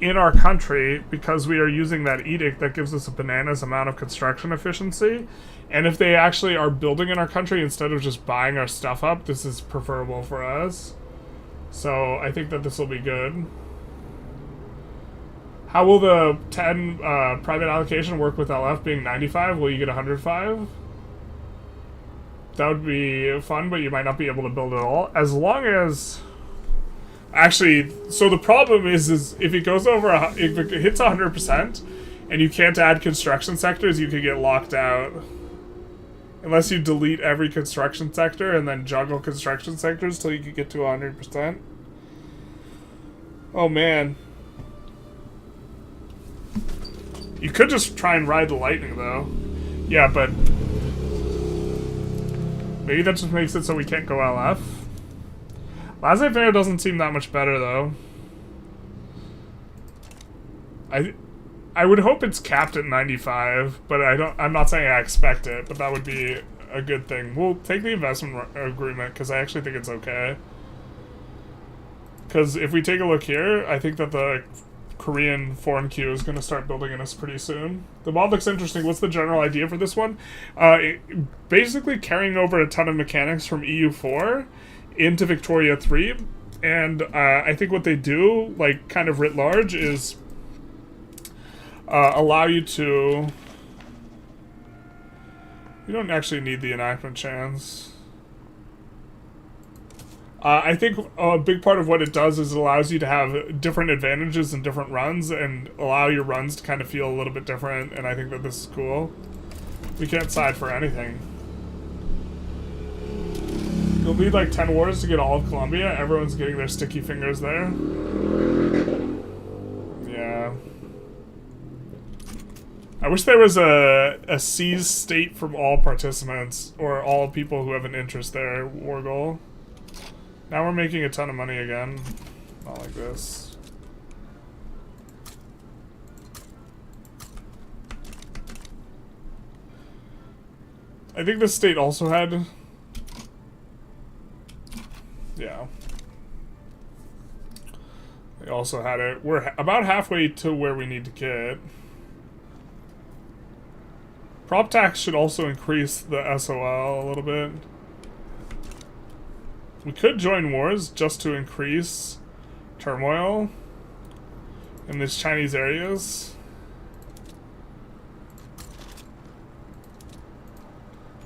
in our country because we are using that edict that gives us a bananas amount of construction efficiency. And if they actually are building in our country instead of just buying our stuff up, this is preferable for us. So I think that this will be good. How will the 10 private allocation work with LF being 95? Will you get 105? That would be fun, but you might not be able to build it all. As long as... Actually, so the problem is if it goes over... If it hits 100%, and you can't add construction sectors, you could get locked out. Unless you delete every construction sector and then juggle construction sectors till you can get to 100%. Oh, man. You could just try and ride the lightning, though. Yeah, but... Maybe that just makes it so we can't go LF. Laissez-faire doesn't seem that much better, though. I would hope it's capped at 95, but I'm not saying I expect it, but that would be a good thing. We'll take the investment agreement, because I actually think it's okay. Because if we take a look here, I think that the Korean foreign queue is going to start building in us pretty soon. The mod looks interesting. What's the general idea for this one? Basically carrying over a ton of mechanics from EU4 into Victoria 3, and I think what they do, like, kind of writ large, is allow you to... You don't actually need the enactment chance. I think a big part of what it does is it allows you to have different advantages in different runs and allow your runs to kind of feel a little bit different, and I think that this is cool. We can't side for anything. You'll need like 10 wars to get all of Colombia. Everyone's getting their sticky fingers there. Yeah. I wish there was a seized state from all participants, or all people who have an interest there, war goal. Now we're making a ton of money again. Not like this. I think this state also had... Yeah. They also had it. We're about halfway to where we need to get. Prop tax should also increase the SOL a little bit. We could join wars just to increase turmoil in these Chinese areas.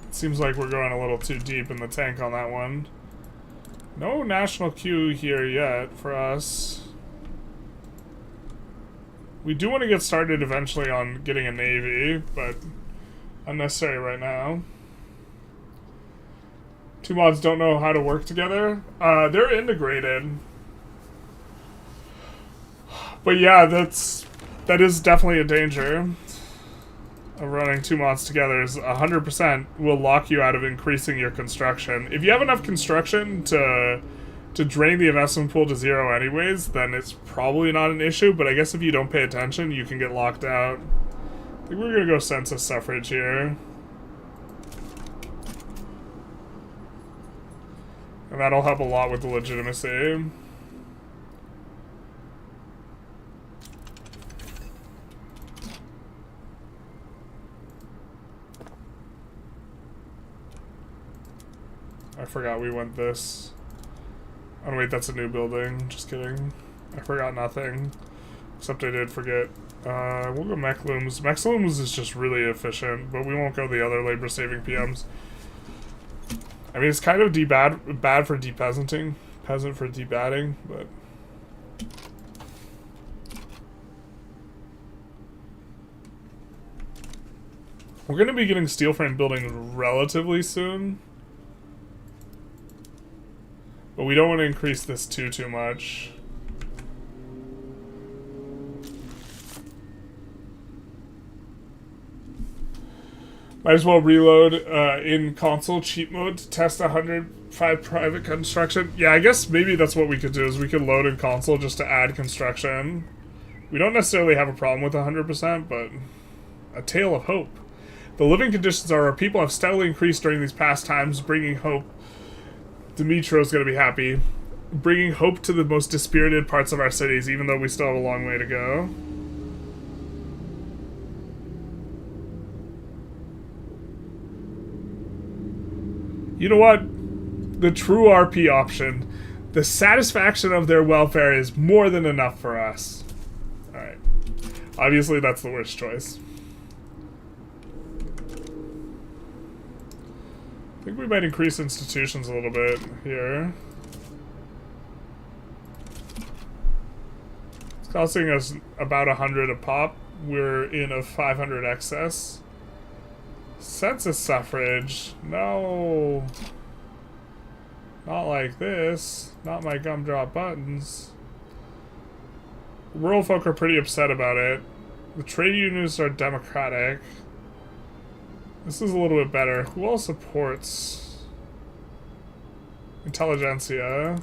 It seems like we're going a little too deep in the tank on that one. No national queue here yet for us. We do want to get started eventually on getting a navy, but unnecessary right now. Two mods don't know how to work together. They're integrated. But yeah, that is definitely a danger of running two mods together. Is 100% will lock you out of increasing your construction. If you have enough construction to drain the investment pool to zero anyways, then it's probably not an issue, but I guess if you don't pay attention, you can get locked out. I think we're gonna go census suffrage here. And that'll help a lot with the legitimacy. I forgot we went this. Oh wait, that's a new building. Just kidding. I forgot nothing. Except I did forget. We'll go mech looms. Mech looms is just really efficient, but we won't go the other labor-saving PMs. I mean, it's kind of bad for de-peasanting. Peasant for de-batting, but... We're going to be getting steel frame building relatively soon. But we don't want to increase this too much. Might as well reload in console cheat mode to test 105 private construction. Yeah, I guess maybe that's what we could do, is we could load in console just to add construction. We don't necessarily have a problem with 100%, but a tale of hope. The living conditions of our people have steadily increased during these past times, bringing hope. Dimitro's going to be happy. Bringing hope to the most dispirited parts of our cities, even though we still have a long way to go. You know what? The true RP option. The satisfaction of their welfare is more than enough for us. Alright. Obviously, that's the worst choice. I think we might increase institutions a little bit here. It's costing us about 100 a pop. We're in a 500 excess. Census suffrage. No. Not like this. Not my gumdrop buttons. Rural folk are pretty upset about it. The trade unions are democratic. This is a little bit better. Who all supports Intelligentsia?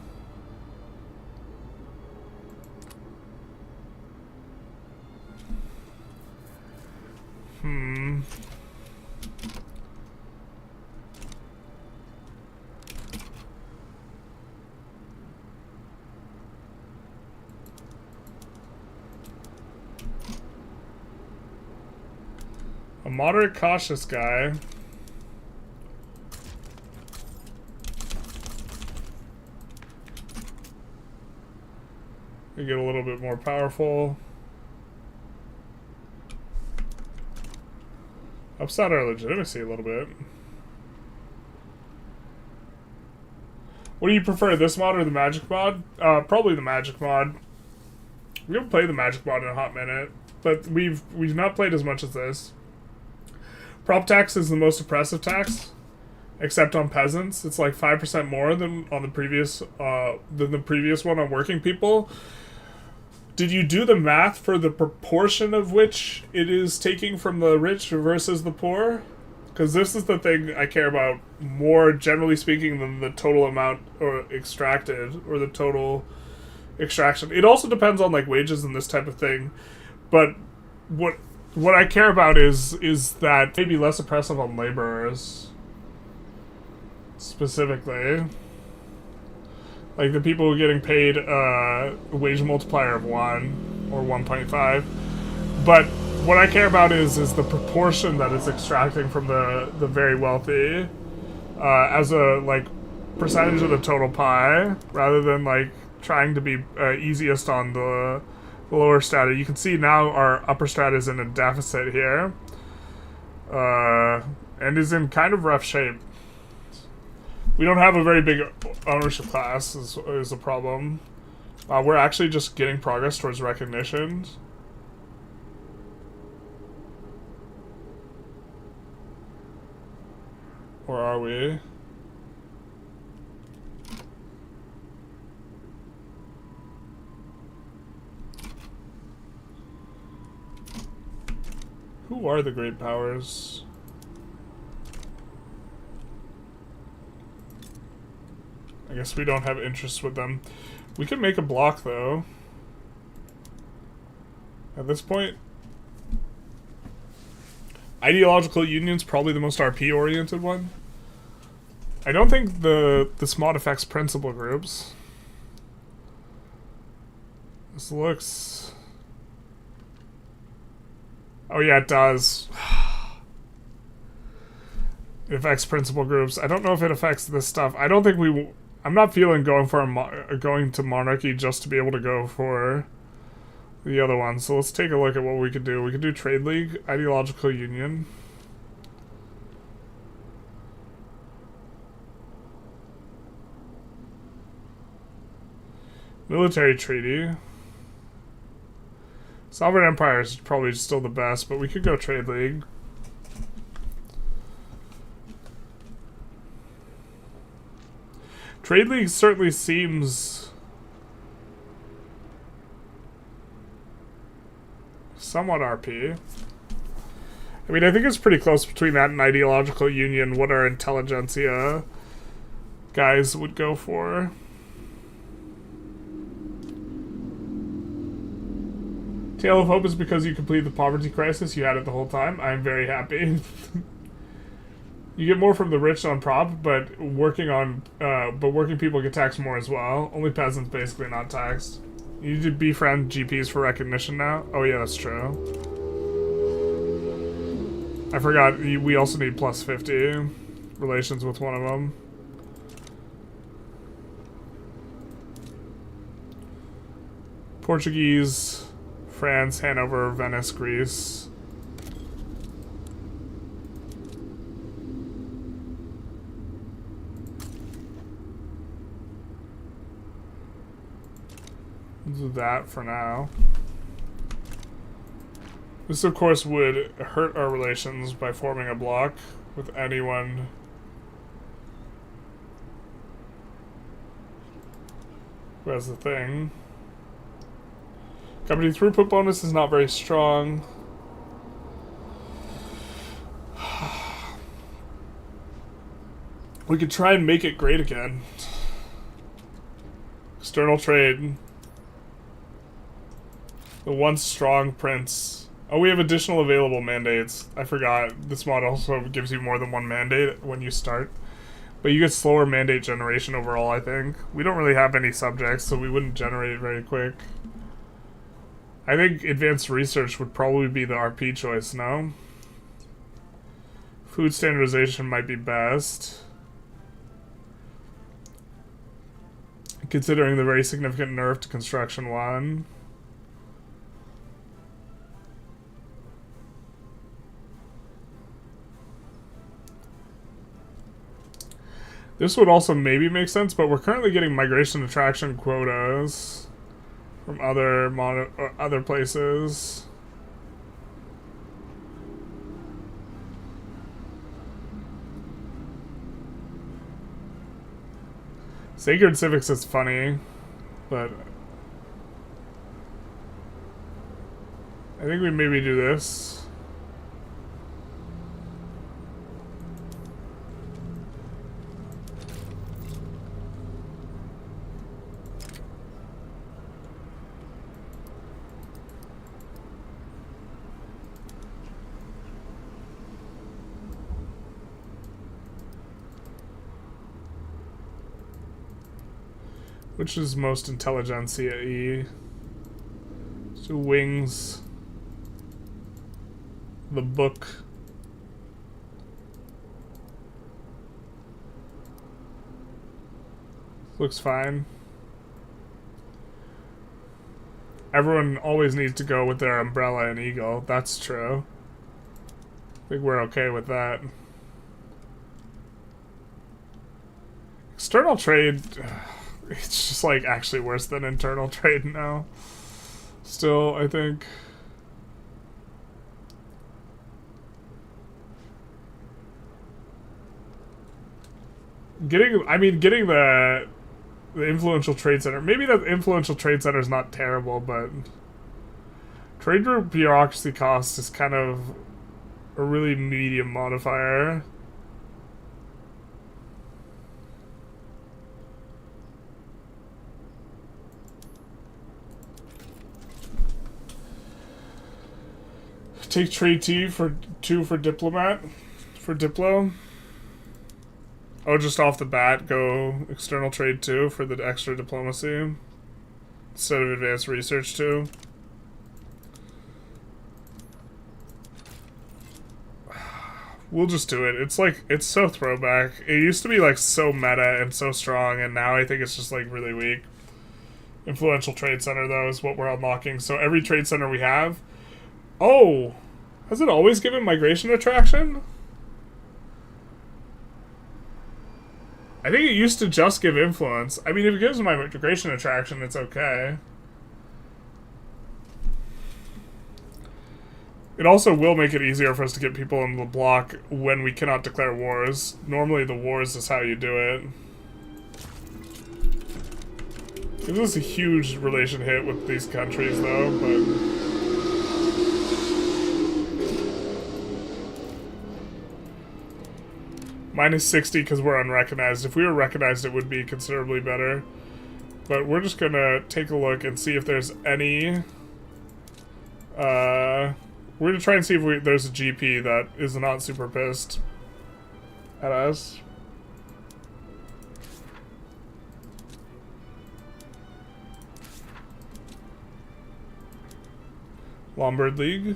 A moderate cautious guy. We get a little bit more powerful. Upset our legitimacy a little bit. What do you prefer, this mod or the magic mod? Probably the magic mod. We haven't played the magic mod in a hot minute, but we've not played as much as this. Prop tax is the most oppressive tax, except on peasants. It's like 5% more than on the previous one on working people. Did you do the math for the proportion of which it is taking from the rich versus the poor? Because this is the thing I care about more, generally speaking, than the total amount or extracted, or the total extraction. It also depends on like wages and this type of thing, but what I care about is that maybe less oppressive on laborers, specifically. Like the people getting paid a wage multiplier of 1 or 1.5. But what I care about is the proportion that it's extracting from the very wealthy as a like percentage of the total pie, rather than like trying to be easiest on the lower strata. You can see now our upper strata is in a deficit here, and is in kind of rough shape. We don't have a very big ownership class is a problem. We're actually just getting progress towards recognition. Or are we? Who are the great powers? I guess we don't have interest with them. We could make a block, though. At this point, ideological union's probably the most RP-oriented one. I don't think this mod affects principal groups. This looks... Oh yeah, it does. It affects principal groups. I don't know if it affects this stuff. I don't think we... I'm not feeling going for going to monarchy just to be able to go for the other one. So let's take a look at what we could do. We could do trade league, ideological union. Military treaty. Sovereign empire is probably still the best, but we could go trade league. Trade league certainly seems somewhat RP. I mean, I think it's pretty close between that and ideological union, what our intelligentsia guys would go for. Tale of Hope is because you complete the poverty crisis. You had it the whole time. I'm very happy. You get more from the rich on prop, but working people get taxed more as well. Only peasants basically not taxed. You need to befriend GPs for recognition now. Oh yeah, that's true. I forgot. We also need plus 50 relations with one of them. Portuguese, France, Hanover, Venice, Greece. Do that for now. This, of course, would hurt our relations by forming a bloc with anyone who has the thing. Company throughput bonus is not very strong. We could try and make it great again. External trade. The once strong prince. Oh, we have additional available mandates. I forgot. This mod also gives you more than one mandate when you start. But you get slower mandate generation overall, I think. We don't really have any subjects, so we wouldn't generate it very quick. I think advanced research would probably be the RP choice, no? Food standardization might be best. Considering the very significant nerf to construction 1. This would also maybe make sense, but we're currently getting migration attraction quotas from other places. Sacred Civics is funny, but I think we maybe do this. Which is most Intelligentsia-y? So wings. The book. Looks fine. Everyone always needs to go with their umbrella and eagle. That's true. I think we're okay with that. External trade... It's just, like, actually worse than internal trade now. Still, I think. Getting the influential trade center. Maybe the influential trade center is not terrible, but trade route bureaucracy cost is kind of a really medium modifier. Take trade T for 2 for diplomat. For Diplo. Oh, just off the bat, go external trade 2 for the extra diplomacy. Instead of advanced research 2. We'll just do it. It's like, it's so throwback. It used to be like so meta and so strong, and now I think it's just like really weak. Influential trade center though is what we're unlocking. So every trade center we have. Oh! Has it always given migration attraction? I think it used to just give influence. I mean, if it gives migration attraction, it's okay. It also will make it easier for us to get people in the block when we cannot declare wars. Normally the wars is how you do it. This is a huge relation hit with these countries though, but... Minus 60 because we're unrecognized. If we were recognized, it would be considerably better. But we're just gonna take a look and see if there's any... we're gonna try and see if there's a GP that is not super pissed at us. Lombard League.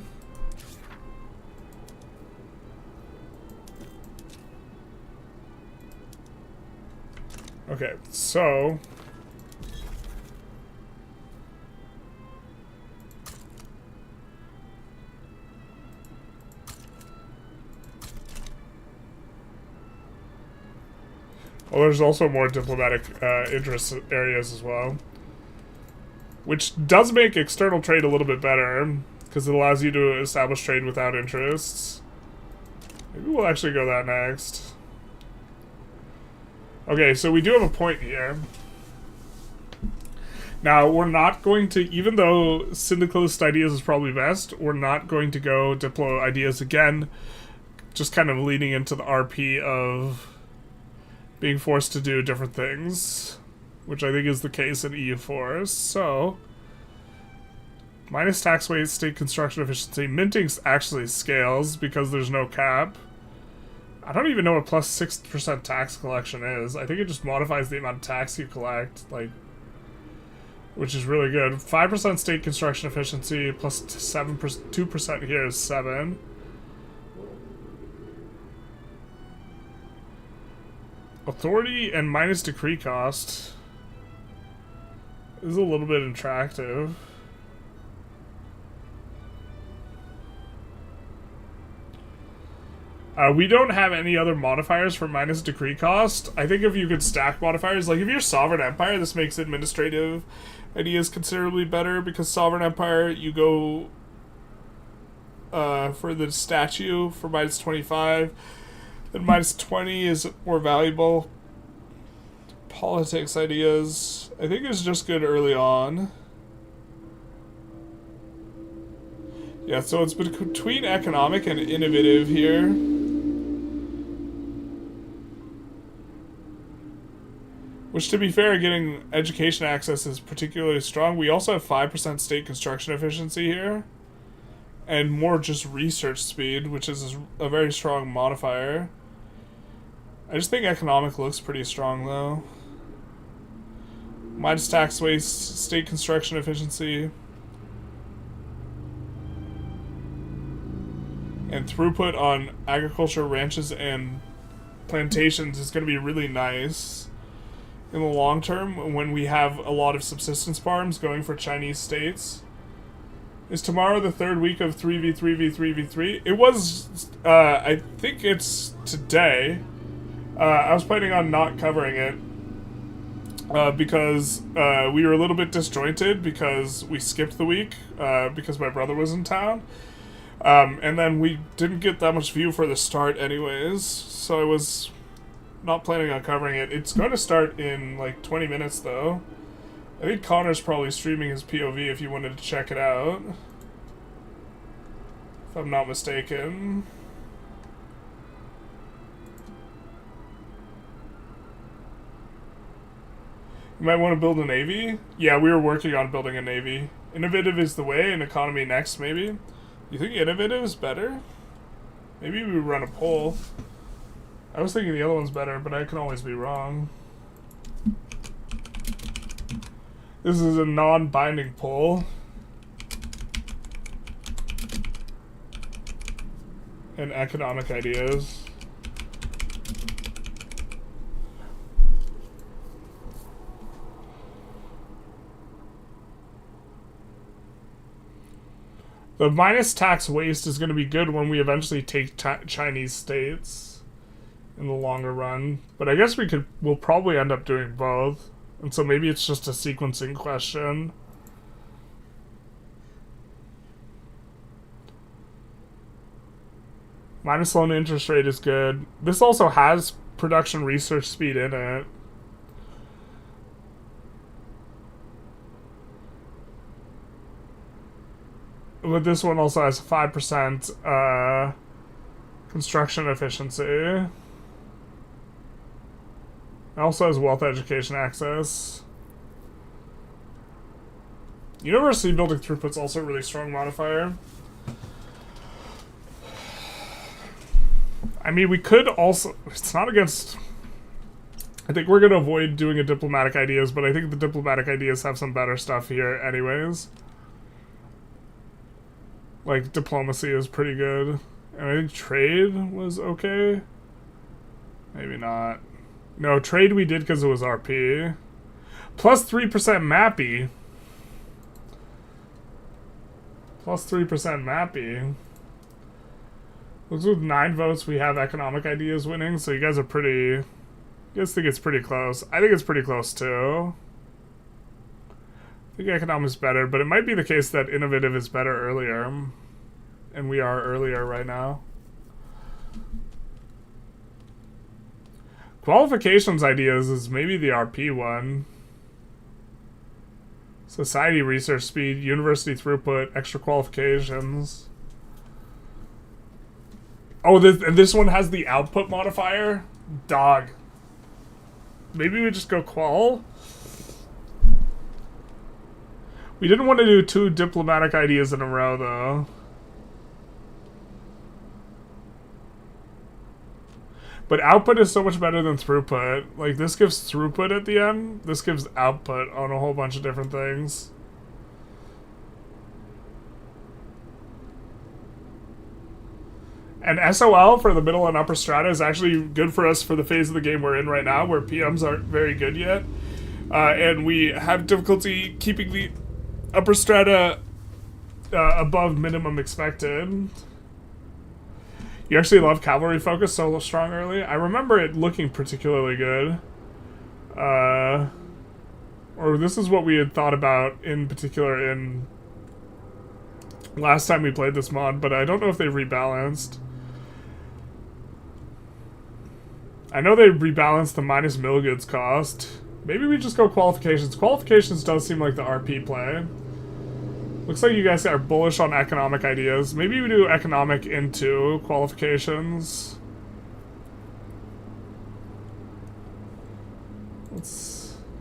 Okay, so... well, there's also more diplomatic interest areas as well. Which does make external trade a little bit better, because it allows you to establish trade without interests. Maybe we'll actually go that next. Okay, so we do have a point here. Now, we're not going to, even though syndicalist ideas is probably best, we're not going to go diplo ideas again, just kind of leading into the RP of being forced to do different things, which I think is the case in EU4. So, minus tax weight, state construction efficiency. Minting actually scales because there's no cap. I don't even know what plus 6% tax collection is. I think it just modifies the amount of tax you collect, like, which is really good. 5% state construction efficiency plus 7%, 2% here is 7. Authority and minus decree cost is a little bit attractive. We don't have any other modifiers for minus decree cost. I think if you could stack modifiers, like if you're Sovereign Empire, this makes administrative ideas considerably better, because Sovereign Empire, you go for the statue for minus 25, then minus 20 is more valuable. Politics ideas, I think is just good early on. Yeah, so it's between economic and innovative here. Which, to be fair, getting education access is particularly strong. We also have 5% state construction efficiency here. And more just research speed, which is a very strong modifier. I just think economic looks pretty strong, though. Minus tax waste, state construction efficiency. And throughput on agriculture, ranches, and plantations is going to be really nice in the long term when we have a lot of subsistence farms going for Chinese states. Is tomorrow the third week of 3v3v3v3? It was, I think it's today. I was planning on not covering it because we were a little bit disjointed because we skipped the week because my brother was in town. And then we didn't get that much view for the start anyways, so I was not planning on covering it. It's going to start in like 20 minutes though. I think Connor's probably streaming his POV if you wanted to check it out. If I'm not mistaken. You might want to build a navy? Yeah, we were working on building a navy. Innovative is the way, and economy next maybe. You think innovative is better? Maybe we run a poll. I was thinking the other one's better, but I can always be wrong. This is a non-binding poll. And economic ideas. The minus tax waste is going to be good when we eventually take Chinese states in the longer run. But I guess we'll probably end up doing both. And so maybe it's just a sequencing question. Minus loan interest rate is good. This also has production research speed in it. But this one also has 5% construction efficiency. It also has wealth education access. University building throughput's also a really strong modifier. I mean, we could also... It's not against... I think we're going to avoid doing a diplomatic ideas, but I think the diplomatic ideas have some better stuff here anyways. Like, diplomacy is pretty good. And I think trade was okay. Maybe not. No, trade we did because it was RP. Plus 3% Mappy. Plus 3% Mappy. Looks with 9 votes we have economic ideas winning, so you guys are pretty... You guys think it's pretty close. I think it's pretty close too. I think economics is better, but it might be the case that innovative is better earlier. And we are earlier right now. Qualifications ideas is maybe the RP one. Society research speed, university throughput, extra qualifications. Oh, this one has the output modifier? Dog. Maybe we just go qual? We didn't want to do 2 diplomatic ideas in a row, though. But output is so much better than throughput. Like, this gives throughput at the end. This gives output on a whole bunch of different things. And SOL for the middle and upper strata is actually good for us for the phase of the game we're in right now, where PMs aren't very good yet. And we have difficulty keeping the upper strata above minimum expected. You actually love cavalry focus so strong early? I remember it looking particularly good. Or this is what we had thought about in particular in last time we played this mod, but I don't know if they rebalanced. I know they rebalanced the minus mill goods cost. Maybe we just go qualifications. Qualifications does seem like the RP play. Looks like you guys are bullish on economic ideas. Maybe we do economic into qualifications.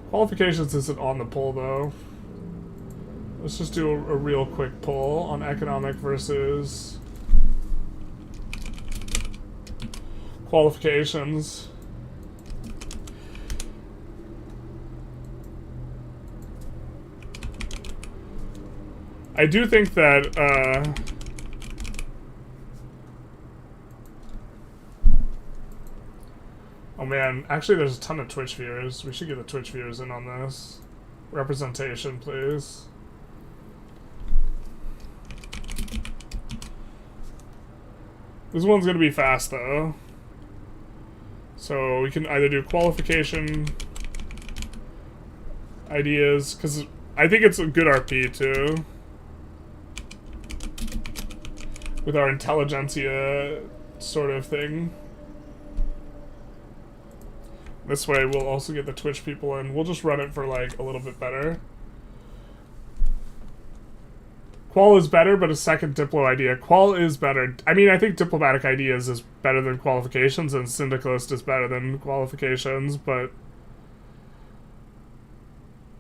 Qualifications isn't on the poll though. Let's just do a real quick poll on economic versus qualifications. I do think that, oh man, actually there's a ton of Twitch viewers. We should get the Twitch viewers in on this. Representation, please. This one's gonna be fast though. So we can either do qualification ideas, because I think it's a good RP too. With our Intelligentsia sort of thing. This way we'll also get the Twitch people in. We'll just run it for like a little bit better. Qual is better, but a second Diplo idea. Qual is better. I mean, I think diplomatic ideas is better than qualifications, and syndicalist is better than qualifications, but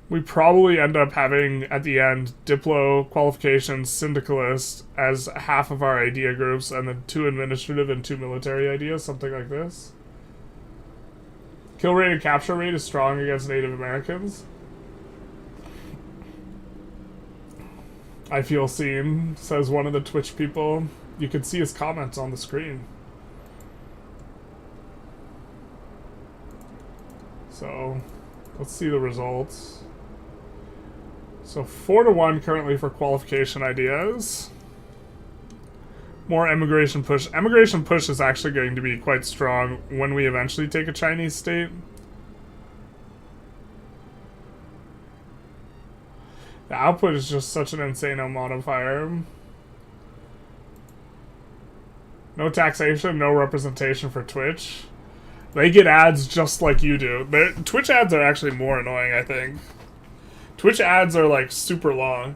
we probably end up having, at the end, Diplo, qualifications, syndicalist as half of our idea groups, and then 2 administrative and 2 military ideas, something like this. Kill rate and capture rate is strong against Native Americans. I feel seen, says one of the Twitch people. You can see his comments on the screen. So, let's see the results. So 4-1 currently for qualification ideas. More emigration push. Emigration push is actually going to be quite strong when we eventually take a Chinese state. The output is just such an insano modifier. No taxation, no representation for Twitch. They get ads just like you do. Twitch ads are actually more annoying, I think. Twitch ads are like super long.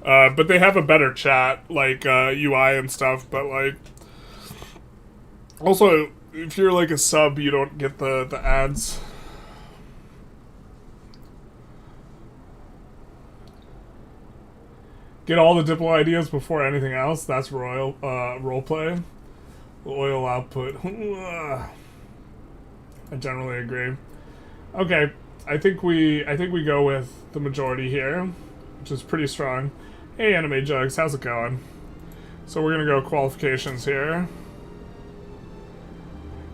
But they have a better chat, like UI and stuff. But like, also if you're like a sub, you don't get the ads. Get all the Diplo ideas before anything else. That's royal roleplay. Oil output. I generally agree. Okay, I think we go with the majority here, which is pretty strong. Hey, Anime Jugs, how's it going? So we're gonna go qualifications here.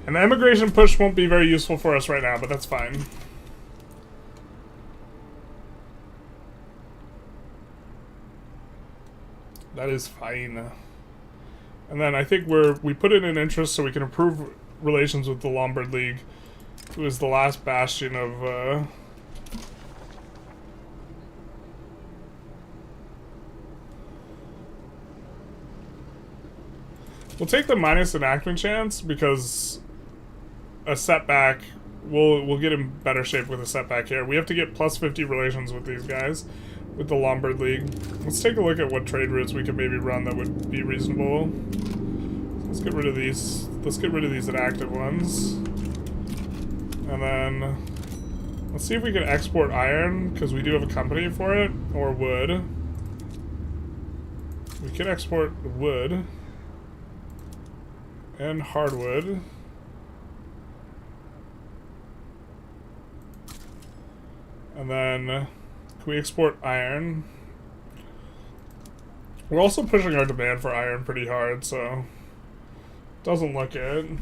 And the immigration push won't be very useful for us right now, but that's fine. That is fine. And then I think we put it in interest so we can improve relations with the Lombard League, who is the last bastion of we'll take the minus enactment chance because a setback we'll get in better shape with a setback here. We have to get plus 50 relations with these guys, with the Lombard League. Let's take a look at what trade routes we can maybe run that would be reasonable. Let's get rid of these. Let's get rid of these inactive ones. And then let's see if we can export iron, because we do have a company for it, or wood. We can export wood and hardwood. And then can we export iron? We're also pushing our demand for iron pretty hard, so doesn't look good.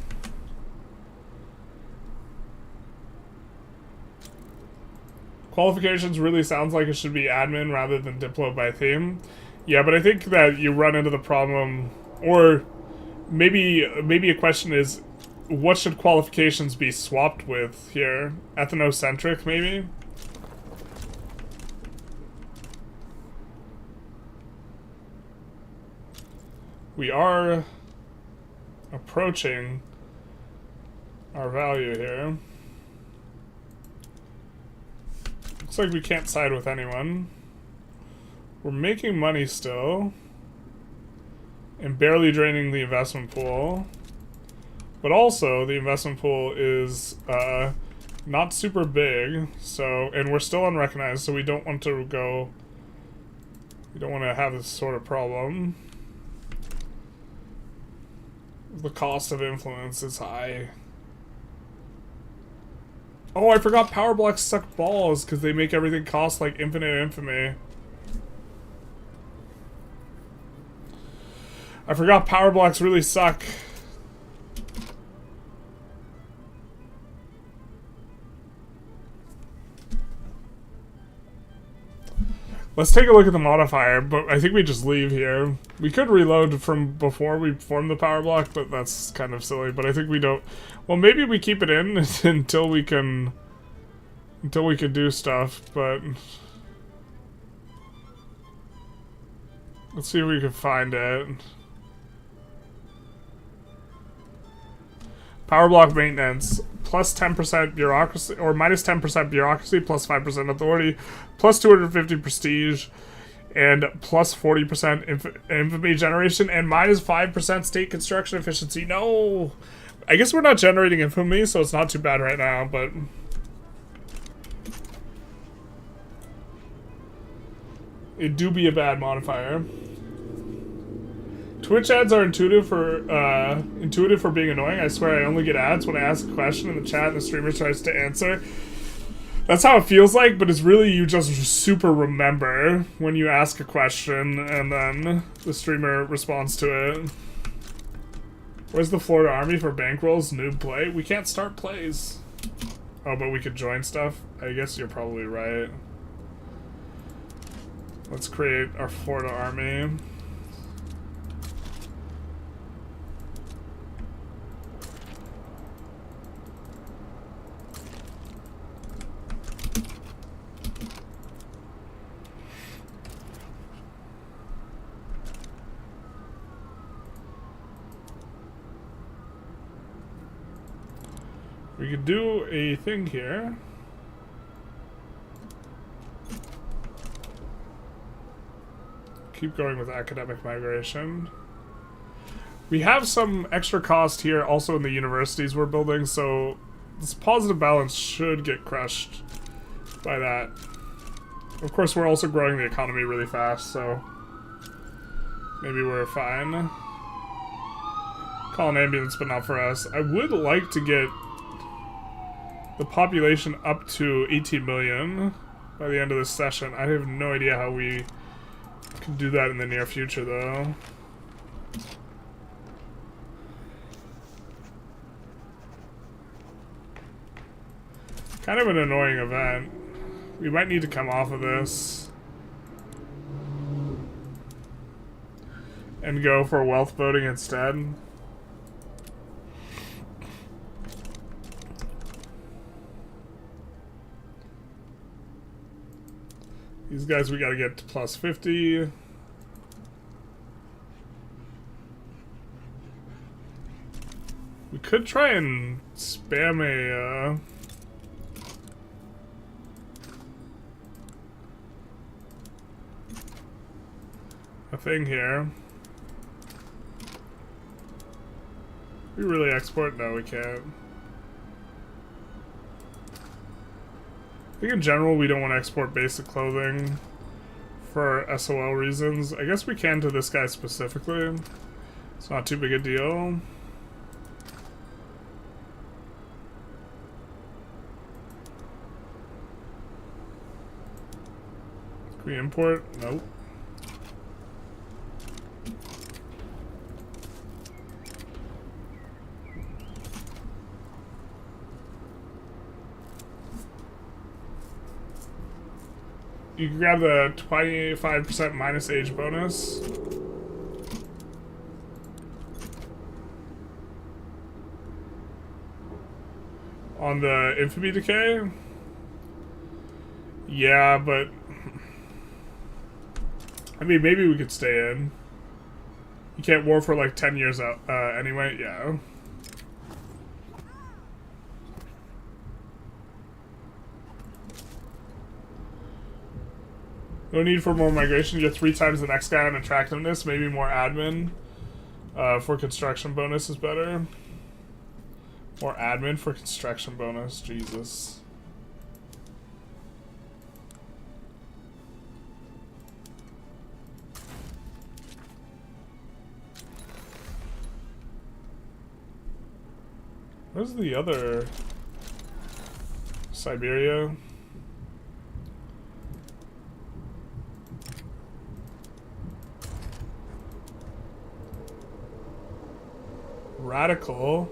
Qualifications really sounds like it should be admin rather than Diplo by theme. Yeah, but I think that you run into the problem, or maybe a question is, what should qualifications be swapped with here? Ethnocentric, maybe? We are approaching our value here. Looks like we can't side with anyone. We're making money still. And barely draining the investment pool. But also, the investment pool is not super big. So, and we're still unrecognized, so we don't want to go... We don't want to have this sort of problem. The cost of influence is high. Oh, I forgot power blocks suck balls because they make everything cost like infinite infamy. I forgot power blocks really suck. Let's take a look at the modifier, but I think we just leave here. We could reload from before we form the power block, but that's kind of silly. But I think we don't... Well, maybe we keep it in until we can... Until we can do stuff, but... Let's see if we can find it. Power block maintenance. Plus 10% bureaucracy, or minus 10% bureaucracy, plus 5% authority, plus 250 prestige, and plus 40% infamy generation, and minus 5% state construction efficiency. No! I guess we're not generating infamy, so it's not too bad right now, but... It do be a bad modifier. Twitch ads are intuitive for being annoying. I swear I only get ads when I ask a question in the chat and the streamer tries to answer. That's how it feels like, but it's really you just super remember when you ask a question and then the streamer responds to it. Where's the Florida Army for bankrolls? Noob play? We can't start plays. Oh, but we could join stuff? I guess you're probably right. Let's create our Florida Army. We could do a thing here. keep going with academic migration. We have some extra cost here also in the universities we're building, so this positive balance should get crushed by that. Of course, we're also growing the economy really fast, so maybe we're fine. Call an ambulance, but not for us. I would like to get the population up to 18 million by the end of this session. I have no idea how we can do that in the near future, though. Kind of an annoying event. We might need to come off of this and go for wealth voting instead. These guys we gotta get to plus 50. We could try and spam a thing here. We really export? No, we can't. I think in general we don't want to export basic clothing for SOL reasons. I guess we can to this guy specifically. It's not too big a deal. Can we import? Nope. You can grab the 25% minus age bonus. On the infamy decay? Yeah, but I mean, maybe we could stay in. You can't war for like 10 years out anyway, yeah. No need for more migration. You get 3 times the next guy on attractiveness. Maybe more admin for construction bonus is better. More admin for construction bonus. Jesus. Where's the other? Siberia? Radical.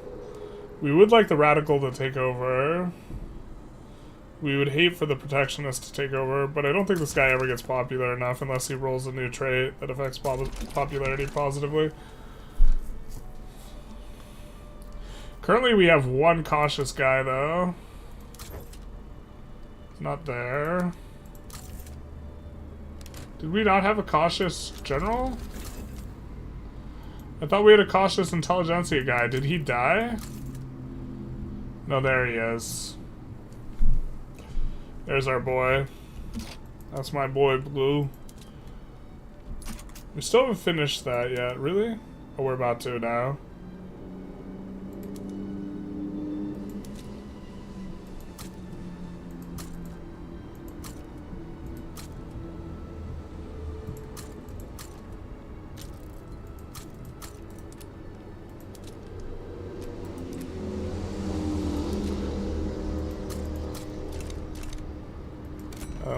We would like the radical to take over. We would hate for the protectionist to take over, but I don't think this guy ever gets popular enough unless he rolls a new trait that affects popularity positively. Currently we have one cautious guy though. He's not there. Did we not have a cautious general? I thought we had a cautious intelligentsia guy. Did he die? No, there he is. There's our boy. That's my boy, Blue. We still haven't finished that yet, really? Oh, we're about to now.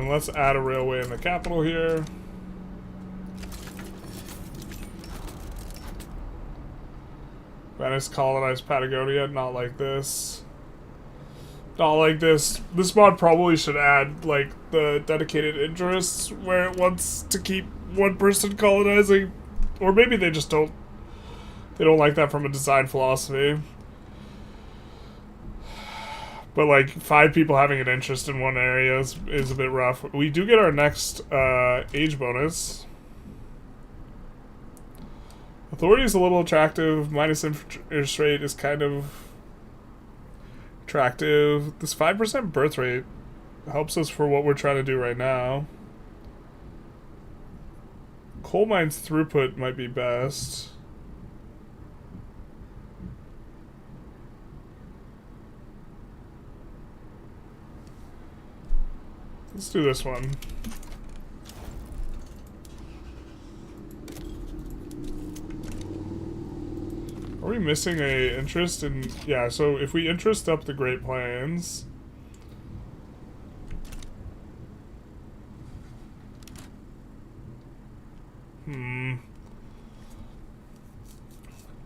Let's add a railway in the capital here. Venice colonized Patagonia, not like this. Not like this. This mod probably should add, like, the dedicated interests where it wants to keep one person colonizing. Or maybe they just don't... They don't like that from a design philosophy. But, like, 5 people having an interest in one area is a bit rough. We do get our next age bonus. Authority is a little attractive. Minus interest rate is kind of attractive. This 5% birth rate helps us for what we're trying to do right now. Coal mines throughput might be best. Let's do this one. Are we missing a interest in... Yeah, so if we interest up the Great Plains...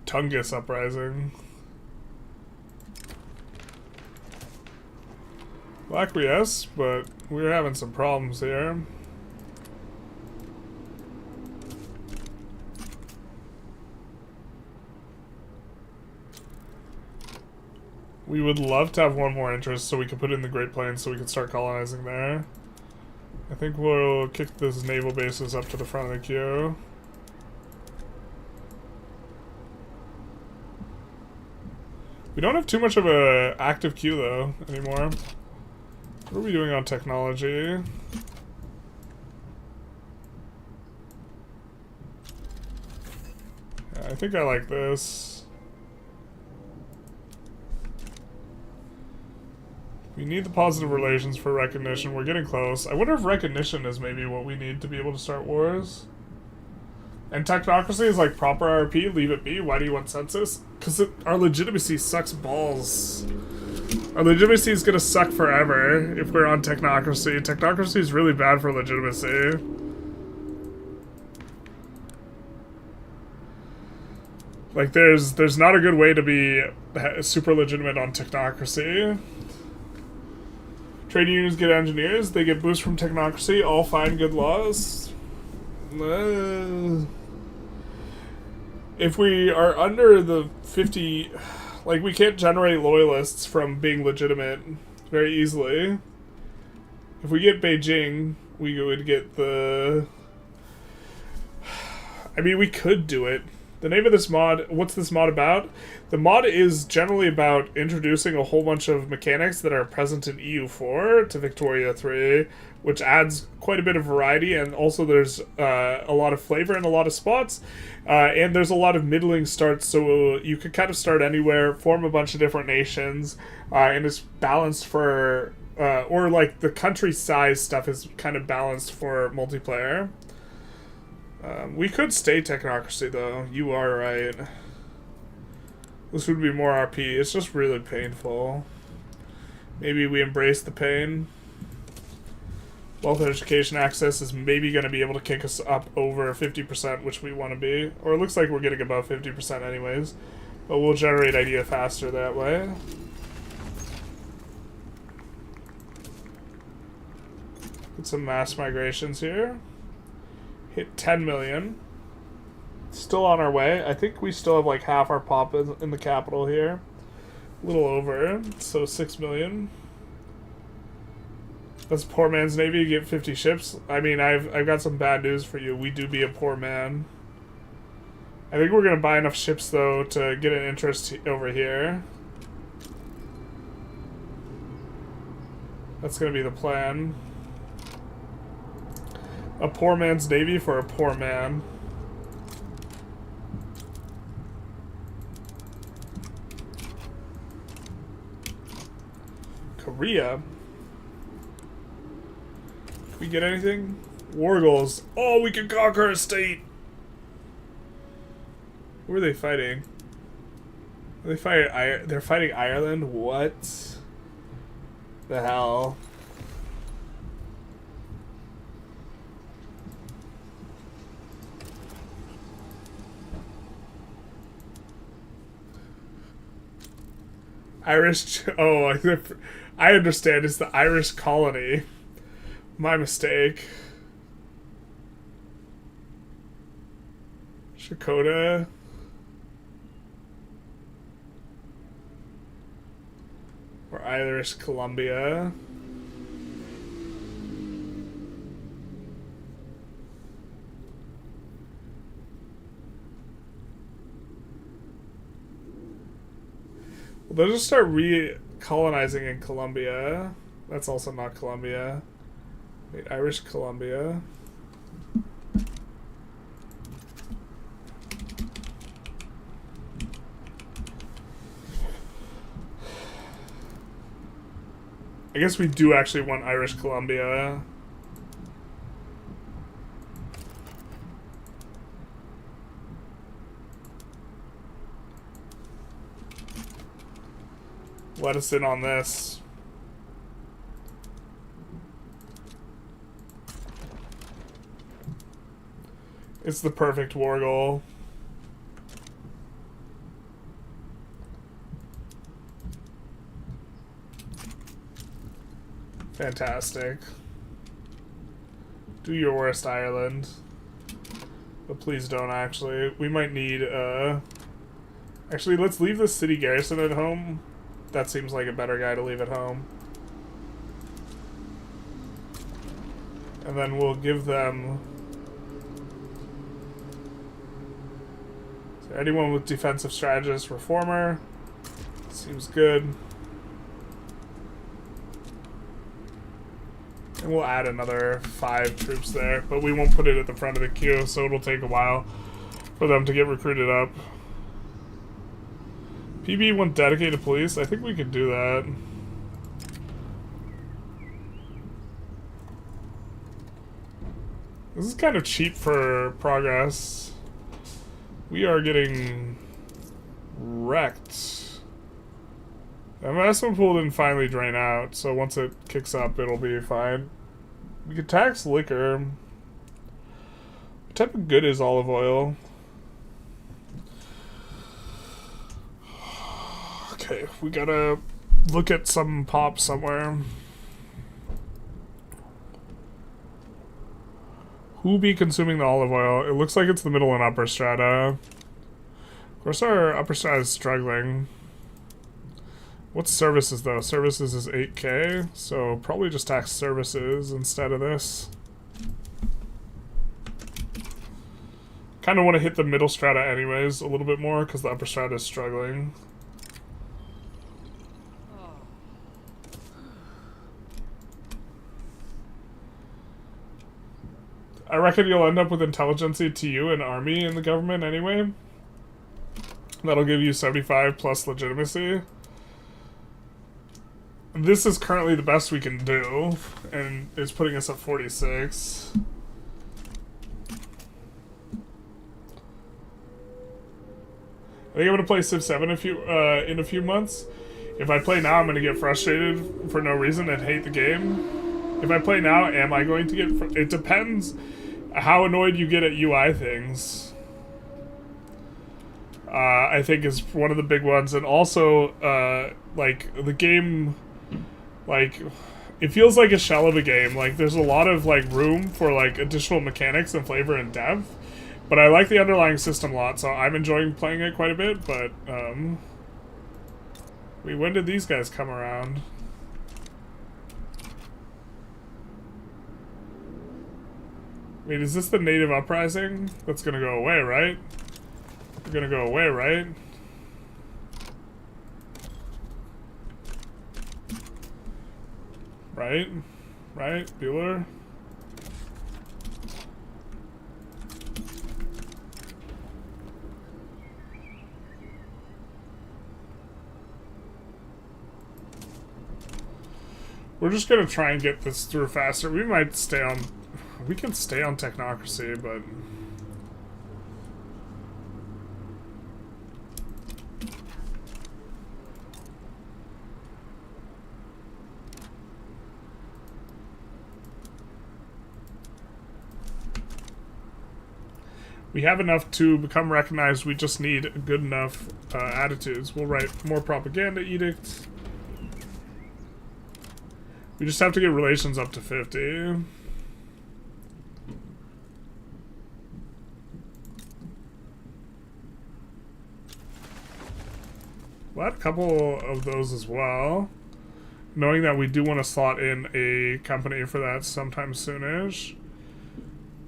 Tungus Uprising. Acquiesce, but we're having some problems here. We would love to have one more interest so we can put it in the Great Plains so we can start colonizing there. I think we'll kick those naval bases up to the front of the queue. We don't have too much of a active queue though anymore. What are we doing on technology? Yeah, I think I like this. We need the positive relations for recognition. We're getting close. I wonder if recognition is maybe what we need to be able to start wars. And technocracy is like proper RP, leave it be. Why do you want census? Because our legitimacy sucks balls. Our legitimacy is gonna suck forever if we're on technocracy. Technocracy is really bad for legitimacy. Like, there's not a good way to be super legitimate on technocracy. Trade unions get engineers, they get boost from technocracy, all fine, good laws. If we are under the 50, like, we can't generate loyalists from being legitimate very easily. If we get Beijing, we would get the... I mean, we could do it. The name of this mod, what's this mod about? The mod is generally about introducing a whole bunch of mechanics that are present in EU4 to Victoria 3, which adds quite a bit of variety, and also there's a lot of flavor in a lot of spots, and there's a lot of middling starts, so you could kind of start anywhere, form a bunch of different nations, and it's balanced for, or like the country size stuff is kind of balanced for multiplayer. We could stay technocracy though, you are right. This would be more RP, it's just really painful. Maybe we embrace the pain. Wealth and education access is maybe going to be able to kick us up over 50%, which we want to be. Or it looks like we're getting above 50% anyways. But we'll generate idea faster that way. Get some mass migrations here. Hit 10 million. Still on our way. I think we still have like half our pop in the capital here. A little over. So 6 million. That's poor man's navy. You get 50 ships. I mean, I've got some bad news for you. We do be a poor man. I think we're gonna buy enough ships though to get an interest over here. That's gonna be the plan. A poor man's navy for a poor man. Korea. We get anything? War goals. Oh, we can conquer a state. Who are they fighting? Are they fighting? They're fighting Ireland. What the hell? Irish. Oh, I understand. It's the Irish colony. My mistake. Shakota. Or Irish Columbia. Well, they'll just start re-colonizing in Colombia. That's also not Colombia. Wait, Irish Columbia. I guess we do actually want Irish Columbia. Let us in on this. It's the perfect war goal. Fantastic. Do your worst, Ireland. But please don't, actually. We might need, Actually, let's leave the city garrison at home. That seems like a better guy to leave at home. And then we'll give them... So anyone with defensive strategist, reformer. Seems good. And we'll add another 5 troops there, but we won't put it at the front of the queue, so it'll take a while for them to get recruited up. PB want dedicated police? I think we could do that. This is kind of cheap for progress. We are getting wrecked. The investment pool didn't finally drain out, so once it kicks up, it'll be fine. We could tax liquor. What type of good is olive oil? Okay, we gotta look at some pop somewhere. Who be consuming the olive oil? It looks like it's the middle and upper strata. Of course our upper strata is struggling. What's services though? Services is 8k, so probably just tax services instead of this. Kind of want to hit the middle strata anyways a little bit more because the upper strata is struggling. I reckon you'll end up with Intelligentsia TU and army in the government anyway. That'll give you 75 plus legitimacy. This is currently the best we can do, and it's putting us at 46. I think I'm gonna play Civ 7 in a few months. If I play now, I'm gonna get frustrated for no reason and hate the game. If I play now, am I going to get... It depends how annoyed you get at UI things. I think is one of the big ones, and also, like, the game... Like, it feels like a shell of a game. Like, there's a lot of, like, room for, like, additional mechanics and flavor and depth. But I like the underlying system a lot, so I'm enjoying playing it quite a bit, but, when did these guys come around? Wait, is this the native uprising? That's gonna go away, right? They're gonna go away, right? Right? Right? Bueller? We're just gonna try and get this through faster. We might stay on... We can stay on technocracy, but... We have enough to become recognized, we just need good enough attitudes. We'll write more propaganda edict. We just have to get relations up to 50. We'll add a couple of those as well. Knowing that we do want to slot in a company for that sometime soonish.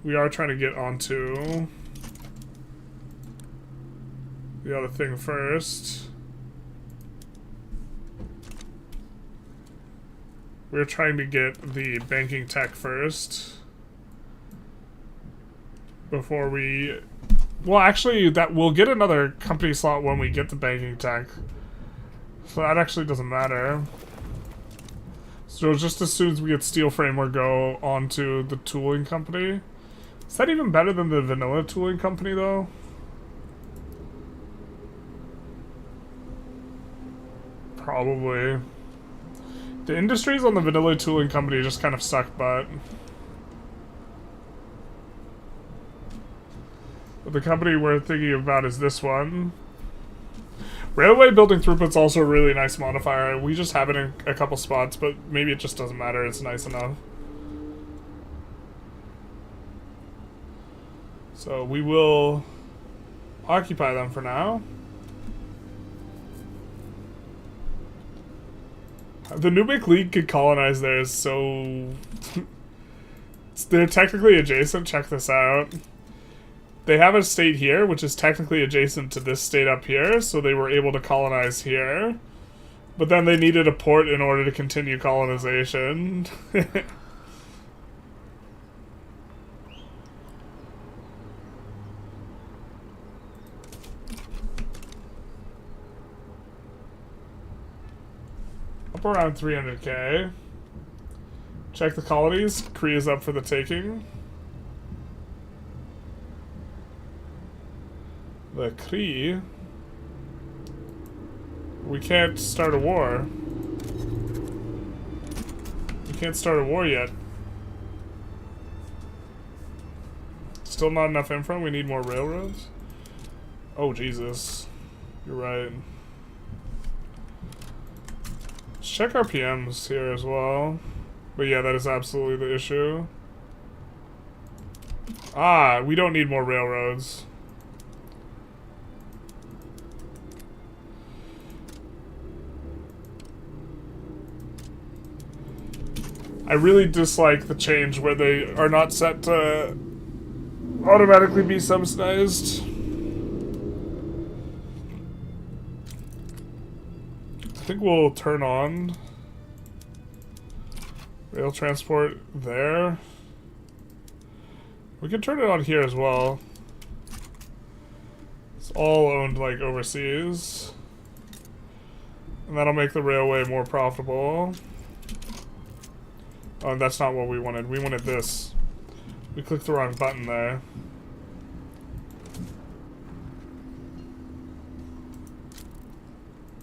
We are trying to get onto the other thing first. We're trying to get the banking tech first. Before we... Well, actually, that we'll get another company slot when we get the banking tech. So that actually doesn't matter. So just as soon as we get steel frame, we'll go onto the tooling company. Is that even better than the vanilla tooling company, though? Probably. The industries on the vanilla tooling company just kind of suck butt. But the company we're thinking about is this one. Railway building throughput's also a really nice modifier. We just have it in a couple spots, but maybe it just doesn't matter. It's nice enough. So we will occupy them for now. The Nubic League could colonize theirs, so... They're technically adjacent. Check this out. They have a state here, which is technically adjacent to this state up here, so they were able to colonize here. But then they needed a port in order to continue colonization. Up around 300k. Check the colonies. Korea's up for the taking. The Kree. We can't start a war. We can't start a war yet. Still not enough info. We need more railroads. Oh, Jesus. You're right. Let's check our PMs here as well. But yeah, that is absolutely the issue. Ah, we don't need more railroads. I really dislike the change where they are not set to automatically be subsidized. I think we'll turn on rail transport there. We can turn it on here as well. It's all owned like overseas. And that'll make the railway more profitable. Oh, that's not what we wanted. We wanted this. We clicked the wrong button there.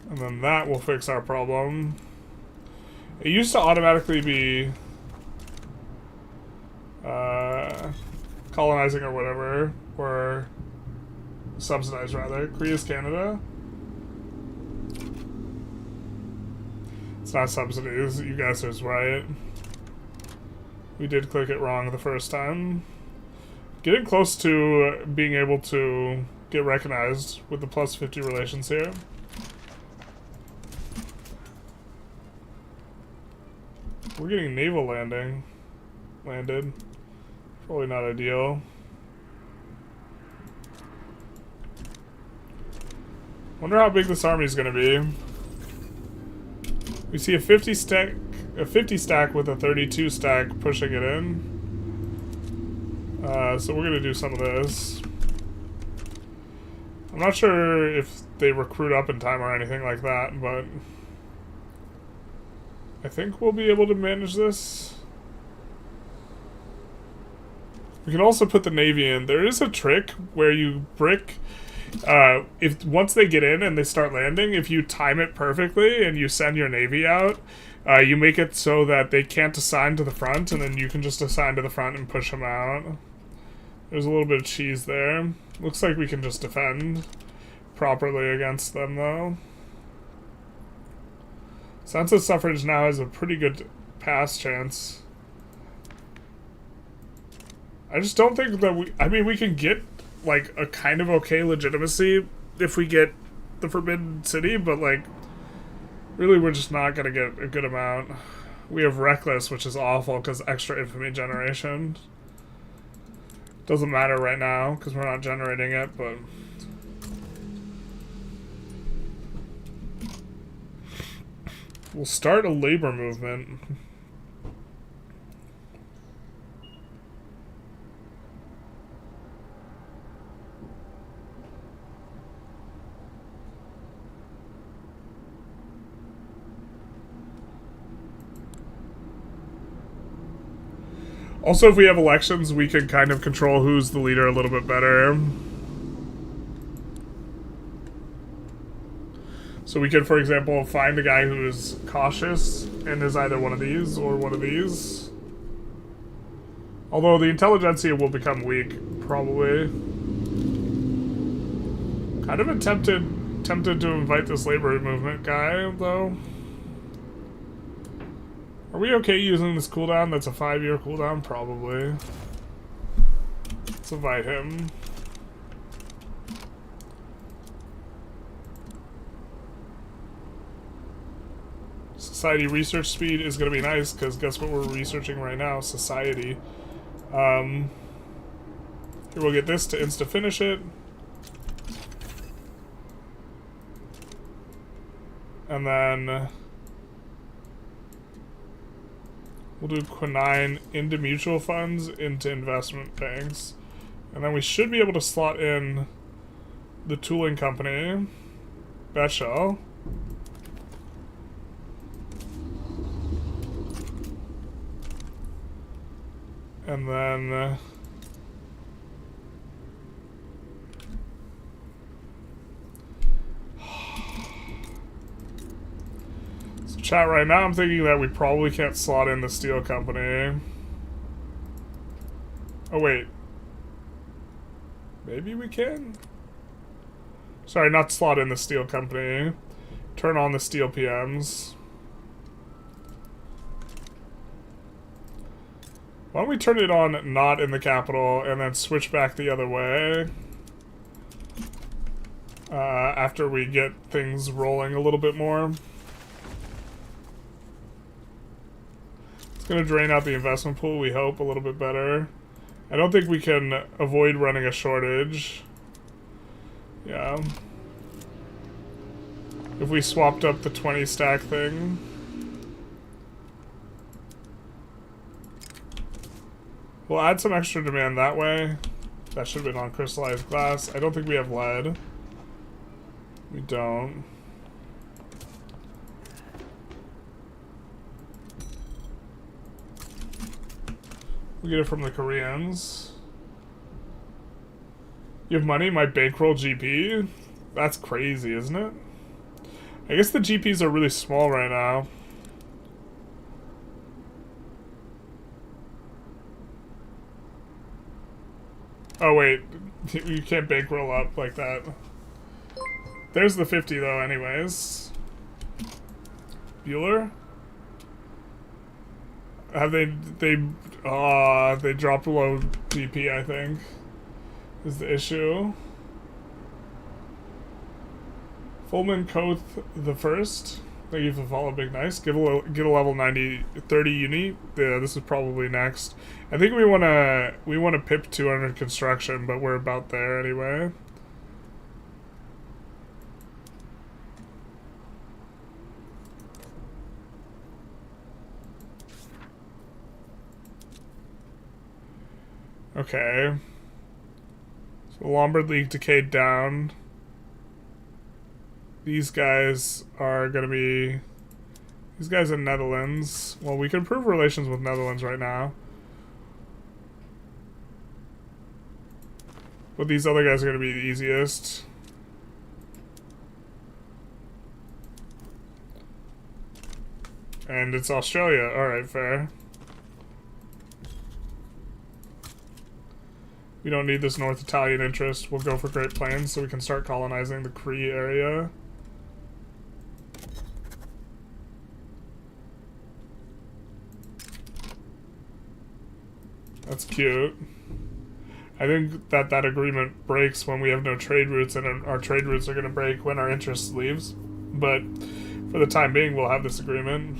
And then that will fix our problem. It used to automatically be colonizing or whatever, or subsidized rather. Korea's Canada. It's not subsidies. You guys are right. We did click it wrong the first time. Getting close to being able to get recognized with the plus 50 relations here. We're getting naval landed. Probably not ideal. Wonder how big this army is going to be. We see a 50 stack with a 32 stack pushing it in. So we're gonna do some of this. I'm not sure if they recruit up in time or anything like that, but I think we'll be able to manage this. We can also put the Navy in. There is a trick where you brick... if once they get in and they start landing, if you time it perfectly and you send your Navy out, you make it so that they can't assign to the front, and then you can just assign to the front and push them out. There's a little bit of cheese there. Looks like we can just defend properly against them, though. Census suffrage now has a pretty good pass chance. I just don't think that we... I mean, we can get, like, a kind of okay legitimacy if we get the Forbidden City, but, like, really we're just not gonna get a good amount. We have Reckless, which is awful, because extra infamy generation. Doesn't matter right now, because we're not generating it, but... We'll start a labor movement. Also, if we have elections, we can kind of control who's the leader a little bit better. So we could, for example, find a guy who is cautious and is either one of these or one of these. Although the Intelligentsia will become weak, probably. Kind of tempted to invite this labor movement guy, though. Are we okay using this cooldown? That's a 5-year cooldown? Probably. Let's invite him. Society research speed is going to be nice, because guess what we're researching right now? Society. Here, we'll get this to insta-finish it. And then we'll do Quinine into mutual funds, into investment banks. And then we should be able to slot in the tooling company, Betshell. And then so chat, right now I'm thinking that we probably can't slot in the steel company. Oh wait, maybe we can? Sorry, not slot in the steel company. Turn on the steel PMs. Why don't we turn it on not in the capital and then switch back the other way after we get things rolling a little bit more. It's going to drain out the investment pool, we hope, a little bit better. I don't think we can avoid running a shortage. Yeah. If we swapped up the 20 stack thing. We'll add some extra demand that way. That should have been on crystallized glass. I don't think we have lead. We don't. We get it from the Koreans. You have money? My bankroll GP? That's crazy, isn't it? I guess the GPs are really small right now. Oh wait, you can't bankroll up like that. There's the 50 though anyways. Bueller? Have they dropped below GP, I think, is the issue. Fulman Koth the first. Thank you for the follow, big nice. Get a level 30 uni. Yeah, this is probably next. I think we wanna pip 200 construction, but we're about there anyway. Okay. So Lombard League decayed down. These guys are going to be... These guys in Netherlands. Well, we can improve relations with Netherlands right now. But these other guys are going to be the easiest. And it's Australia. Alright, fair. We don't need this North Italian interest. We'll go for Great Plains so we can start colonizing the Cree area. That's cute. I think that agreement breaks when we have no trade routes, and our trade routes are going to break when our interest leaves. But for the time being, we'll have this agreement.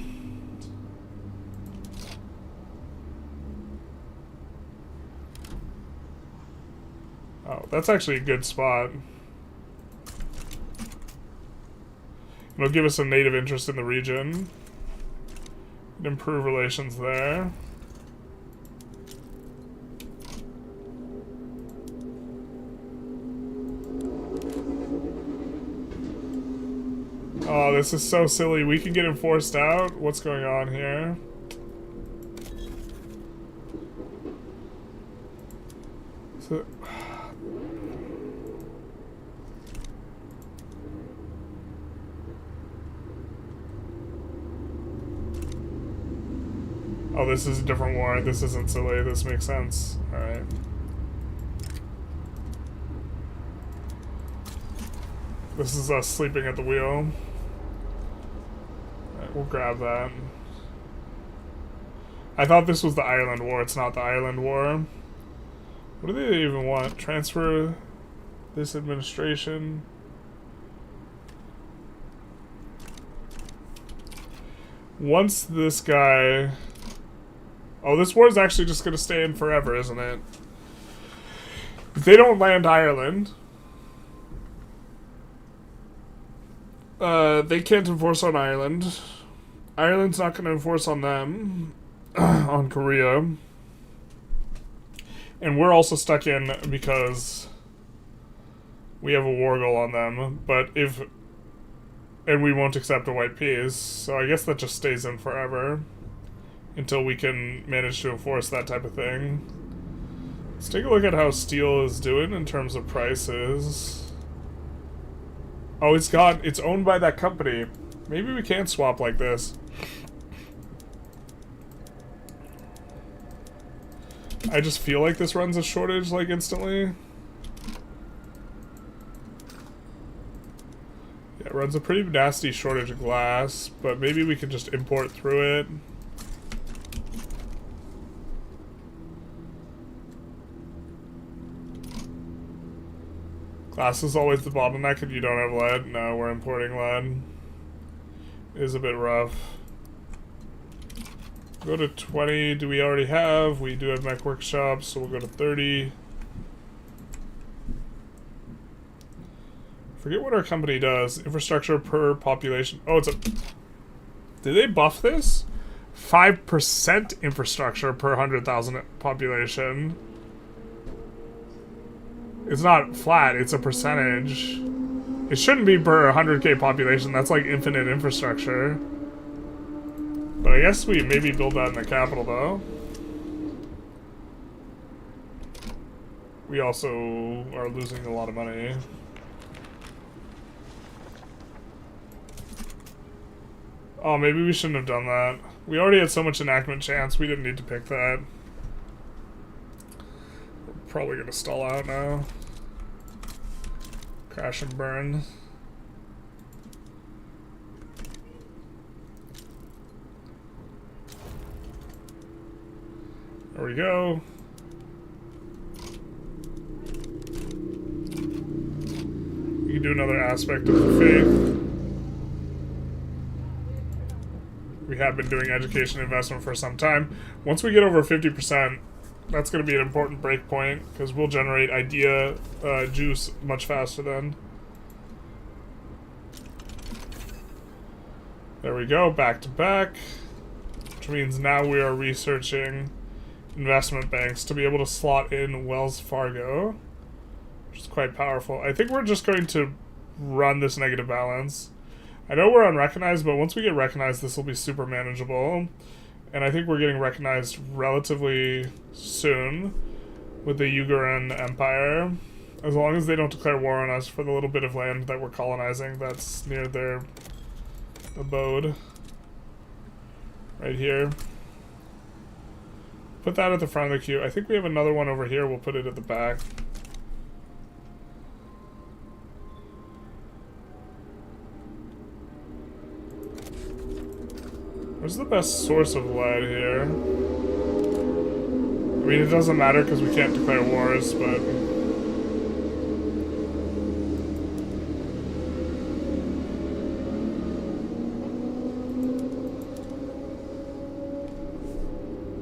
Oh, that's actually a good spot. It'll give us a native interest in the region. Improve relations there. Oh, this is so silly. We can get him forced out? What's going on here? Oh, this is a different war. This isn't silly. This makes sense. Alright. This is us sleeping at the wheel. Alright, we'll grab that. I thought this was the Ireland War. It's not the Ireland War. What do they even want? Transfer this administration. Once this guy... Oh, this war is actually just going to stay in forever, isn't it? If they don't land Ireland... they can't enforce on Ireland. Ireland's not going to enforce on them. On Korea. And we're also stuck in because we have a war goal on them. But if... And we won't accept a white peace. So I guess that just stays in forever. Until we can manage to enforce that type of thing. Let's take a look at how steel is doing in terms of prices. Oh, it's owned by that company. Maybe we can swap like this. I just feel like this runs a shortage, like, instantly. Yeah, it runs a pretty nasty shortage of glass, but maybe we can just import through it. Glass is always the bottleneck if you don't have lead. No, we're importing lead. It is a bit rough. Go to 20. Do we already have? We do have mech workshops, so we'll go to 30. Forget what our company does. Infrastructure per population. Oh, it's a... Did they buff this? 5% infrastructure per 100,000 population. It's not flat, it's a percentage. It shouldn't be per 100k population. That's like infinite infrastructure. But I guess we maybe build that in the capital, though. We also are losing a lot of money. Oh, maybe we shouldn't have done that. We already had so much enactment chance, we didn't need to pick that. We're probably gonna stall out now. Crash and burn. There we go. We can do another aspect of the faith. We have been doing education investment for some time. Once we get over 50%, that's going to be an important break point, because we'll generate idea juice much faster then. There we go, back to back. Which means now we are researching investment banks to be able to slot in Wells Fargo, which is quite powerful. I think we're just going to run this negative balance. I know we're unrecognized, but once we get recognized, this will be super manageable. And I think we're getting recognized relatively soon with the Ugaran Empire. As long as they don't declare war on us for the little bit of land that we're colonizing that's near their abode. Right here. Put that at the front of the queue. I think we have another one over here. We'll put it at the back. Where's the best source of lead here? I mean, it doesn't matter because we can't declare wars, but...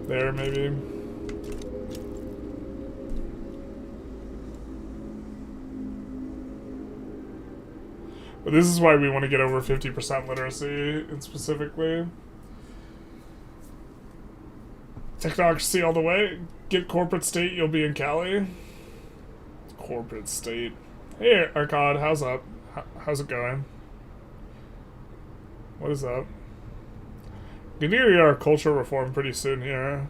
There, maybe. But this is why we want to get over 50% literacy, and specifically. Technocracy all the way. Get corporate state, you'll be in Cali. Corporate state. Hey, Arcad, how's up? How's it going? What is up? We're gonna get our cultural reform pretty soon here.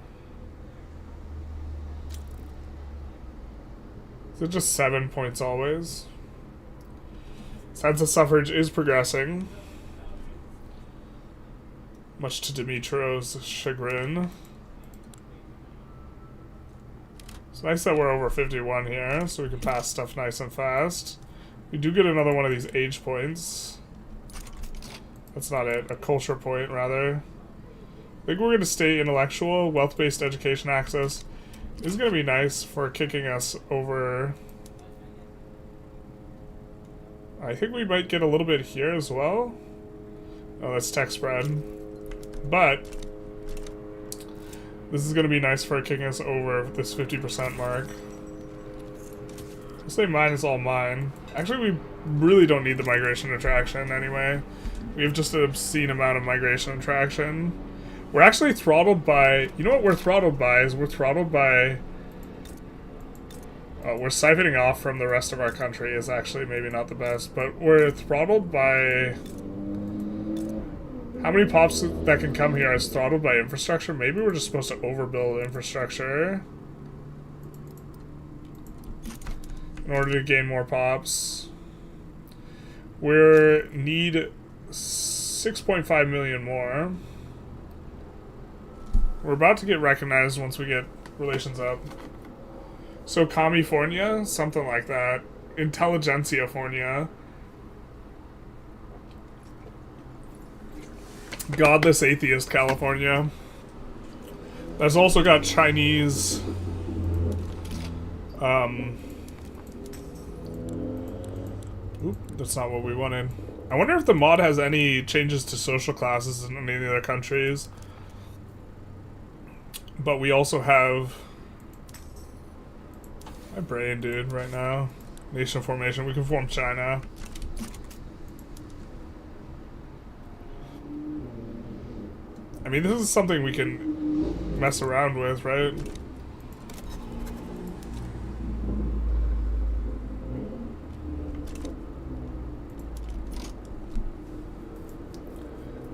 Is it just 7 points always? Census suffrage is progressing. Much to Dimitro's chagrin. It's nice that we're over 51 here, so we can pass stuff nice and fast. We do get another one of these age points. That's not it. A culture point, rather. I think we're going to stay intellectual. Wealth-based education access is going to be nice for kicking us over. I think we might get a little bit here as well. Oh, that's tech spread. But this is going to be nice for kicking us over this 50% mark. I'll say mine is all mine. Actually, we really don't need the migration attraction anyway. We have just an obscene amount of migration attraction. We're actually throttled by... You know what we're throttled by is we're throttled by... we're siphoning off from the rest of our country is actually maybe not the best, but we're throttled by... How many pops that can come here is throttled by infrastructure? Maybe we're just supposed to overbuild infrastructure in order to gain more pops. We need 6.5 million more. We're about to get recognized once we get relations up. So California, something like that. Intelligentsia. Godless atheist California. That's also got Chinese. Oop, that's not what we wanted. I wonder if the mod has any changes to social classes in any of the other countries. But we also have... My brain, dude, right now. Nation formation. We can form China. I mean, this is something we can mess around with, right?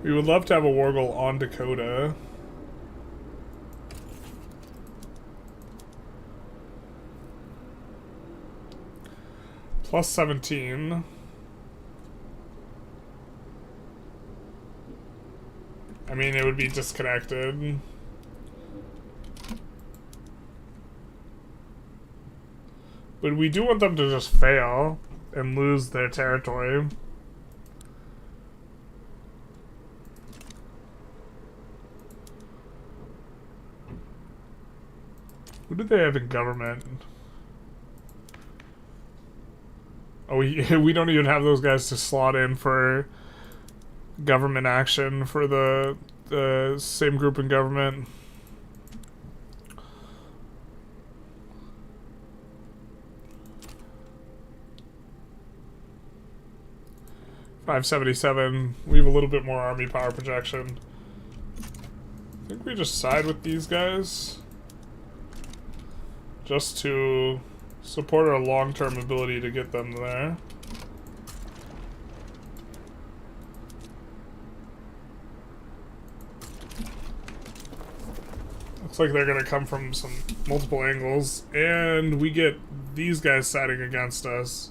We would love to have a war goal on Dakota. Plus 17. I mean, it would be disconnected. But we do want them to just fail and lose their territory. Who do they have in government? Oh, we don't even have those guys to slot in for government action for the same group in government. $577. We have a little bit more army power projection. I think we just side with these guys just to support our long-term ability to get them there. Looks like they're gonna come from some multiple angles, and we get these guys siding against us.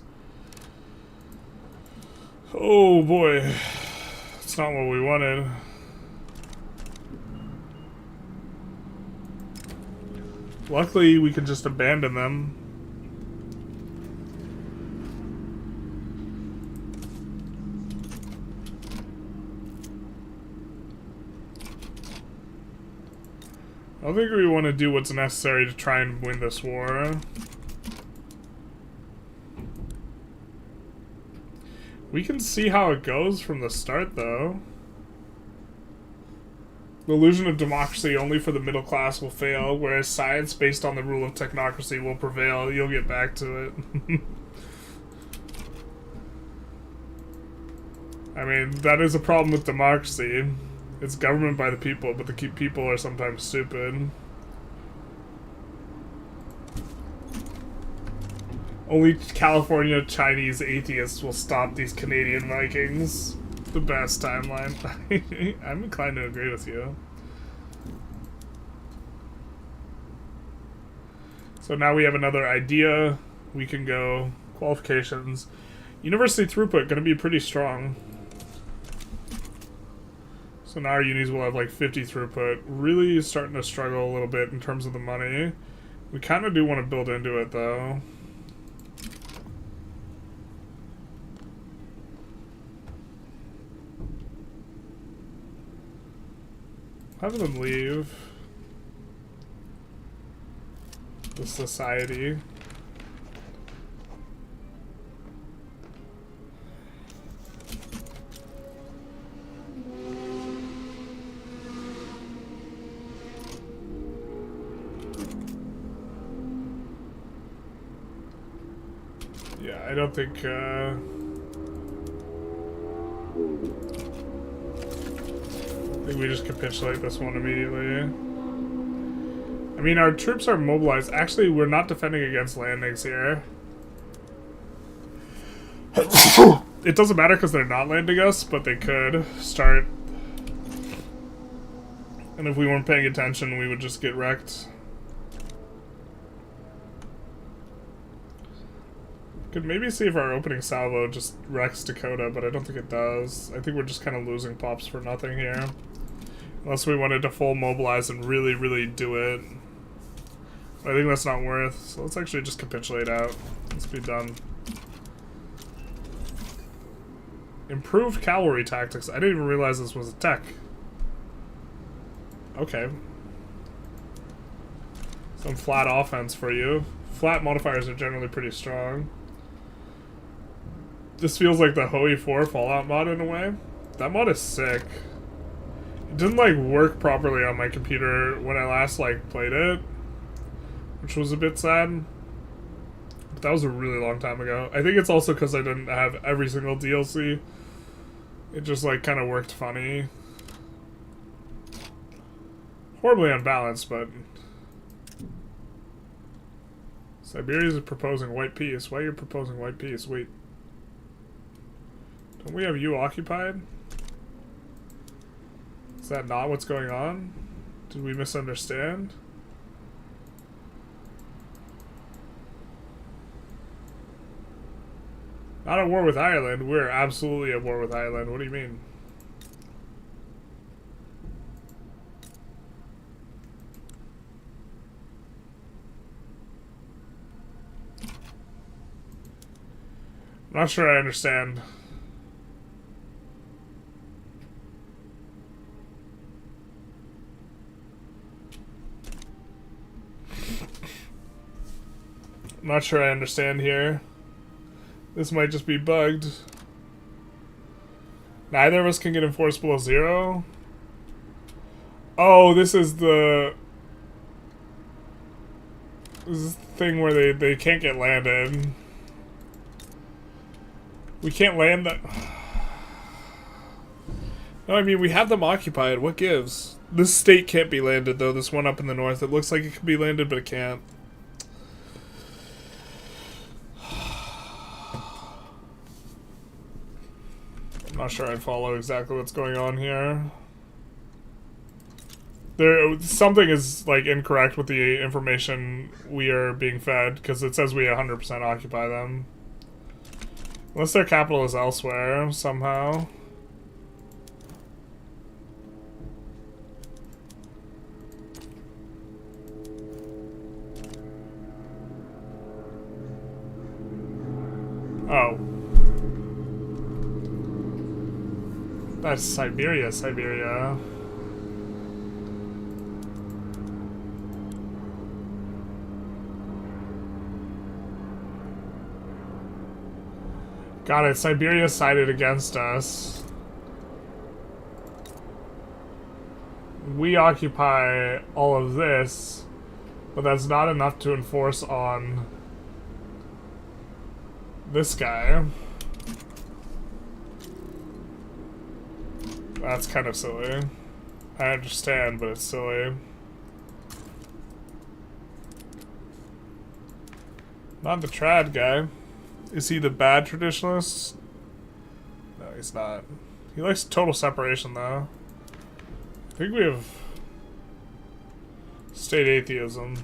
Oh boy, it's not what we wanted. Luckily, we can just abandon them. I don't think we want to do what's necessary to try and win this war. We can see how it goes from the start, though. The illusion of democracy only for the middle class will fail, whereas science based on the rule of technocracy will prevail. You'll get back to it. I mean, that is a problem with democracy. It's government by the people, but the people are sometimes stupid. Only California Chinese atheists will stop these Canadian Vikings. The best timeline. I'm inclined to agree with you. So now we have another idea. We can go qualifications. University throughput going to be pretty strong. So now our unis will have like 50 throughput. Really starting to struggle a little bit in terms of the money. We kind of do want to build into it, though. Have them leave the society. Yeah, I don't think we just capitulate this one immediately. I mean, our troops are mobilized. Actually, we're not defending against landings here. It doesn't matter because they're not landing us, but they could start. And if we weren't paying attention, we would just get wrecked. Could maybe see if our opening salvo just wrecks Dakota, but I don't think it does. I think we're just kind of losing pops for nothing here. Unless we wanted to full mobilize and really, really do it. I think that's not worth, so let's actually just capitulate out. Let's be done. Improved cavalry tactics. I didn't even realize this was a tech. Okay. Some flat offense for you. Flat modifiers are generally pretty strong. This feels like the Hoey 4 Fallout mod in a way. That mod is sick. It didn't like work properly on my computer when I last like played it, which was a bit sad. But that was a really long time ago. I think it's also because I didn't have every single DLC. It just like kind of worked funny. Horribly unbalanced, but Siberia's proposing white peace. Why are you proposing white peace? Wait. Don't we have you occupied? Is that not what's going on? Did we misunderstand? Not at war with Ireland. We're absolutely at war with Ireland. What do you mean? I'm not sure I understand. I'm not sure I understand here. This might just be bugged. Neither of us can get enforced below 0. Oh, this is the... This is the thing where they can't get landed. We can't land that... No, I mean, we have them occupied. What gives? This state can't be landed, though. This one up in the north. It looks like it could be landed, but it can't. I'm not sure I'd follow exactly what's going on here. Something is like incorrect with the information we are being fed, because it says we 100% occupy them. Unless their capital is elsewhere somehow. Oh. That's Siberia, Siberia. Got it, Siberia sided against us. We occupy all of this, but that's not enough to enforce on this guy. That's kind of silly. I understand, but it's silly. Not the trad guy. Is he the bad traditionalist? No, he's not. He likes total separation, though. I think we have state atheism,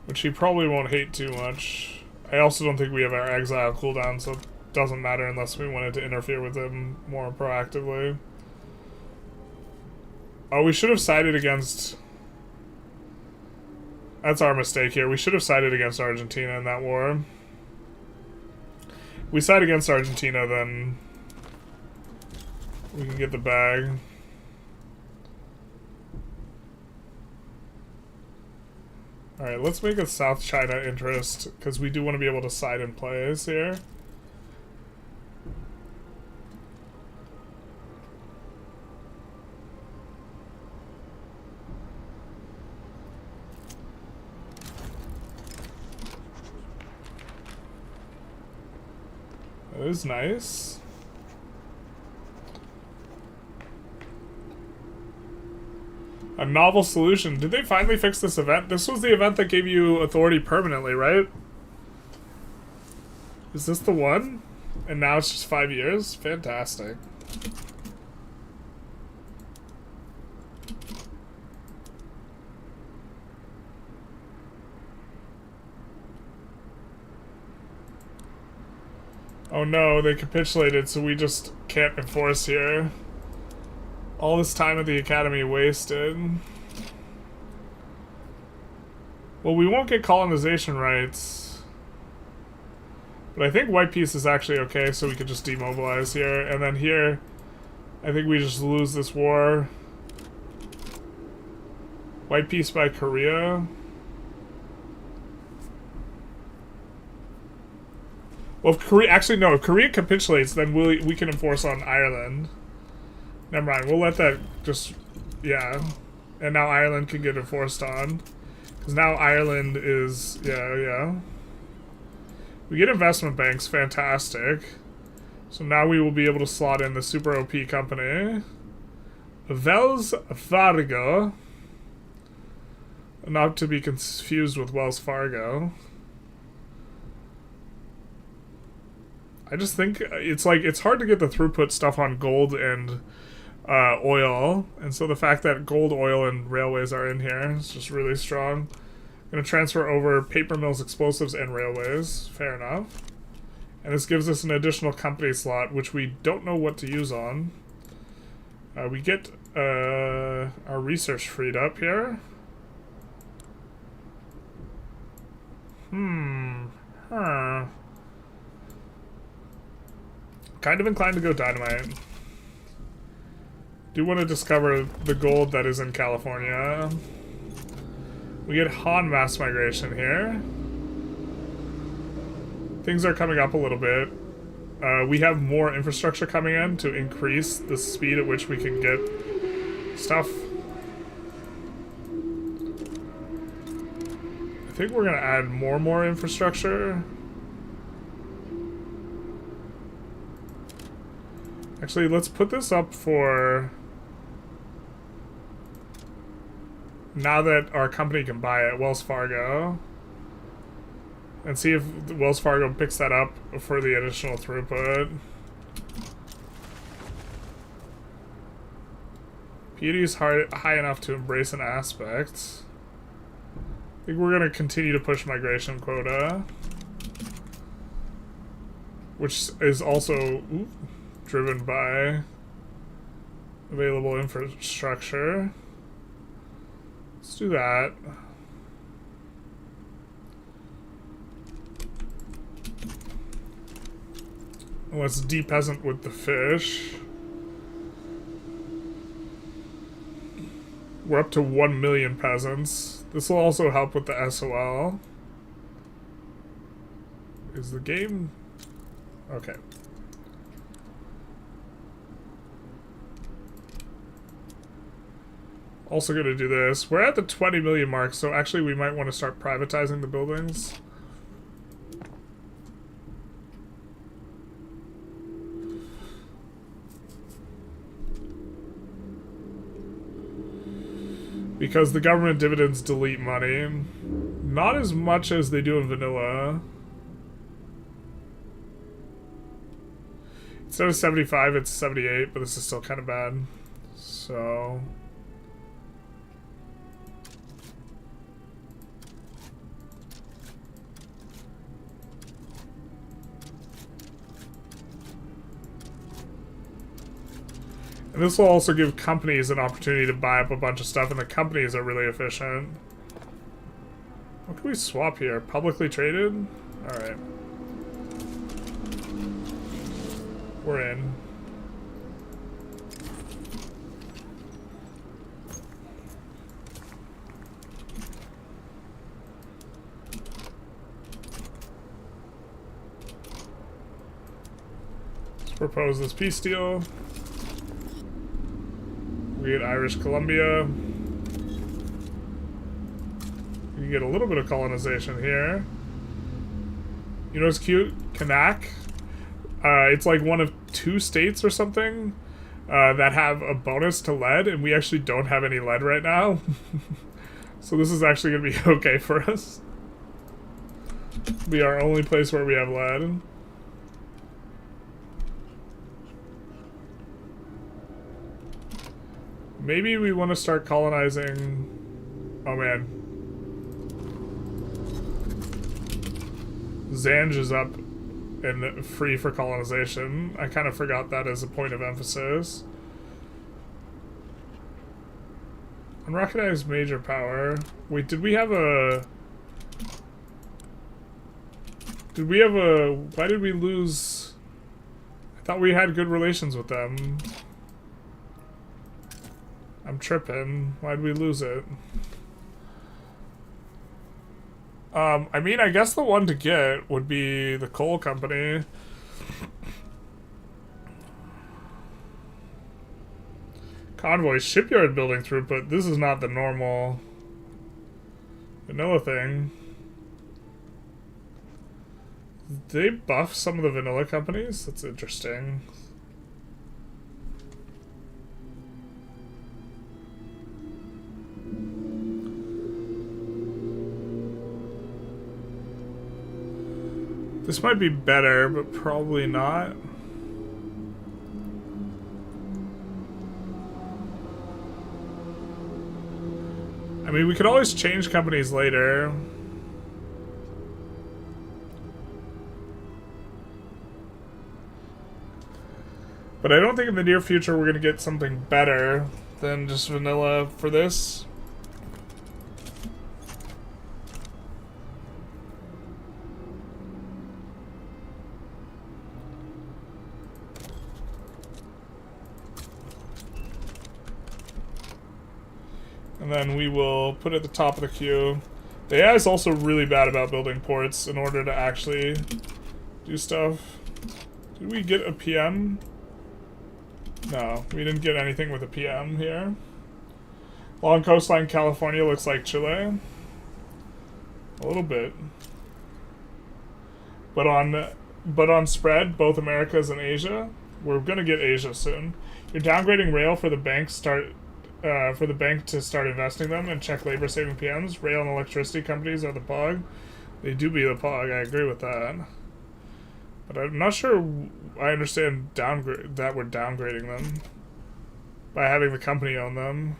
which he probably won't hate too much. I also don't think we have our exile cooldown, so it doesn't matter unless we wanted to interfere with him more proactively. Oh, we should have sided against That's our mistake here. We should have sided against Argentina in that war. We side against Argentina, then we can get the bag. Alright, let's make a South China interest, because we do want to be able to side in plays here. That is nice. A novel solution. Did they finally fix this event? This was the event that gave you authority permanently, right? Is this the one? And now it's just 5 years? Fantastic. Oh no, they capitulated, so we just can't enforce here. All this time at the academy wasted. Well, we won't get colonization rights. But I think white peace is actually okay, so we could just demobilize here. And then here, I think we just lose this war. White peace by Korea. Well, if Korea... Actually, no. If Korea capitulates, then we can enforce on Ireland. Never mind. We'll let that just... Yeah. And now Ireland can get enforced on. Because now Ireland is... Yeah. We get investment banks. Fantastic. So now we will be able to slot in the super OP company. Wells Fargo. Not to be confused with Wells Fargo. I just think it's like, it's hard to get the throughput stuff on gold and oil. And so the fact that gold, oil, and railways are in here is just really strong. I'm going to transfer over paper mills, explosives, and railways. Fair enough. And this gives us an additional company slot, which we don't know what to use on. We get our research freed up here. Kind of inclined to go dynamite. Do want to discover the gold that is in California. We get Han mass migration here. Things are coming up a little bit. We have more infrastructure coming in to increase the speed at which we can get stuff. I think we're going to add more infrastructure. Actually, let's put this up for... Now that our company can buy it, Wells Fargo. And see if Wells Fargo picks that up for the additional throughput. Beauty is high enough to embrace an aspect. I think we're going to continue to push migration quota. Which is also... driven by available infrastructure. Let's do that. Let's de-peasant with the fish. We're up to 1 million peasants. This will also help with the SOL. Is the game... Okay. Also going to do this. We're at the 20 million mark, so actually we might want to start privatizing the buildings. Because the government dividends delete money. Not as much as they do in vanilla. Instead of 75, it's 78, but this is still kind of bad. So... And this will also give companies an opportunity to buy up a bunch of stuff, and the companies are really efficient. can we swap here? Publicly traded? Alright. We're in. Let's propose this peace deal. We get Irish Columbia. You get a little bit of colonization here. You know what's cute? Canal. It's like one of 2 states or something that have a bonus to lead, and we actually don't have any lead right now. So this is actually going to be okay for us. Be our only place where we have lead. Maybe we want to start colonizing... Oh man. Zanj is up and free for colonization. I kind of forgot that as a point of emphasis. Unrecognized major power. Wait, did we have a... Why did we lose... I thought we had good relations with them. I'm tripping. Why'd we lose it? I mean, I guess the one to get would be the coal company. Convoy shipyard building throughput. This is not the normal vanilla thing. Did they buff some of the vanilla companies? That's interesting. This might be better, but probably not. I mean, we could always change companies later. But I don't think in the near future we're going to get something better than just vanilla for this. And then we will put it at the top of the queue. The AI is also really bad about building ports in order to actually do stuff. Did we get a PM? No, we didn't get anything with a PM here. Long coastline California looks like Chile. A little bit. But on spread, both Americas and Asia. We're gonna get Asia soon. You're downgrading rail for the bank to start investing them and check labor saving PMs. Rail and electricity companies are the POG. They do be the POG, I agree with that. But I'm not sure I understand that we're downgrading them by having the company own them.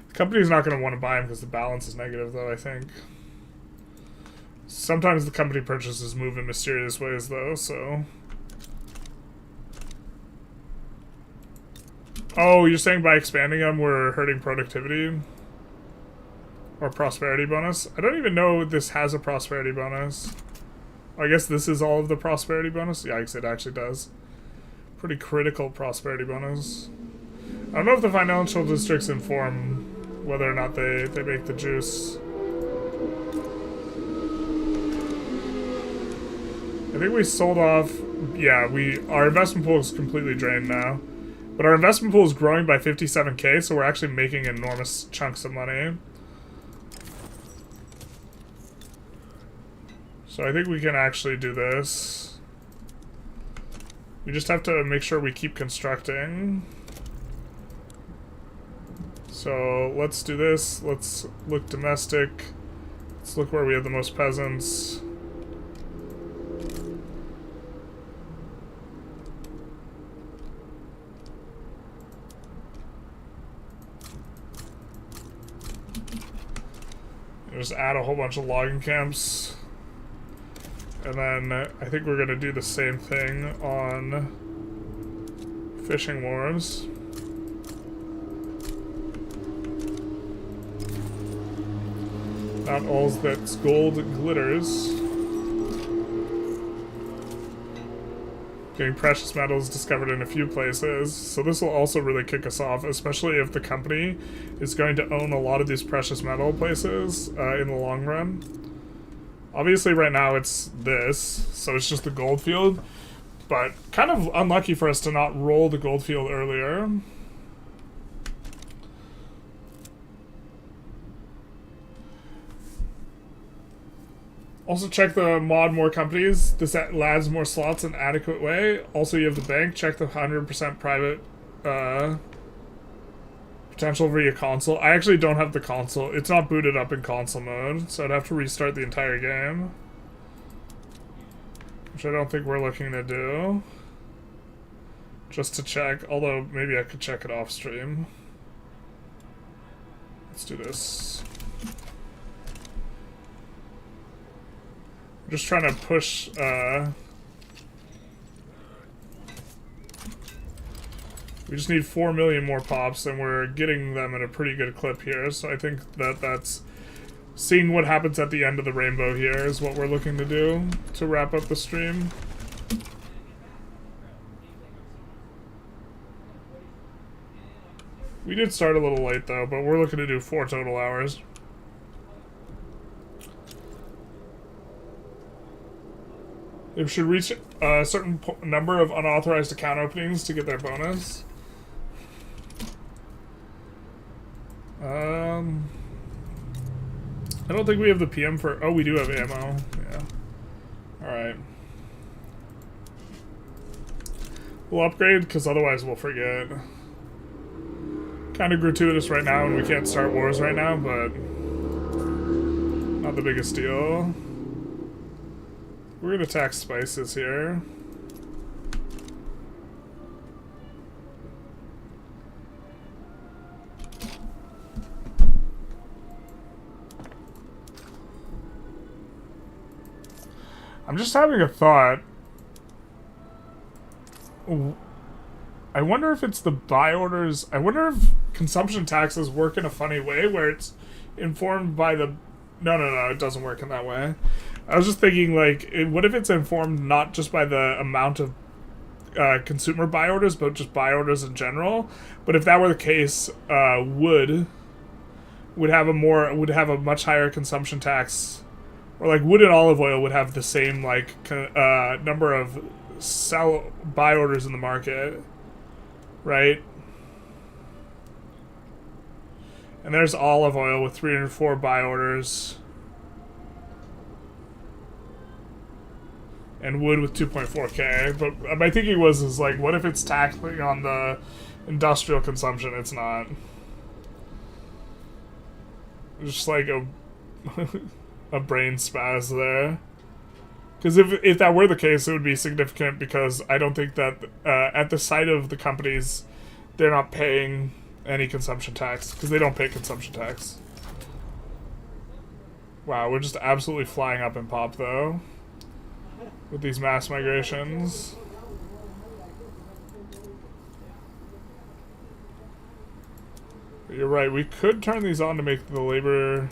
The company's not going to want to buy them because the balance is negative, though, I think. Sometimes the company purchases move in mysterious ways, though, so... Oh, you're saying by expanding them we're hurting productivity? Or prosperity bonus? I don't even know this has a prosperity bonus. I guess this is all of the prosperity bonus? Yikes, it actually does. Pretty critical prosperity bonus. I don't know if the financial districts inform whether or not they make the juice. I think we sold off... Yeah, our investment pool is completely drained now. But our investment pool is growing by 57k, so we're actually making enormous chunks of money. So I think we can actually do this. We just have to make sure we keep constructing. So let's do this. Let's look domestic. Let's look where we have the most peasants. Just add a whole bunch of logging camps. And then I think we're going to do the same thing on fishing wharves. Not all that's gold glitters. Getting precious metals discovered in a few places. So this will also really kick us off, especially if the company is going to own a lot of these precious metal places in the long run. Obviously right now it's this, so it's just the gold field. But kind of unlucky for us to not roll the gold field earlier. Also check the mod more companies. This adds more slots in an adequate way. Also you have the bank. Check the 100% private potential via console. I actually don't have the console. It's not booted up in console mode, so I'd have to restart the entire game. Which I don't think we're looking to do. Just to check, although maybe I could check it off stream. Let's do this. I'm just trying to push, we just need 4 million more pops, and we're getting them at a pretty good clip here, so I think that that's seeing what happens at the end of the rainbow here is what we're looking to do to wrap up the stream. We did start a little late though, but we're looking to do 4 total hours. They should reach a certain number of unauthorized account openings to get their bonus. I don't think we have the PM for... Oh, we do have ammo. Yeah. Alright. We'll upgrade, because otherwise we'll forget. Kind of gratuitous right now, and we can't start wars right now, but... not the biggest deal. We're gonna attack spices here. I'm just having a thought. I wonder if it's the buy orders. I wonder if consumption taxes work in a funny way where it's informed by the... No, it doesn't work in that way. I was just thinking, like, what if it's informed not just by the amount of consumer buy orders, but just buy orders in general? But if that were the case, wood would have a much higher consumption tax. Or like wood and olive oil would have the same like number of buy orders in the market, right? And there's olive oil with 304 buy orders, and wood with 2.4k. But my thinking is like, what if it's tackling on the industrial consumption? It's not. It's just like a brain spaz there. Because if that were the case, it would be significant, because I don't think that at the site of the companies, they're not paying any consumption tax, because they don't pay consumption tax. Wow, we're just absolutely flying up in pop, though, with these mass migrations. But you're right, we could turn these on to make the labor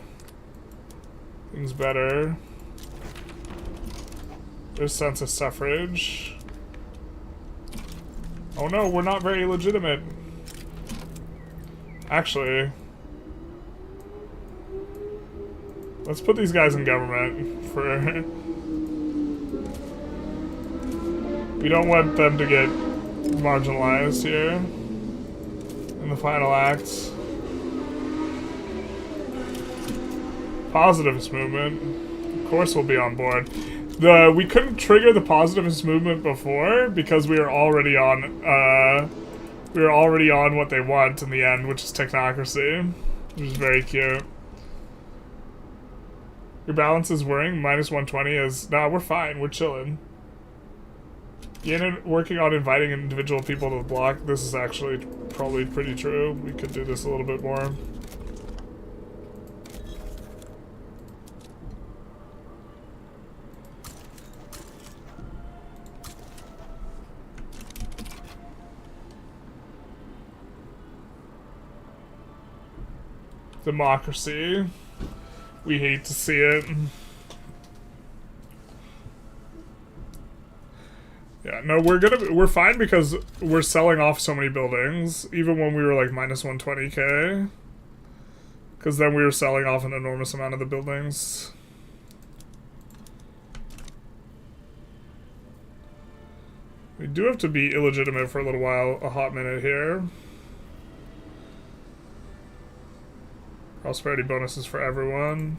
things better. There's census suffrage. Oh no, we're not very legitimate. Actually, let's put these guys in government for... We don't want them to get marginalized here in the final act. Positivist movement. Of course we'll be on board. We couldn't trigger the positivist movement before because we were already on what they want in the end, which is technocracy. Which is very cute. Your balance is worrying. Minus 120 is... Nah, we're fine. We're chilling. You're working on inviting individual people to the block. This is actually probably pretty true. We could do this a little bit more. Democracy. We hate to see it. Yeah, no, we're fine because we're selling off so many buildings, even when we were like minus 120k. Because then we were selling off an enormous amount of the buildings. We do have to be illegitimate for a little while, a hot minute here. Prosperity bonuses for everyone.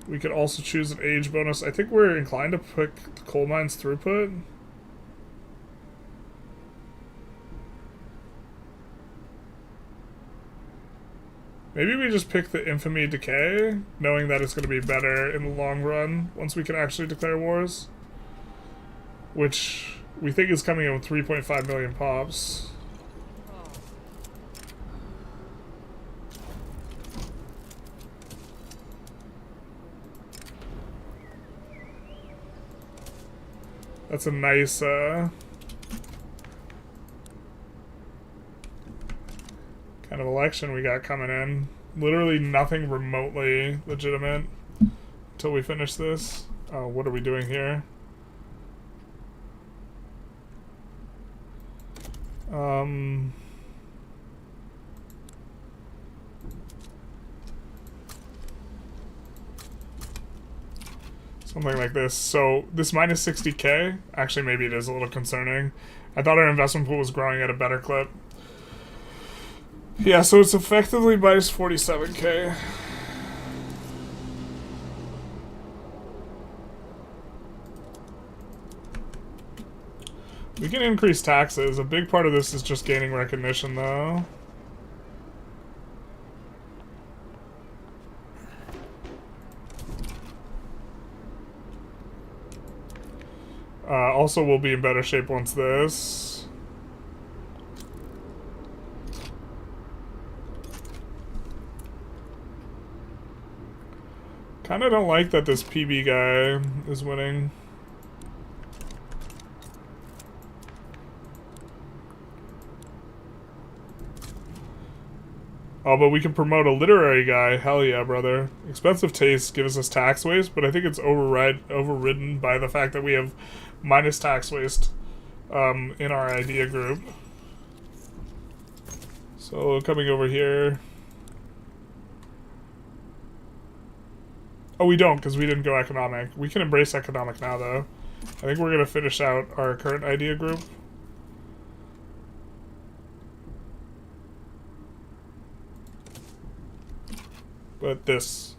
We could also choose an age bonus. I think we're inclined to pick the coal mines throughput. Maybe we just pick the infamy decay, knowing that it's going to be better in the long run once we can actually declare wars. Which we think is coming in with 3.5 million pops. That's a nice, kind of election we got coming in. Literally nothing remotely legitimate until we finish this. Oh, what are we doing here? Something like this. So this minus 60k, actually maybe it is a little concerning. I thought our investment pool was growing at a better clip. Yeah, so it's effectively minus 47k. We can increase taxes. A big part of this is just gaining recognition, though. Also, we'll be in better shape once this. Kinda don't like that this PB guy is winning. Oh, but we can promote a literary guy. Hell yeah, brother. Expensive taste gives us tax waste, but I think it's overridden by the fact that we have minus tax waste in our idea group. So coming over here. Oh, we don't, because we didn't go economic. We can embrace economic now, though. I think we're going to finish out our current idea group. But this.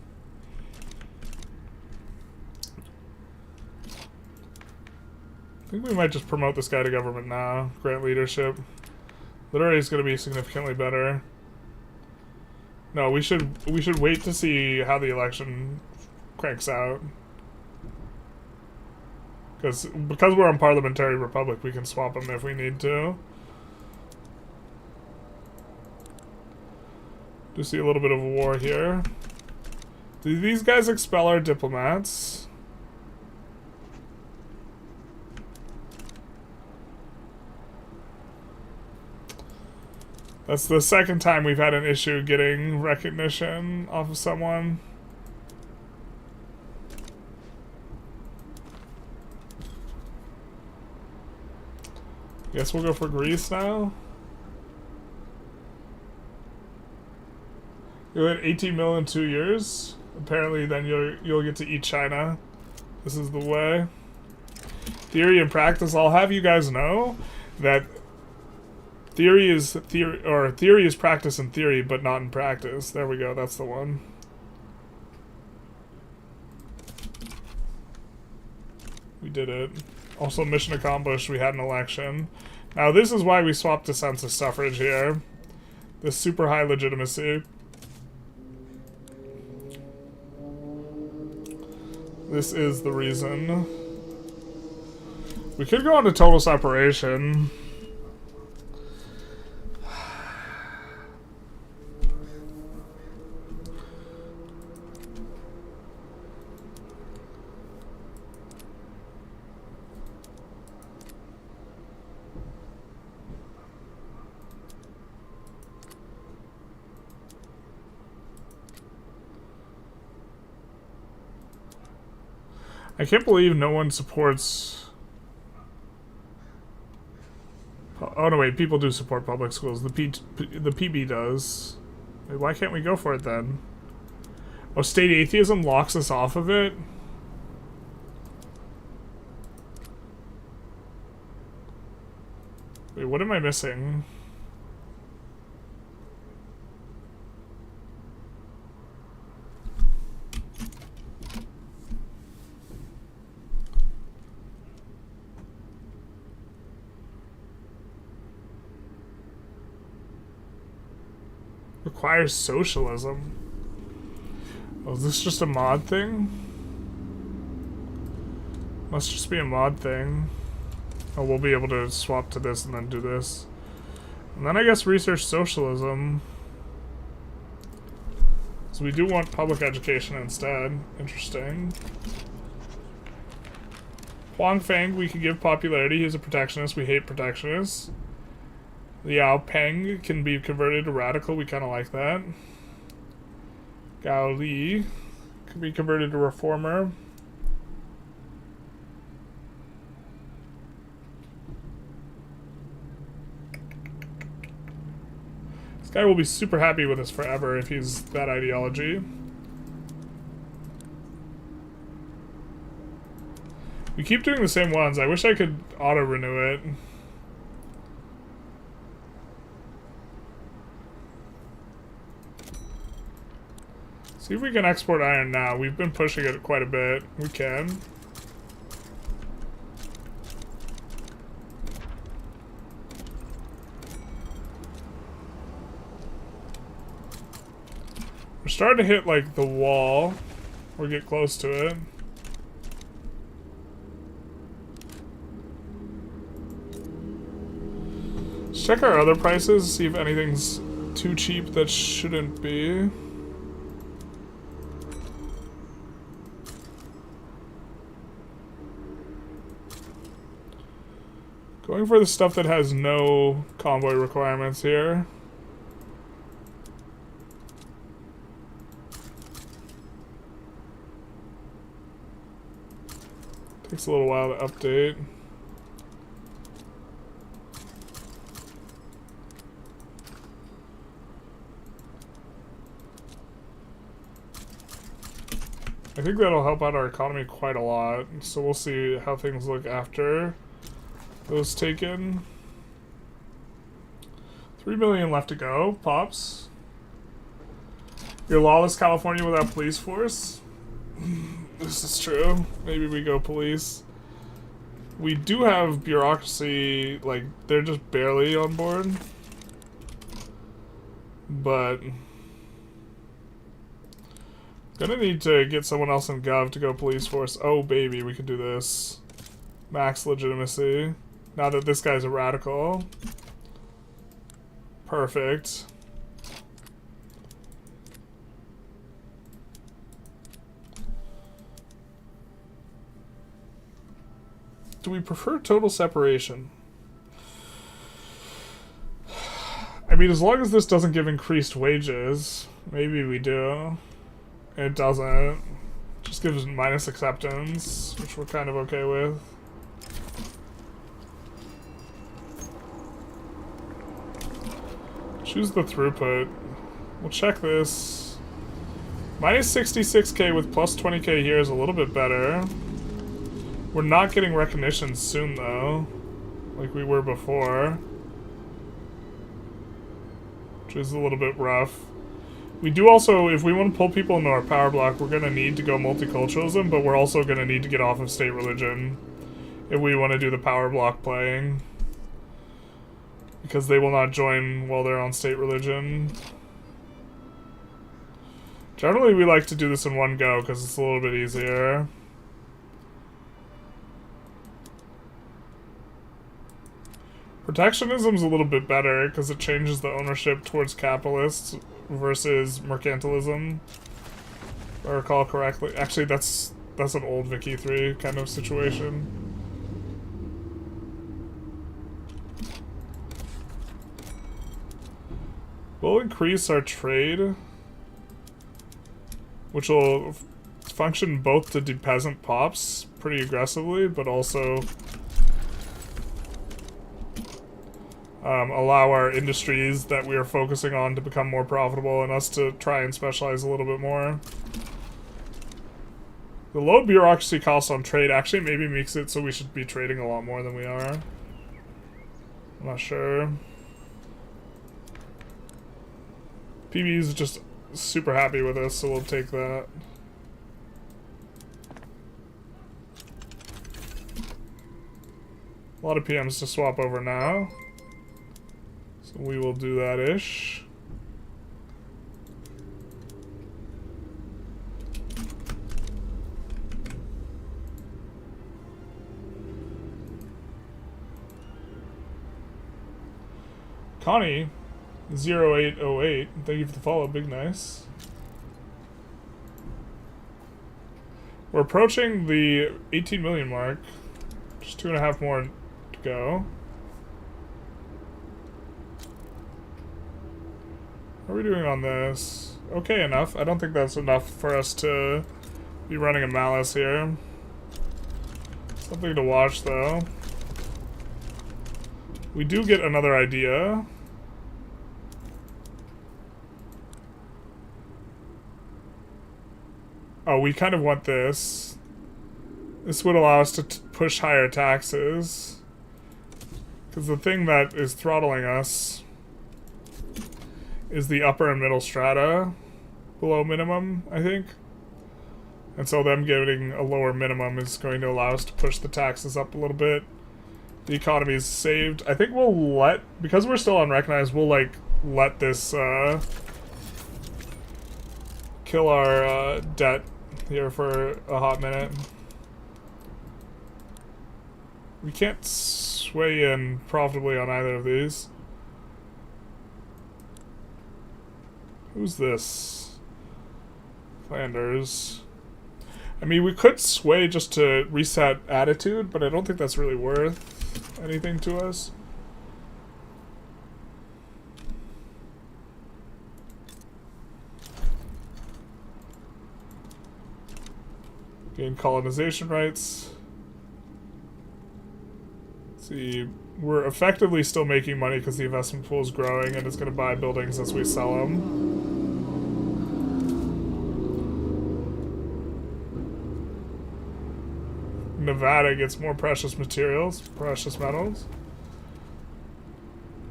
I think we might just promote this guy to government now. Grant leadership. Literary is going to be significantly better. No, we should wait to see how the election cranks out. Because we're on Parliamentary Republic, we can swap them if we need to. Do see a little bit of a war here. Do these guys expel our diplomats? That's the second time we've had an issue getting recognition off of someone. Guess we'll go for Greece now. You'll hit 18 mil in 2 years. Apparently, then you'll get to eat China. This is the way. Theory and practice. I'll have you guys know that theory is practice in theory, but not in practice. There we go. That's the one. We did it. Also, mission accomplished. We had an election. Now, this is why we swapped to census suffrage here. This super high legitimacy. This is the reason. We could go on to total separation. I can't believe no one supports... Oh no, wait, people do support public schools. The PB does. Wait, why can't we go for it then? Oh, state atheism locks us off of it? Wait, what am I missing? Requires socialism. Oh, is this just a mod thing? Must just be a mod thing. Oh, we'll be able to swap to this and then do this. And then I guess research socialism. So we do want public education instead. Interesting. Huang Feng, we could give popularity. He's a protectionist. We hate protectionists. Liao Peng can be converted to radical. We kind of like that. Gao Li can be converted to reformer. This guy will be super happy with us forever if he's that ideology. We keep doing the same ones. I wish I could auto-renew it. See if we can export iron now. We've been pushing it quite a bit. We can. We're starting to hit, like, the wall. Or get close to it. Let's check our other prices, see if anything's too cheap that shouldn't be. Going for the stuff that has no convoy requirements here. Takes a little while to update. I think that'll help out our economy quite a lot, so we'll see how things look after those taken. 3 million left to go, Pops. Your lawless California without police force? This is true. Maybe we go police. We do have bureaucracy, like, they're just barely on board. But gonna need to get someone else in Gov to go police force. Oh baby, we can do this. Max legitimacy. Now that this guy's a radical. Perfect. Do we prefer total separation? I mean, as long as this doesn't give increased wages, maybe we do. It doesn't. Just gives minus acceptance, which we're kind of okay with. Choose the throughput. We'll check this. Minus 66k with plus 20k here is a little bit better. We're not getting recognition soon, though, like we were before, which is a little bit rough. We do also, if we want to pull people into our power block, we're going to need to go multiculturalism, but we're also going to need to get off of state religion if we want to do the power block playing, because they will not join while they're on state religion. Generally, we like to do this in one go because it's a little bit easier. Protectionism's a little bit better because it changes the ownership towards capitalists versus mercantilism, if I recall correctly. Actually, that's an old Vicky 3 kind of situation. We'll increase our trade, which will function both to de-peasant pops pretty aggressively, but also allow our industries that we are focusing on to become more profitable and us to try and specialize a little bit more. The low bureaucracy cost on trade actually maybe makes it so we should be trading a lot more than we are. I'm not sure. PB is just super happy with us, so we'll take that. A lot of PMs to swap over now. So we will do that-ish. Connie, 0808, thank you for the follow, big nice. We're approaching the 18 million mark. Just 2.5 more to go. How are we doing on this? Okay enough. I don't think that's enough for us to be running a malice here. Something to watch though. We do get another idea. Oh, we kind of want this. This would allow us to push higher taxes. Because the thing that is throttling us is the upper and middle strata below minimum, I think. And so them getting a lower minimum is going to allow us to push the taxes up a little bit. The economy is saved. I think we'll let, because we're still unrecognized, we'll like let this kill our debt here for a hot minute. We can't sway in profitably on either of these. Who's this? Flanders. I mean, we could sway just to reset attitude, but I don't think that's really worth anything to us. Gain colonization rights. Let's see, we're effectively still making money because the investment pool is growing and it's going to buy buildings as we sell them. Nevada gets more precious materials, precious metals.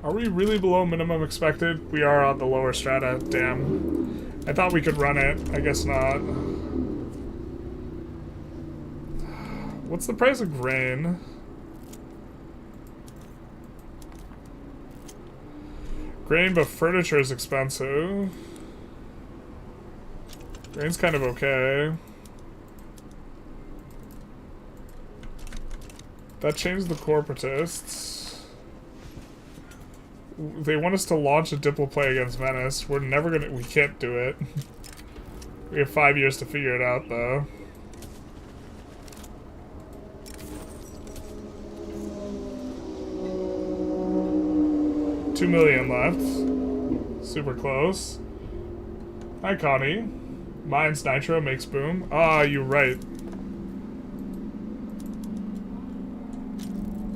Are we really below minimum expected? We are on the lower strata, damn. I thought we could run it, I guess not. What's the price of grain? Grain, but furniture is expensive. Grain's kind of okay. That changed the corporatists. They want us to launch a diplo play against Venice. We're never gonna. We can't do it. We have 5 years to figure it out, though. $2 million left. Super close. Hi, Connie. Mines nitro makes boom. Ah, you're right.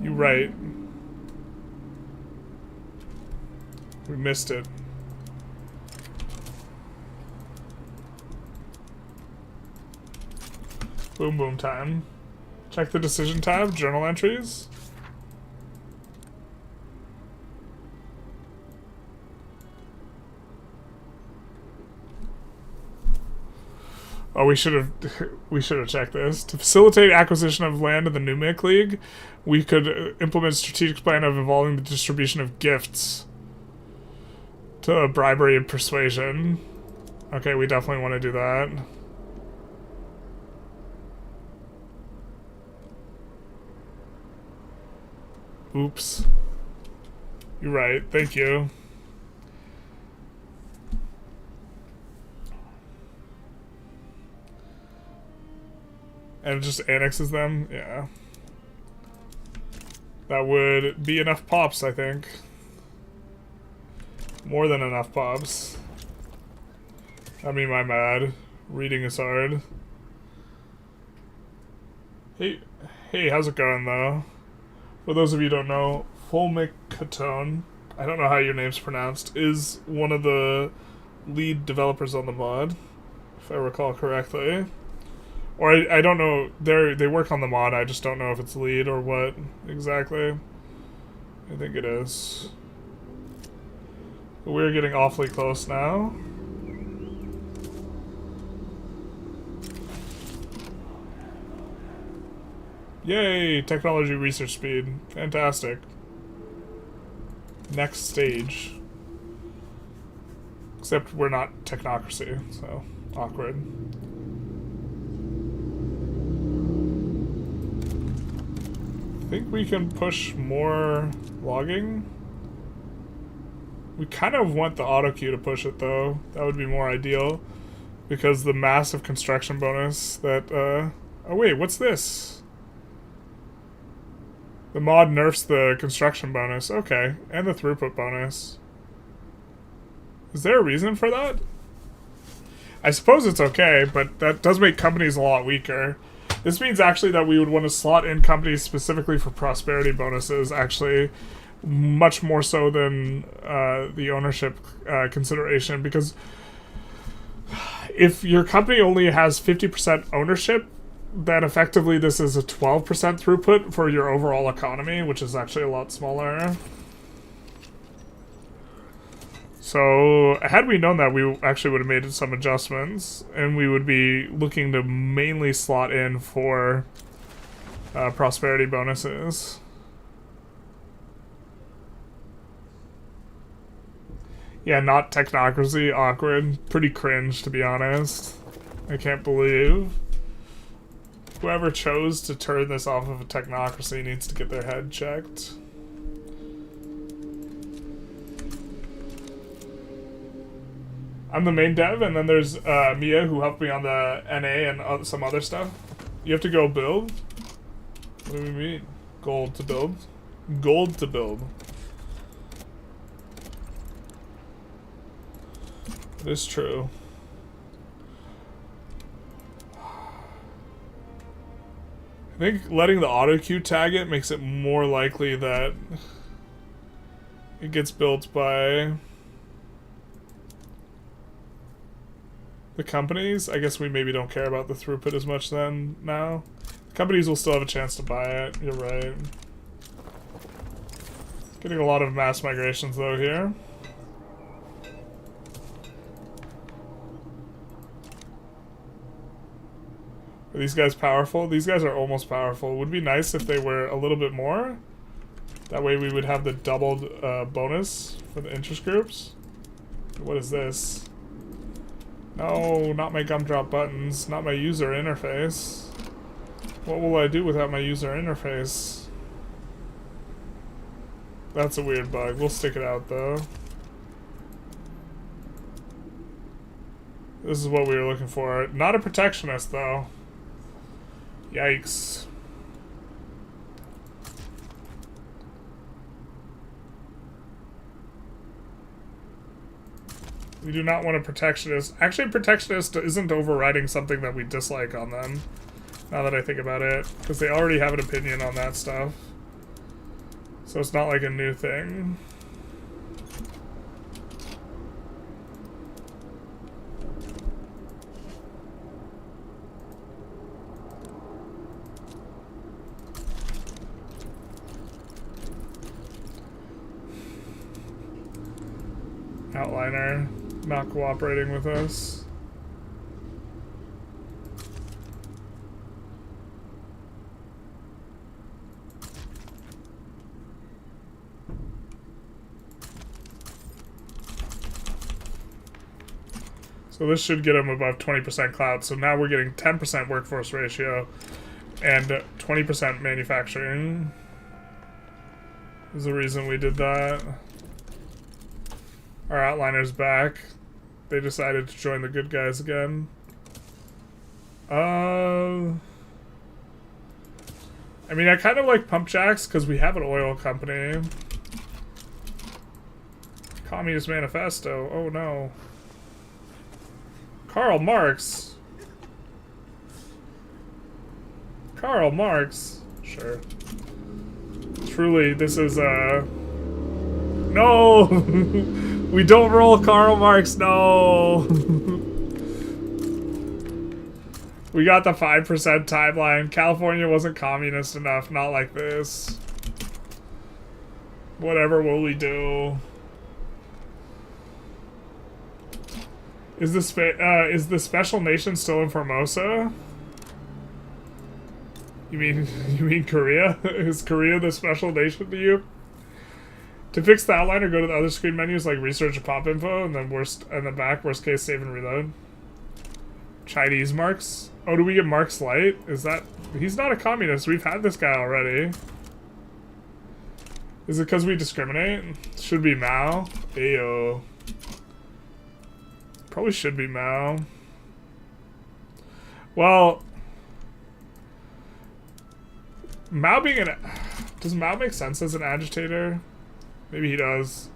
You're right. We missed it. Boom boom time. Check the decision tab, journal entries. Oh, we should have checked this. To facilitate acquisition of land in the Numic League, we could implement a strategic plan of involving the distribution of gifts to bribery and persuasion. Okay, we definitely want to do that. Oops. You're right. Thank you. And it just annexes them? Yeah. That would be enough pops, I think. More than enough pops. I mean, my bad. Reading is hard. Hey, hey, how's it going though? For those of you who don't know, Fulmicatone, I don't know how your name's pronounced, is one of the lead developers on the mod, if I recall correctly. Or I don't know, they work on the mod, I just don't know if it's lead or what exactly. I think it is. But we're getting awfully close now. Yay! Technology research speed. Fantastic. Next stage. Except we're not technocracy, so awkward. I think we can push more logging. We kind of want the auto queue to push it though. That would be more ideal. Because the massive construction bonus that, oh wait, what's this? The mod nerfs the construction bonus. Okay. And the throughput bonus. Is there a reason for that? I suppose it's okay, but that does make companies a lot weaker. This means actually that we would want to slot in companies specifically for prosperity bonuses, actually, much more so than the ownership consideration, because if your company only has 50% ownership, then effectively this is a 12% throughput for your overall economy, which is actually a lot smaller. So, had we known that, we actually would have made some adjustments, and we would be looking to mainly slot in for prosperity bonuses. Yeah, not technocracy, awkward. Pretty cringe, to be honest. I can't believe. Whoever chose to turn this off of a technocracy needs to get their head checked. I'm the main dev, and then there's Mia, who helped me on the NA and some other stuff. You have to go build? What do we mean? Gold to build? Gold to build. It is true. I think letting the auto queue tag it makes it more likely that it gets built by the companies. I guess we maybe don't care about the throughput as much then now. Companies will still have a chance to buy it. You're right. Getting a lot of mass migrations though here. Are these guys powerful? These guys are almost powerful. It would be nice if they were a little bit more. That way we would have the doubled bonus for the interest groups. What is this? No, not my gumdrop buttons. Not my user interface. What will I do without my user interface? That's a weird bug. We'll stick it out though. This is what we were looking for. Not a protectionist though. Yikes. We do not want a protectionist. Actually, protectionist isn't overriding something that we dislike on them. Now that I think about it. Because they already have an opinion on that stuff. So it's not like a new thing. Outliner not cooperating with us. So this should get them above 20% cloud. So now we're getting 10% workforce ratio and 20% manufacturing. Is the reason we did that. Our outliner's back. They decided to join the good guys again. I mean, I kind of like pump jacks because we have an oil company. Communist Manifesto. Oh no. Karl Marx. Karl Marx. Sure. Truly, this is no! We don't roll Karl Marx, no! We got the 5% timeline. California wasn't communist enough, not like this. Whatever will we do? Is the special nation still in Formosa? You mean Korea? Is Korea the special nation to you? To fix the outliner, go to the other screen menus like research and pop info, and then worst case save and reload. Chinese Marx? Oh, do we get Marx Light? Is that... He's not a communist. We've had this guy already. Is it because we discriminate? Should be Mao. Ayo. Probably should be Mao. Well... Mao being an... Does Mao make sense as an agitator? Maybe he does.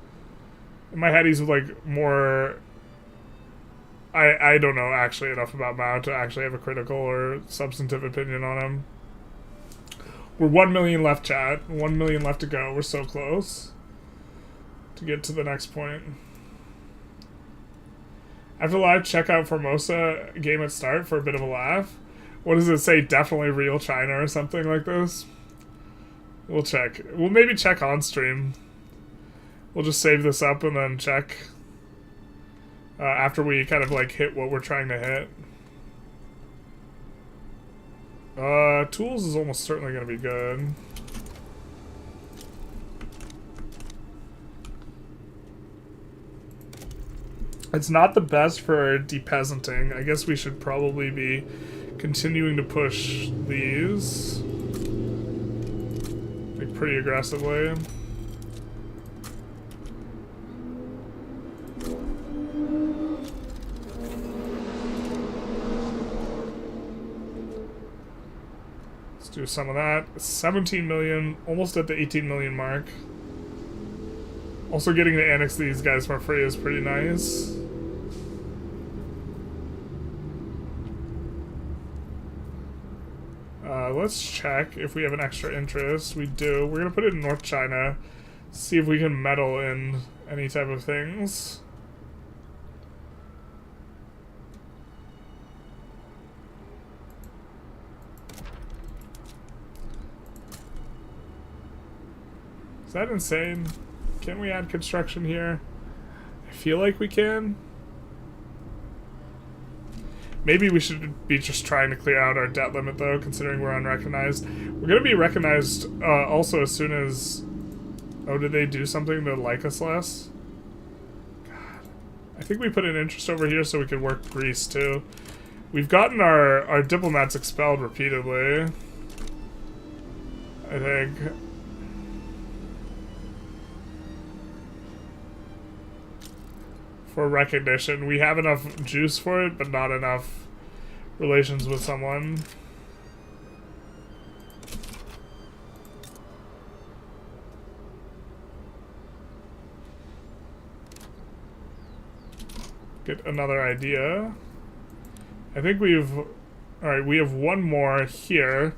In my head, he's like more... I don't know actually enough about Mao to actually have a critical or substantive opinion on him. We're 1 million left, chat. 1 million left to go. We're so close to get to the next point. After live, check out Formosa game at start for a bit of a laugh. What does it say? Definitely real China or something like this? We'll check. We'll maybe check on stream. We'll just save this up and then check. After we kind of like hit what we're trying to hit. Tools is almost certainly going to be good. It's not the best for depeasanting. I guess we should probably be continuing to push these. Like pretty aggressively. Do some of that. 17 million, almost at the 18 million mark. Also getting to annex these guys for free is pretty nice. Let's check if we have an extra interest. We do. We're gonna put it in North China. See if we can meddle in any type of things. Is that insane? Can we add construction here? I feel like we can. Maybe we should be just trying to clear out our debt limit though, considering we're unrecognized. We're gonna be recognized also as soon as... Oh, did they do something to like us less? God. I think we put an interest over here so we could work Greece too. We've gotten our diplomats expelled repeatedly. I think. For recognition. We have enough juice for it, but not enough relations with someone. Get another idea. I think we've... Alright, we have one more here.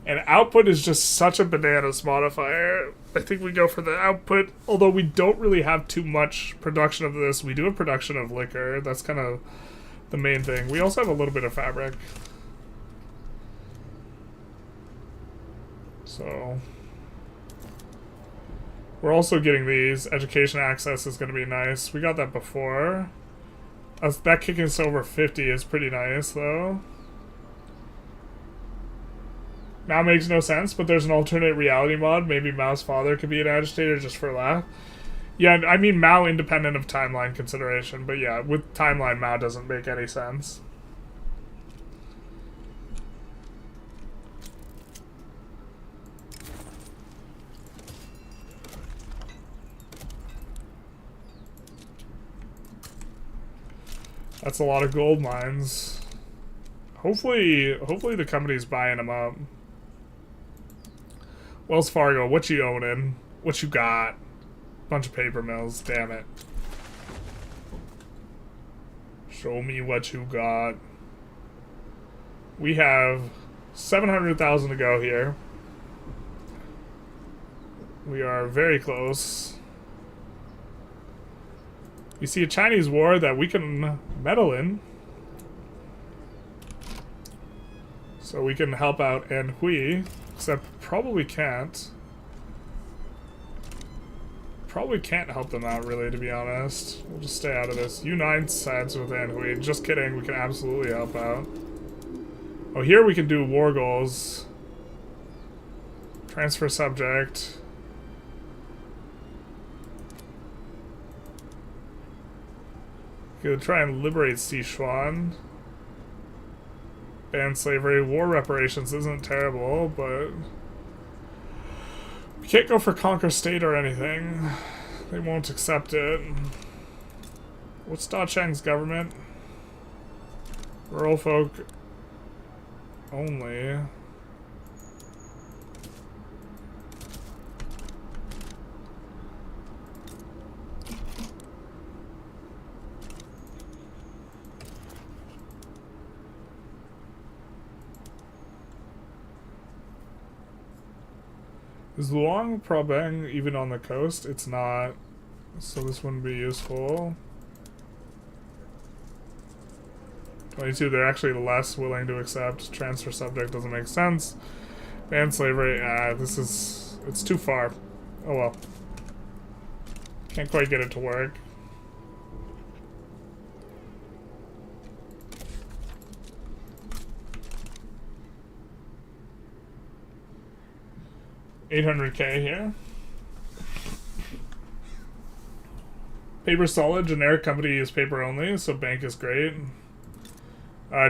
And output is just such a bananas modifier. I think we go for the output, although we don't really have too much production of this. We do have production of liquor. That's kind of the main thing. We also have a little bit of fabric. So... We're also getting these. Education access is going to be nice. We got that before. That kicking us over 50 is pretty nice, though. Mao makes no sense, but there's an alternate reality mod. Maybe Mao's father could be an agitator just for a laugh. Yeah, I mean Mao independent of timeline consideration, but yeah, with timeline, Mao doesn't make any sense. That's a lot of gold mines. Hopefully the company's buying them up. Wells Fargo, what you owning? What you got? Bunch of paper mills, damn it. Show me what you got. We have 700,000 to go here. We are very close. We see a Chinese war that we can meddle in. So we can help out Anhui, except probably can't. Probably can't help them out, really, to be honest. We'll just stay out of this. U9 sides with Anhui. Just kidding, we can absolutely help out. Oh, here we can do war goals. Transfer subject. Could try and liberate Sichuan. Ban slavery. War reparations isn't terrible, but we can't go for conquer state or anything. They won't accept it. What's Da Chang's government? Rural folk only. Is Luang Prabang even on the coast? It's not, so this wouldn't be useful. 22, they're actually less willing to accept. Transfer subject doesn't make sense. Ban slavery, this is, it's too far. Oh well. Can't quite get it to work. $800K here. Paper solid, generic company is paper only, so bank is great.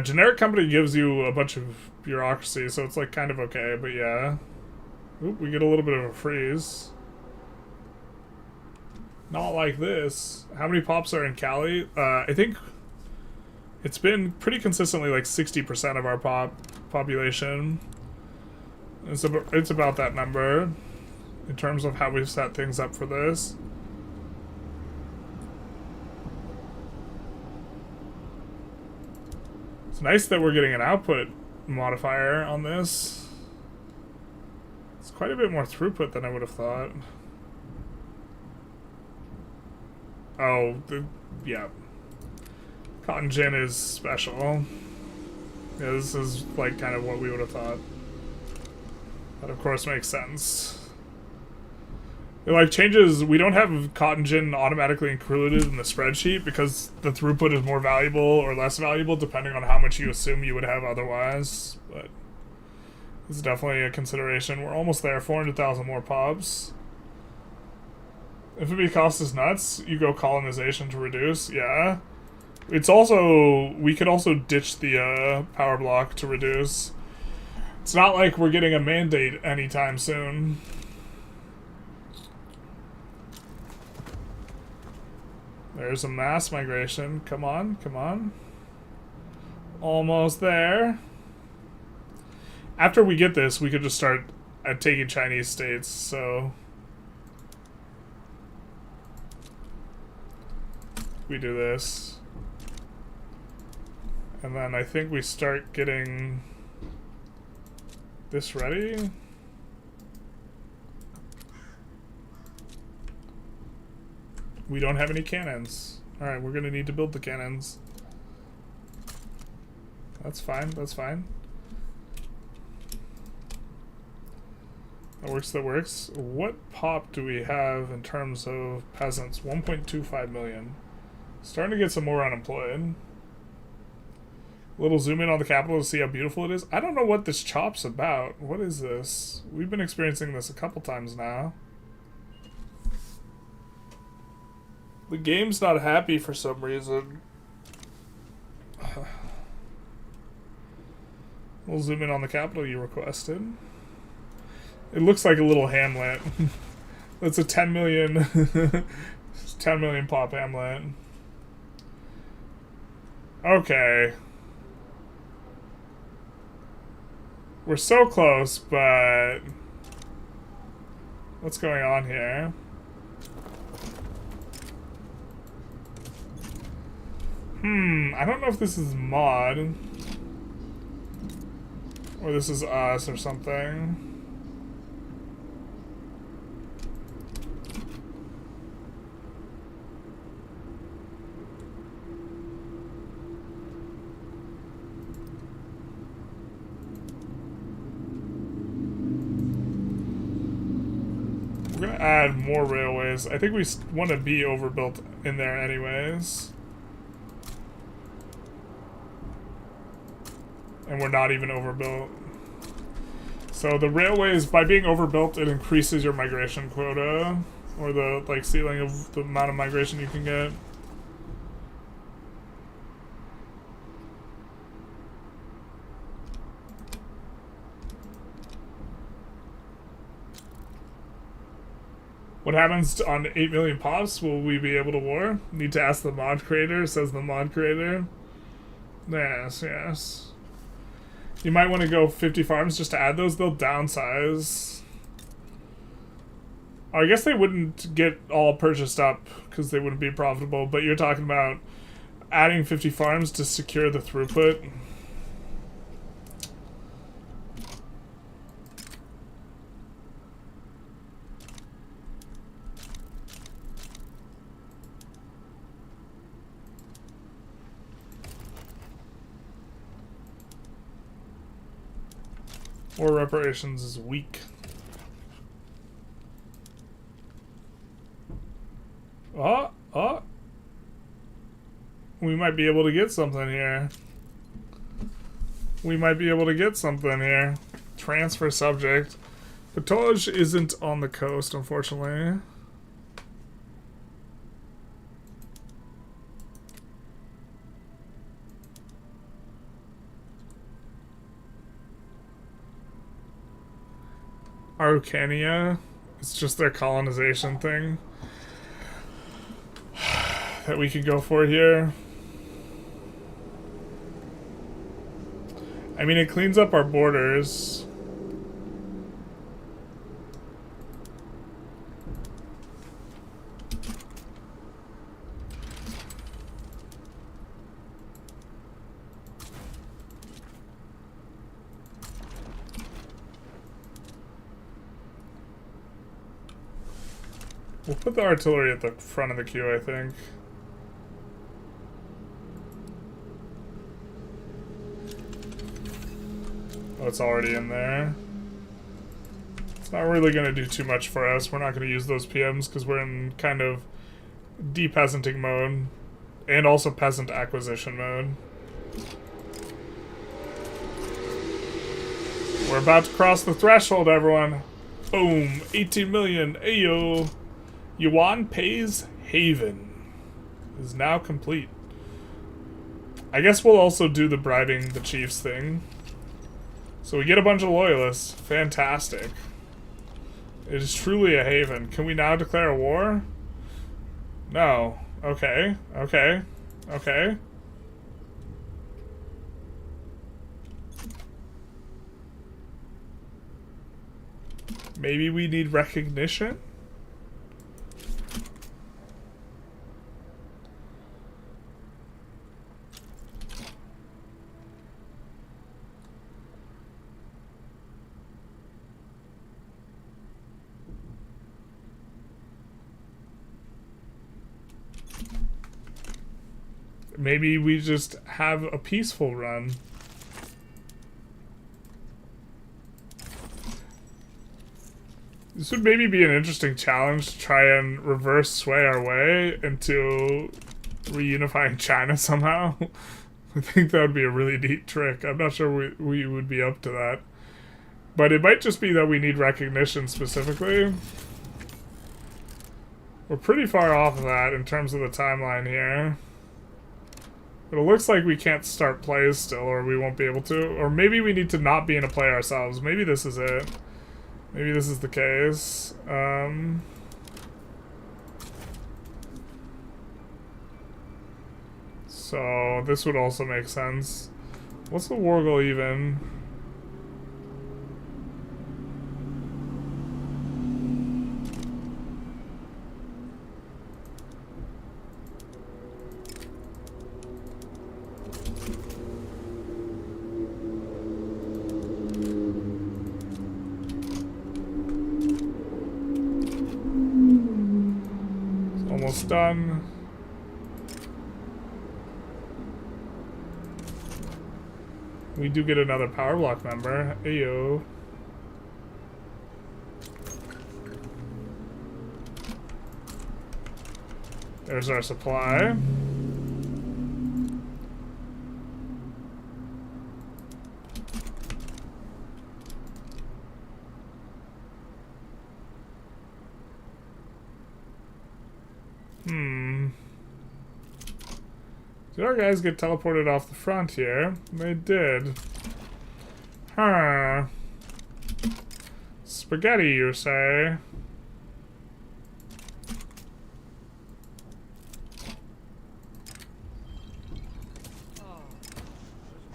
Generic company gives you a bunch of bureaucracy, so it's like kind of okay, but yeah. Oop, we get a little bit of a freeze. Not like this. How many pops are in Cali? I think it's been pretty consistently like 60% of our population. It's about that number in terms of how we've set things up for this. It's nice that we're getting an output modifier on this. It's quite a bit more throughput than I would have thought. Oh, yeah. Cotton gin is special. Yeah, this is like kind of what we would have thought. That of course makes sense. It like changes, we don't have cotton gin automatically included in the spreadsheet because the throughput is more valuable or less valuable depending on how much you assume you would have otherwise, but it's definitely a consideration. We're almost there, 400,000 more pops. FMB cost is nuts, you go colonization to reduce, yeah. It's also, we could also ditch the power block to reduce. It's not like we're getting a mandate anytime soon. There's a mass migration. Come on, come on. Almost there. After we get this, we could just start taking Chinese states, so we do this. And then I think we start getting this ready. We don't have any cannons. Alright, we're gonna need to build the cannons. That's fine, that's fine. That works, that works. What pop do we have in terms of peasants? 1.25 million. Starting to get some more unemployed. A little zoom in on the capital to see how beautiful it is. I don't know what this chop's about. What is this? We've been experiencing this a couple times now. The game's not happy for some reason. We'll zoom in on the capital you requested. It looks like a little hamlet. That's a 10 million 10 million pop hamlet. Okay. We're so close, but what's going on here? I don't know if this is mod. Or this is us or something. We're gonna add more railways. I think we want to be overbuilt in there anyways. And we're not even overbuilt. So the railways, by being overbuilt, it increases your migration quota. Or the, like, ceiling of the amount of migration you can get. What happens on 8 million pops? Will we be able to war? Need to ask the mod creator, says the mod creator. Yes, yes. You might want to go 50 farms just to add those. They'll downsize. I guess they wouldn't get all purchased up because they wouldn't be profitable, but you're talking about adding 50 farms to secure the throughput. War reparations is weak. Oh. We might be able to get something here. Transfer subject. Carthage isn't on the coast, unfortunately. Araucania. It's just their colonization thing that we could go for here. I mean, it cleans up our borders. We'll put the artillery at the front of the queue, I think. Oh, it's already in there. It's not really going to do too much for us. We're not going to use those PMs because we're in kind of de-peasanting mode. And also peasant acquisition mode. We're about to cross the threshold, everyone. Boom. 18 million. Ayo. Yuan pays Haven is now complete. I guess we'll also do the bribing the chiefs thing. So we get a bunch of loyalists. Fantastic. It is truly a haven. Can we now declare a war? No. Okay. Okay. Okay. Maybe we need recognition? Maybe we just have a peaceful run. This would maybe be an interesting challenge to try and reverse sway our way into reunifying China somehow. I think that would be a really neat trick. I'm not sure we would be up to that. But it might just be that we need recognition specifically. We're pretty far off of that in terms of the timeline here. But it looks like we can't start plays still, or we won't be able to. Or maybe we need to not be in a play ourselves. Maybe this is it. Maybe this is the case. So this would also make sense. What's the war goal even? That's done. We do get another power block member. Ayo. There's our supply. Did our guys get teleported off the front here? They did. Huh. Spaghetti, you say?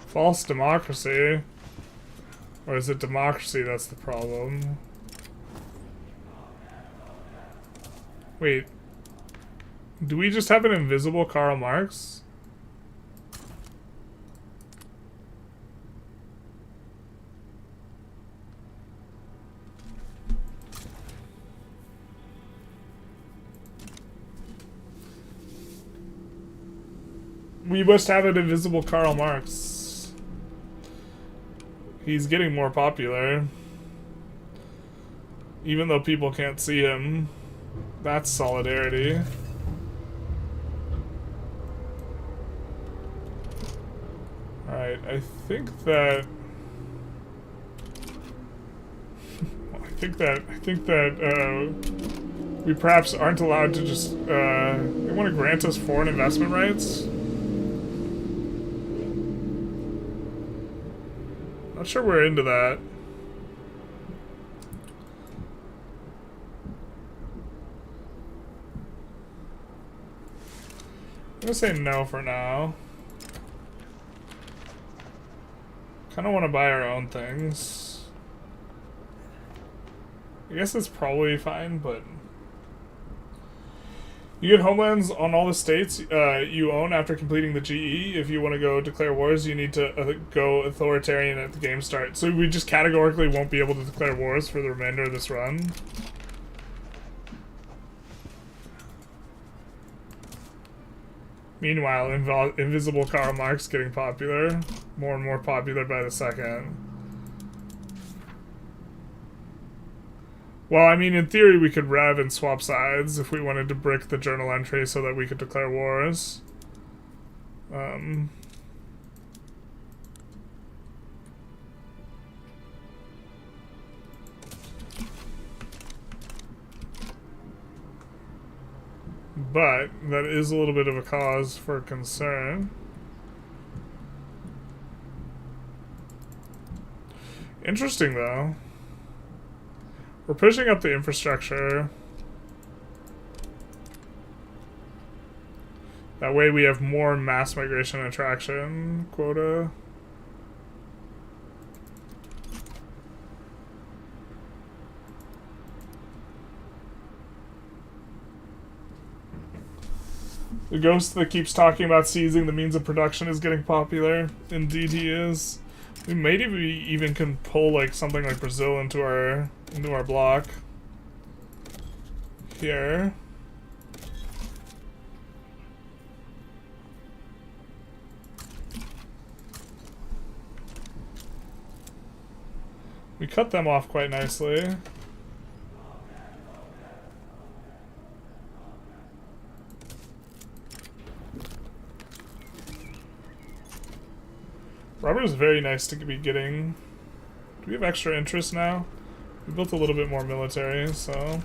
False democracy? Or is it democracy that's the problem? Wait. Do we just have an invisible Karl Marx? We must have an invisible Karl Marx. He's getting more popular. Even though people can't see him. That's solidarity. Alright, I think that we perhaps aren't allowed to just they want to grant us foreign investment rights? Not sure we're into that. I'm gonna say no for now. Kinda wanna buy our own things. I guess it's probably fine, but you get homelands on all the states you own after completing the GE. If you want to go declare wars, you need to go authoritarian at the game start. So we just categorically won't be able to declare wars for the remainder of this run. Meanwhile, invisible Karl Marx getting popular. More and more popular by the second. Well, I mean, in theory, we could rev and swap sides if we wanted to brick the journal entry so that we could declare wars. But that is a little bit of a cause for concern. Interesting, though. We're pushing up the infrastructure. That way we have more mass migration attraction quota. The ghost that keeps talking about seizing the means of production is getting popular. Indeed he is. We maybe even can pull like something like Brazil into our block. Here. We cut them off quite nicely. Rubber is very nice to be getting. Do we have extra interest now? We built a little bit more military, so...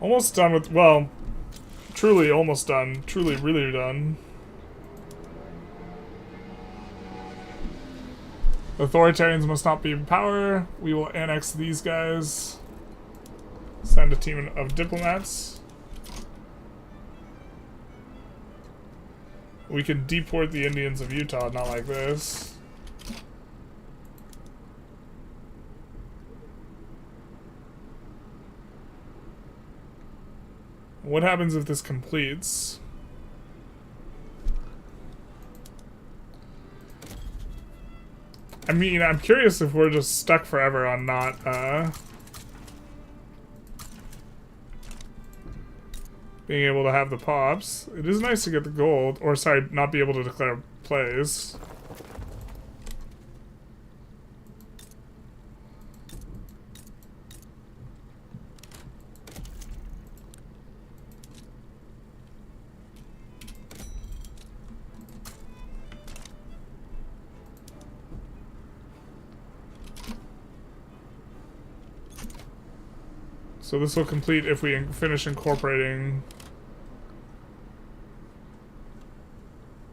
Almost done with, well, truly almost done. Truly really done. Authoritarians must not be in power. We will annex these guys. Send a team of diplomats. We can deport the Indians of Utah, not like this. What happens if this completes? I mean, I'm curious if we're just stuck forever on not, being able to have the pops. It is nice to get the gold, or sorry, not be able to declare plays. So this will complete if we finish incorporating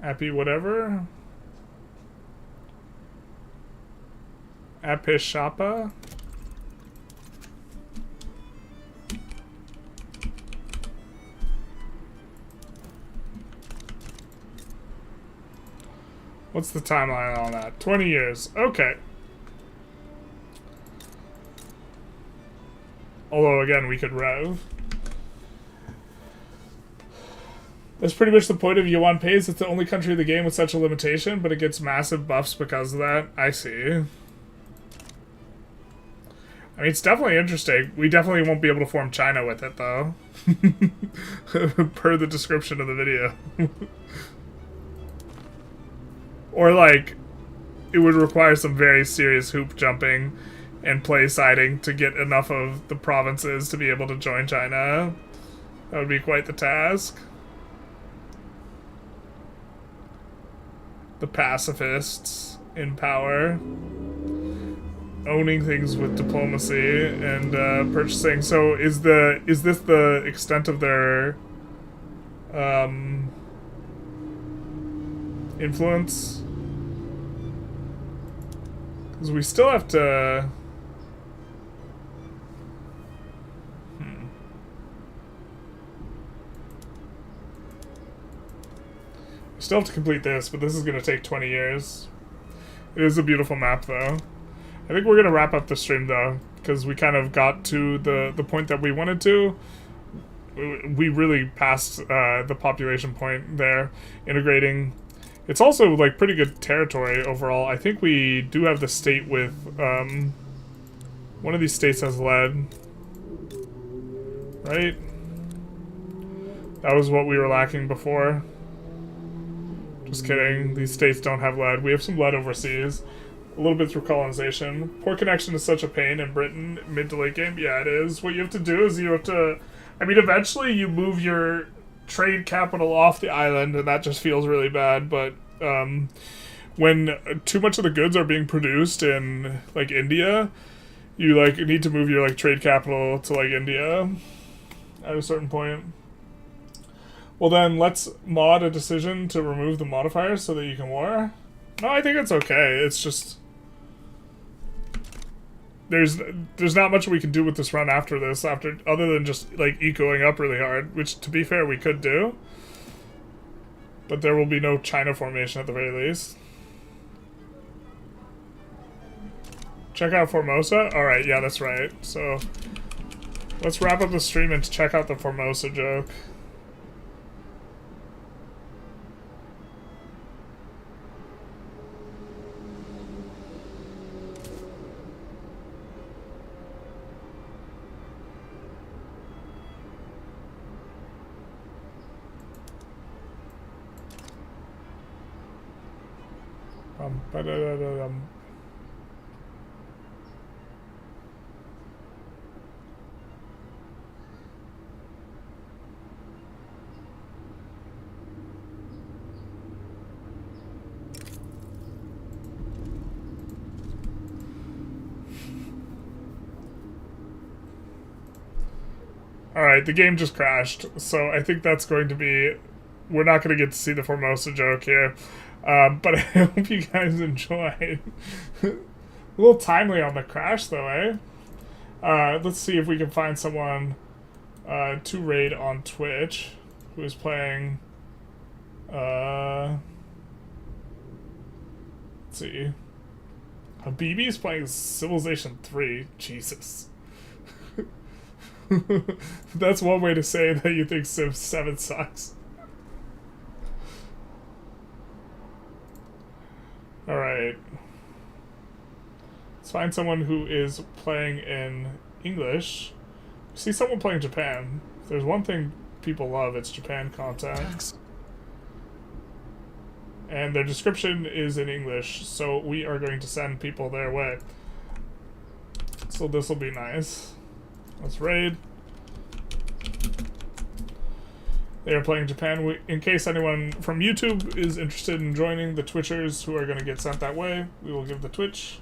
Appy whatever. Apishapa. What's the timeline on that? 20 years. Okay. Although, again, we could rev. That's pretty much the point of Yuan Pays. It's the only country in the game with such a limitation, but it gets massive buffs because of that. I see. I mean, it's definitely interesting. We definitely won't be able to form China with it, though. Per the description of the video. Or, like, it would require some very serious hoop jumping and play siding to get enough of the provinces to be able to join China. That would be quite the task. The pacifists in power, owning things with diplomacy and purchasing. So is this the extent of their influence? Because we still have to. Still have to complete this, but this is going to take 20 years. It is a beautiful map, though. I think we're going to wrap up the stream, though, because we kind of got to the point that we wanted to. We really passed the population point there, integrating. It's also, like, pretty good territory overall. I think we do have the state with, one of these states has lead. Right? That was what we were lacking before. Just kidding. These states don't have lead. We have some lead overseas. A little bit through colonization. Poor connection is such a pain in Britain, mid to late game. Yeah, it is. What you have to do is you have to... I mean, eventually you move your trade capital off the island, and that just feels really bad, but when too much of the goods are being produced in, like, India, you, like, need to move your, like, trade capital to, like, India at a certain point. Well then, let's mod a decision to remove the modifiers so that you can war. No, I think it's okay. It's just... There's not much we can do with this run after this, other than just, like, ecoing up really hard, which, to be fair, we could do. But there will be no China formation at the very least. Check out Formosa? Alright, yeah, that's right. So, let's wrap up the stream and check out the Formosa joke. Alright, the game just crashed, so I think that's going to be... We're not going to get to see the Formosa joke here. But I hope you guys enjoyed. A little timely on the crash, though, eh? Let's see if we can find someone to raid on Twitch who is playing... let's see. Habibi's playing Civilization 3. Jesus. That's one way to say that you think Civ 7 sucks. Alright. find someone who is playing in English. See someone playing Japan. If there's one thing people love, it's Japan content. Thanks. And their description is in English, so we are going to send people their way. So this will be nice. Let's raid. They are playing Japan. In case anyone from YouTube is interested in joining the Twitchers who are going to get sent that way, we will give the Twitch.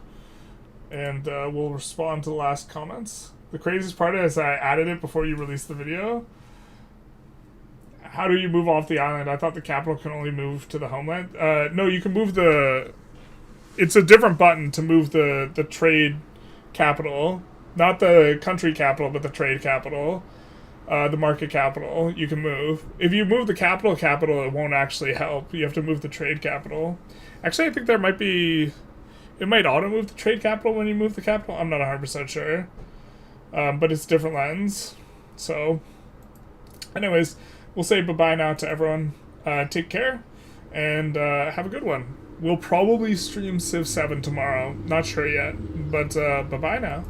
And we'll respond to the last comments. The craziest part is I added it before you released the video. How do you move off the island? I thought the capital can only move to the homeland. No, you can move the... It's a different button to move the trade capital. Not the country capital, but the trade capital. The market capital, you can move. If you move the capital, it won't actually help. You have to move the trade capital. Actually, I think there might be... It might auto-move the trade capital when you move the capital. I'm not 100% sure. But it's different lens. So, anyways, we'll say bye-bye now to everyone. Take care, and have a good one. We'll probably stream Civ 7 tomorrow. Not sure yet, but bye-bye now.